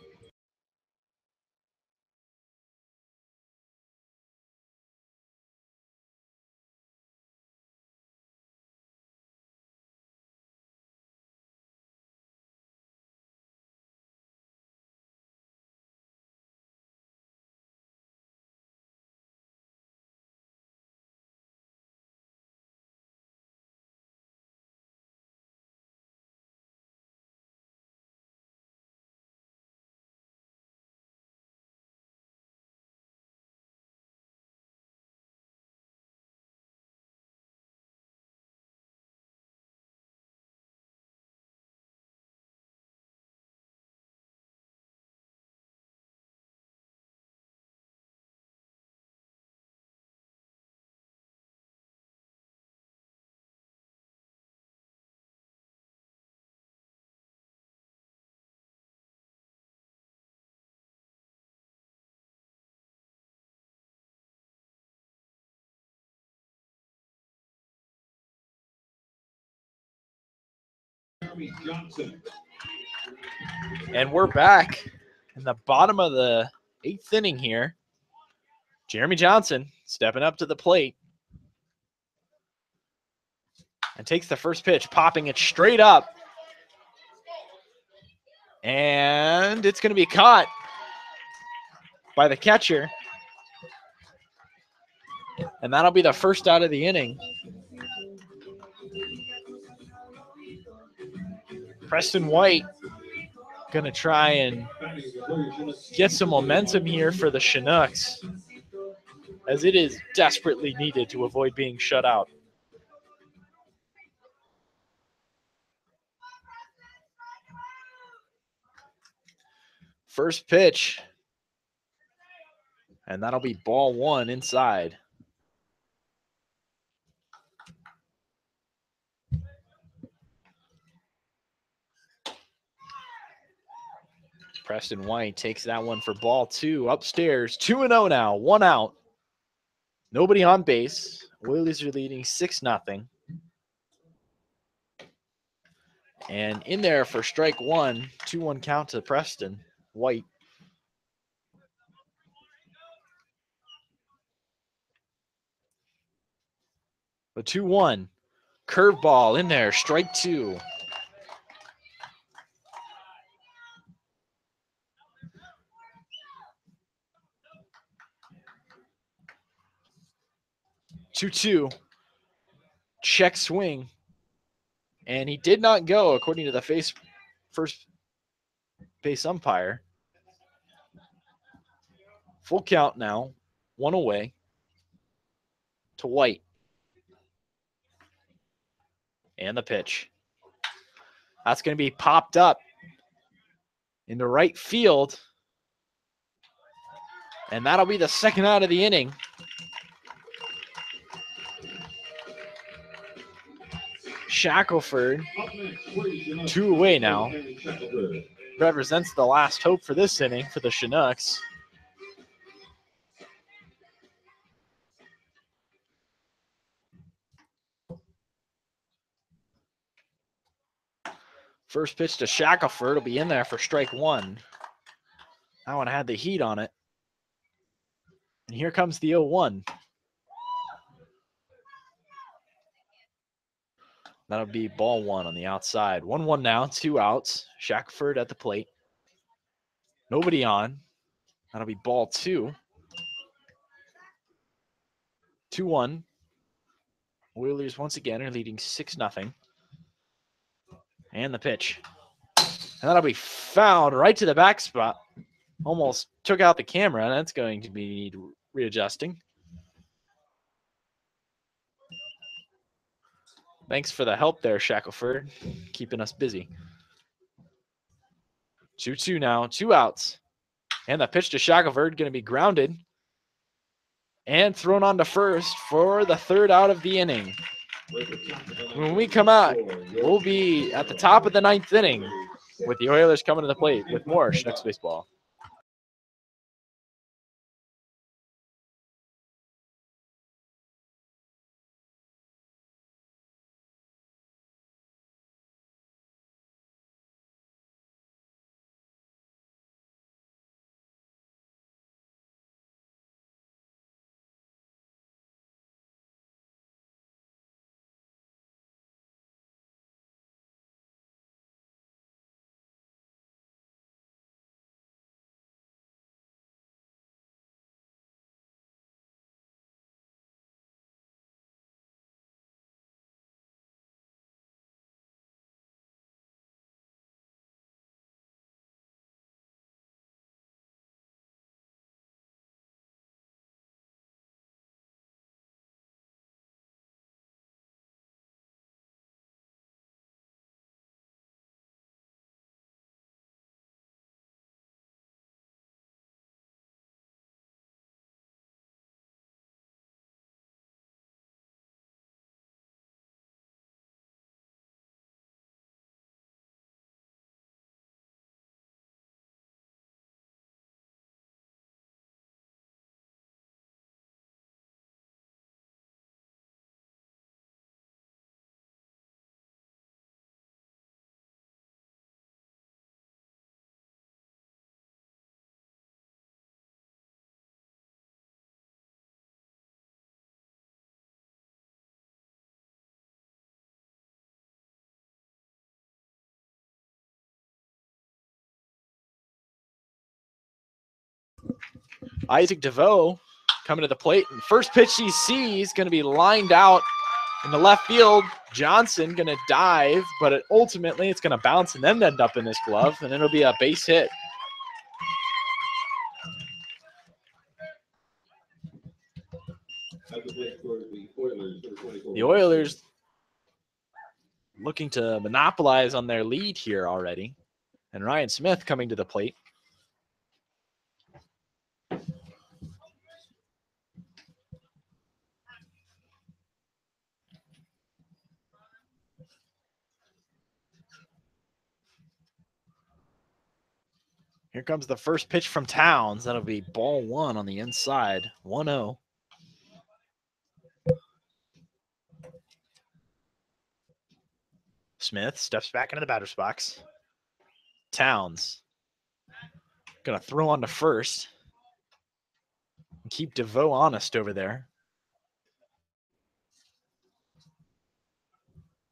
And we're back in the bottom of the 8th inning here. Jeremy Johnson stepping up to the plate and takes the first pitch, popping it straight up. And it's going to be caught by the catcher. And that'll be the first out of the inning. Preston White going to try and get some momentum here for the Chinooks, as it is desperately needed to avoid being shut out. First pitch, and that'll be ball 1 inside. Preston White takes that one for ball 2 upstairs. 2-0 now, 1 out. Nobody on base. Oilers are leading 6-0. And in there for strike 1, 2-1 count to Preston White. The 2-1 curveball in there, strike 2. 2-2. Check swing. And he did not go, according to the first base umpire. Full count now. 1 away to White. And the pitch. That's going to be popped up into right field. And that'll be the second out of the inning. Shackelford, 2 away now. Represents the last hope for this inning for the Chinooks. First pitch to Shackelford will be in there for strike 1. That one had the heat on it. And here comes the 0-1. That'll be ball 1 on the outside. 1-1 now, 2 outs. Shackelford at the plate. Nobody on. That'll be ball 2. 2-1. Oilers once again are leading 6-0. And the pitch. And that'll be fouled right to the back spot. Almost took out the camera. That's going to be readjusting. Thanks for the help there, Shackelford. Keeping us busy. 2-2 now, 2 outs. And the pitch to Shackelford going to be grounded and thrown on to first for the 3rd out of the inning. When we come out, we'll be at the top of the 9th inning with the Oilers coming to the plate with more Chinooks baseball. Isaac DeVoe coming to the plate. And first pitch he sees going to be lined out in the left field. Johnson going to dive, but ultimately it's going to bounce and then end up in his glove, and it'll be a base hit. The Oilers looking to monopolize on their lead here already. And Ryan Smith coming to the plate. Here comes the first pitch from Towns. That'll be ball 1 on the inside. 1-0. Smith steps back into the batter's box. Towns gonna throw on to first and keep DeVoe honest over there.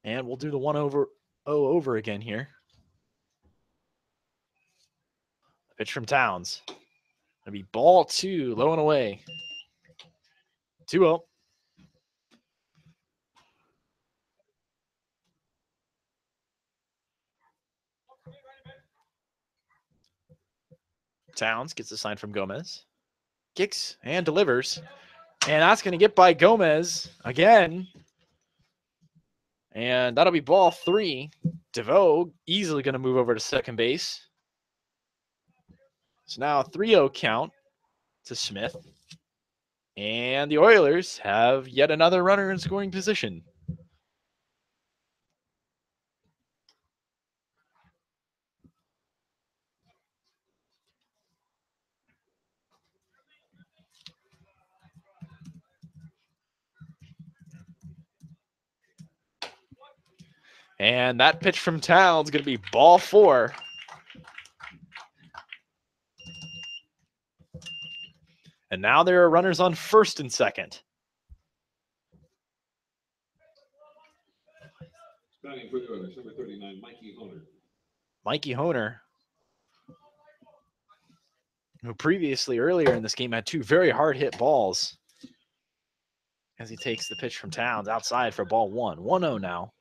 And we'll do the 1-0 over again here. Pitch from Towns. It'll be ball 2, low and away. 2-0. Towns gets the sign from Gomez. Kicks and delivers. And that's going to get by Gomez again. And that'll be ball 3. DeVoe easily going to move over to second base. So now a 3-0 count to Smith. And the Oilers have yet another runner in scoring position. And that pitch from Towns is going to be ball 4. And now there are runners on first and second. Batting for the Oilers, number 39, Mikey Honer. Mikey Honer, who previously earlier in this game had 2 very hard hit balls, as he takes the pitch from Towns outside for ball 1. 1-0 now.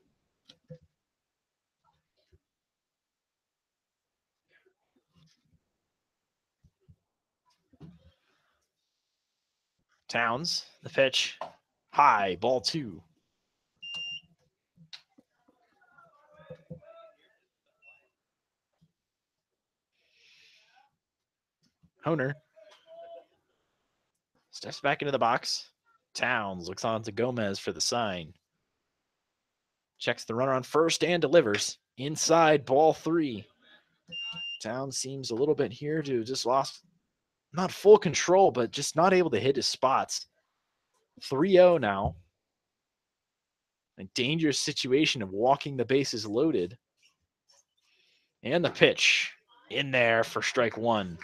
Towns, the pitch, high, ball 2. Honer steps back into the box. Towns looks on to Gomez for the sign. Checks the runner on first and delivers. Inside, ball 3. Towns seems a little bit here to just lost, not full control, but just not able to hit his spots. 3-0 now. A dangerous situation of walking the bases loaded. And the pitch in there for strike 1.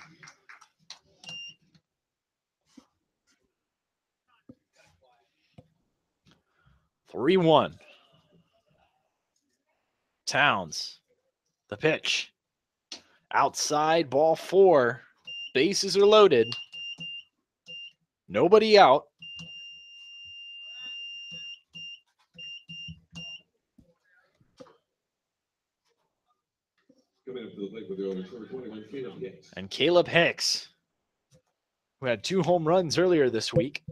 Three 1. Towns, the pitch. Outside, ball 4. Bases are loaded. Nobody out. Coming up to the plate for the Oilers, number 21, Caleb Hicks. And Caleb Hicks, who had 2 home runs earlier this week,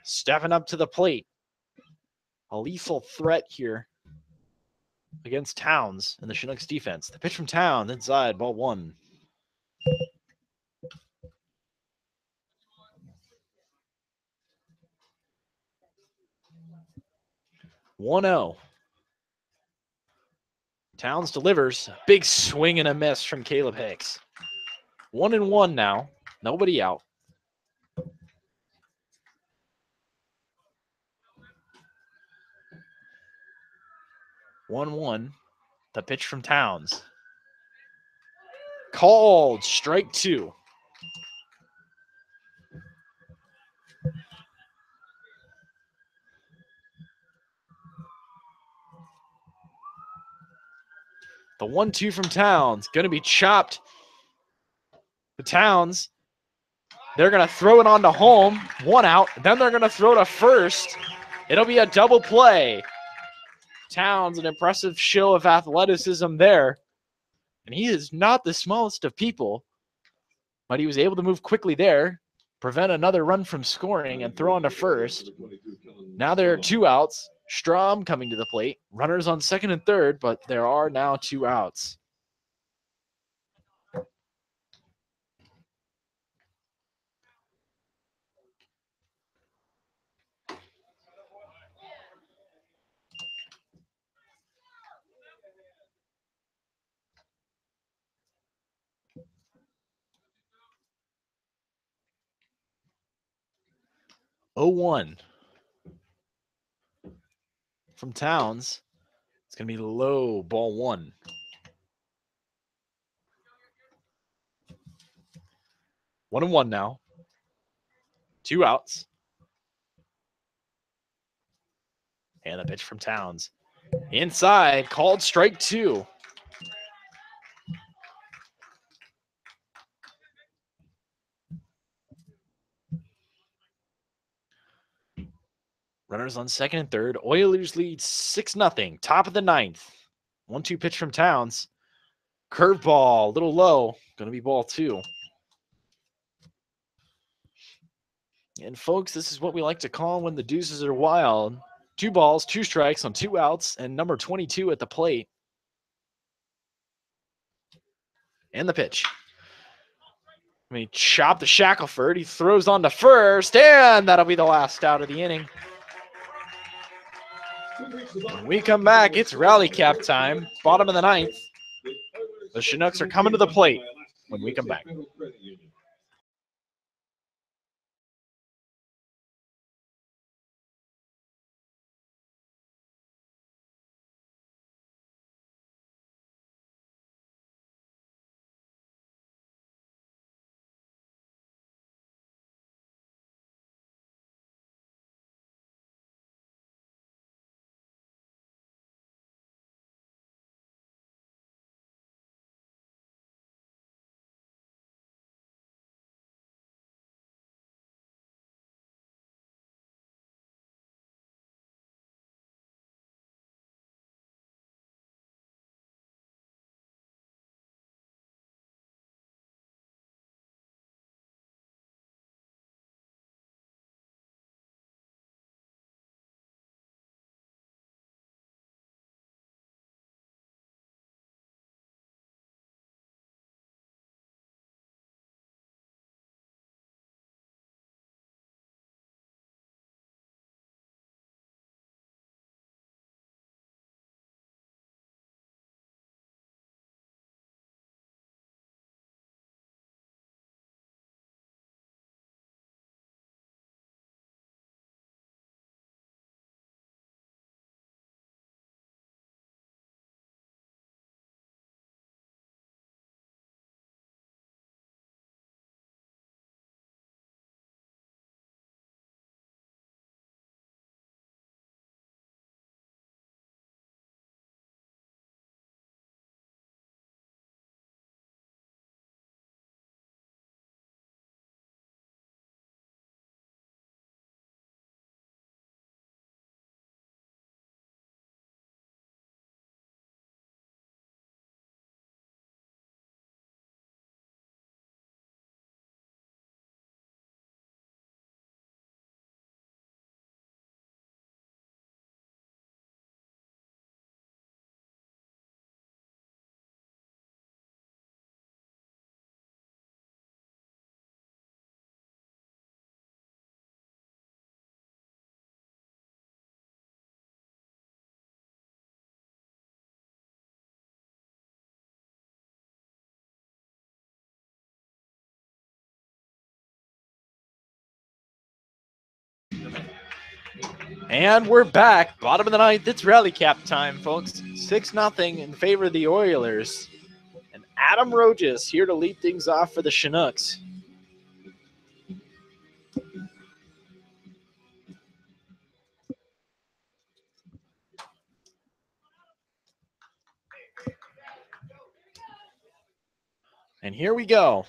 stepping up to the plate. A lethal threat here against Towns and the Chinooks defense. The pitch from Towns inside, ball 1. One-0. Towns delivers. Big swing and a miss from Caleb Hicks. 1-1 now. Nobody out. One. The pitch from Towns. Called. Strike 2. The 1-2 from Towns. Going to be chopped. The Towns. They're going to throw it on to home. 1 out. Then they're going to throw to first. It'll be a double play. Towns, an impressive show of athleticism there. And he is not the smallest of people. But he was able to move quickly there, prevent another run from scoring, and throw on to first. Now there are 2 outs. Strom coming to the plate. Runners on second and third, but there are now 2 outs. Oh, 1 from Towns. It's going to be low, ball 1. 1-1 now. 2 outs. And the pitch from Towns. Inside, called strike 2. Runners on second and third. Oilers lead 6-0. Top of the 9th. 1-2 pitch from Towns. Curveball, a little low. Going to be ball 2. And folks, this is what we like to call when the deuces are wild. 2 balls, 2 strikes on 2 outs, and number 22 at the plate. And the pitch. I mean, chop the Shackelford. He throws on to first, and that'll be the last out of the inning. When we come back, it's rally cap time. Bottom of the 9th. The Chinooks are coming to the plate when we come back. And we're back. Bottom of the 9th. It's rally cap time, folks. 6-0 in favor of the Oilers. And Adam Rojas here to lead things off for the Chinooks. And here we go.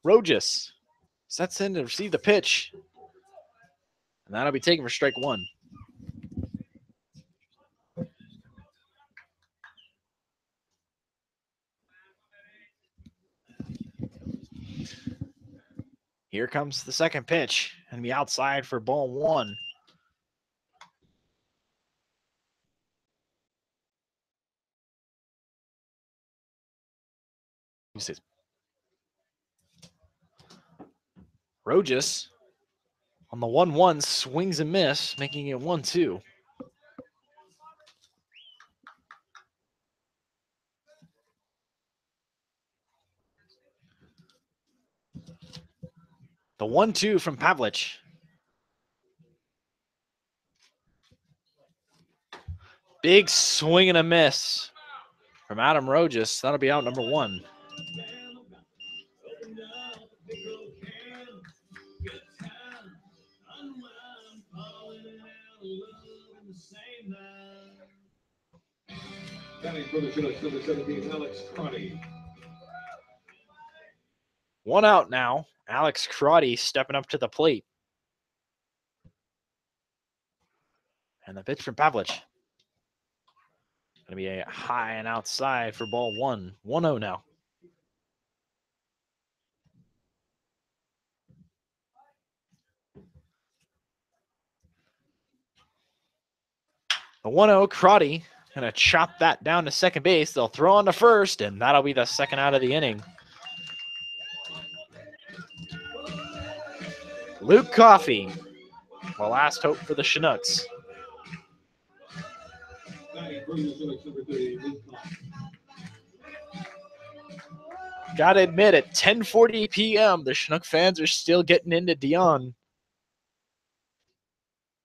Rojas sets in to receive the pitch. And that'll be taken for strike 1. Here comes the second pitch. And be outside for ball 1. Rojas on the 1-1 swings and miss, making it 1-2. The 1-2 from Pavlich. Big swing and a miss from Adam Rojas. That'll be out number 1. Batting for the Chinooks, number 17, Alex Crotty. 1 out now. Alex Crotty stepping up to the plate. And the pitch from Pavlich. Gonna be a high and outside for ball one. 1-0 now. The 1-0 Crotty gonna chop that down to second base. They'll throw on to first, and that'll be the second out of the inning. Luke Coffey, the last hope for the Chinooks. Gotta admit, at 10:40 p.m., the Chinook fans are still getting into Dion.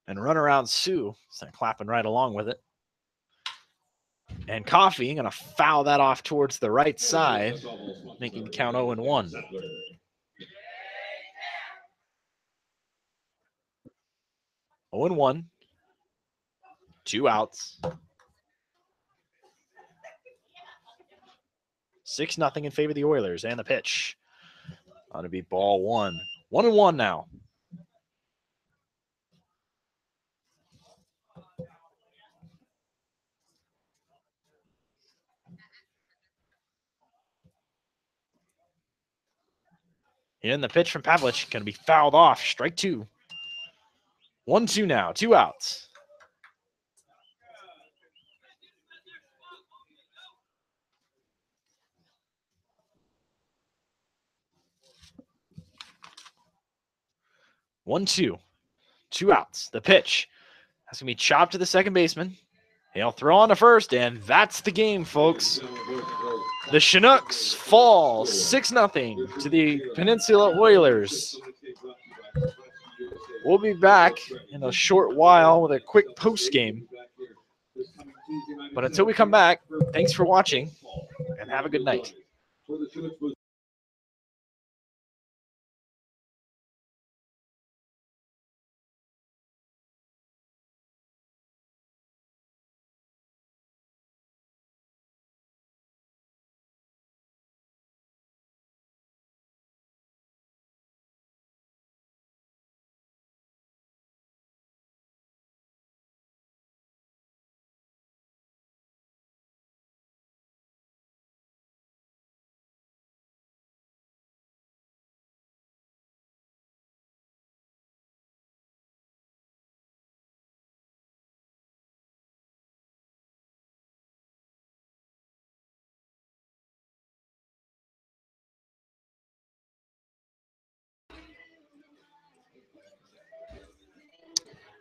And runaround Sue, so clapping right along with it. And Coffey gonna foul that off towards the right side, making the count 0-1. Oh and 1. 2 outs. 6-0 in favor of the Oilers. And the pitch. Ought to be ball 1. 1-1 now. And the pitch from Pavlich going to be fouled off. Strike 2. 1-2 now. 2 outs. One, 2. 2 outs. The pitch. That's going to be chopped to the second baseman. He'll throw on to first, and that's the game, folks. The Chinooks fall 6-0 to the Peninsula Oilers. We'll be back in a short while with a quick post game. But until we come back, thanks for watching, and have a good night.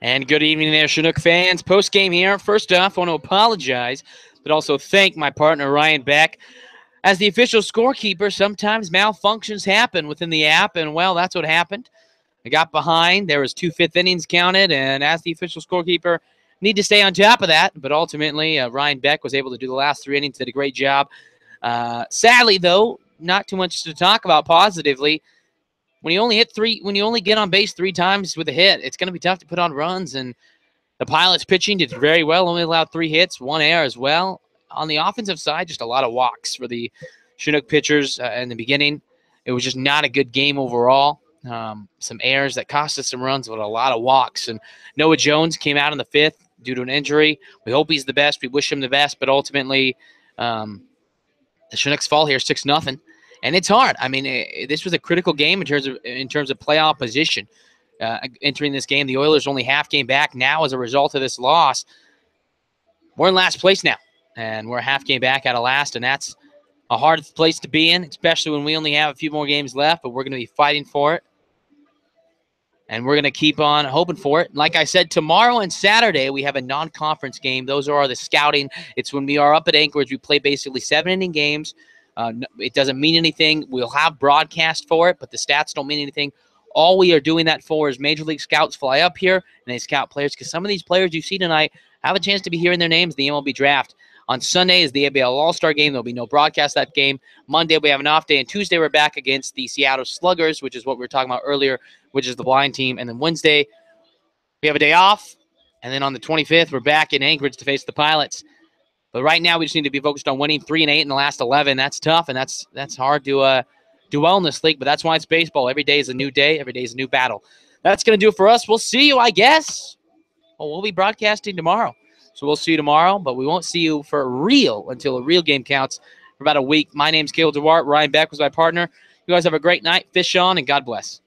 And good evening there, Chinook fans. Post-game here. First off, I want to apologize, but also thank my partner, Ryan Beck. As the official scorekeeper, sometimes malfunctions happen within the app, and, well, that's what happened. I got behind. There was 2 fifth innings counted, and as the official scorekeeper, need to stay on top of that. But ultimately, Ryan Beck was able to do the last 3 innings, did a great job. Sadly, though, not too much to talk about positively. When you only get on base 3 times with a hit, it's going to be tough to put on runs. And the Pilots pitching did very well, only allowed 3 hits, 1 error as well. On the offensive side, just a lot of walks for the Chinook pitchers in the beginning. It was just not a good game overall. Some errors that cost us some runs, but a lot of walks. And Noah Jones came out in the 5th due to an injury. We hope he's the best. We wish him the best, but ultimately the Chinooks fall here 6-0. And it's hard. I mean, this was a critical game in terms of playoff position. Entering this game, the Oilers only half game back now as a result of this loss. We're in last place now, and we're a half game back out of last, and that's a hard place to be in, especially when we only have a few more games left, but we're going to be fighting for it. And we're going to keep on hoping for it. Like I said, tomorrow and Saturday, we have a non-conference game. Those are the scouting. It's when we are up at Anchorage. We play basically 7-inning games. It doesn't mean anything. We'll have broadcast for it, but the stats don't mean anything. All we are doing that for is Major League Scouts fly up here, and they scout players, because some of these players you see tonight have a chance to be hearing their names in the MLB draft. On Sunday is the ABL All-Star game. There'll be no broadcast that game. Monday we have an off day, and Tuesday we're back against the Seattle Sluggers, which is what we were talking about earlier, which is the blind team. And then Wednesday we have a day off, and then on the 25th we're back in Anchorage to face the Pilots. But right now we just need to be focused on winning 3-8 in the last 11. That's tough, and that's hard to do well in this league, but that's why it's baseball. Every day is a new day. Every day is a new battle. That's going to do it for us. We'll see you, I guess. Well, we'll be broadcasting tomorrow. So we'll see you tomorrow, but we won't see you for real until a real game counts for about a week. My name's Caleb DeWart. Ryan Beck was my partner. You guys have a great night. Fish on, and God bless.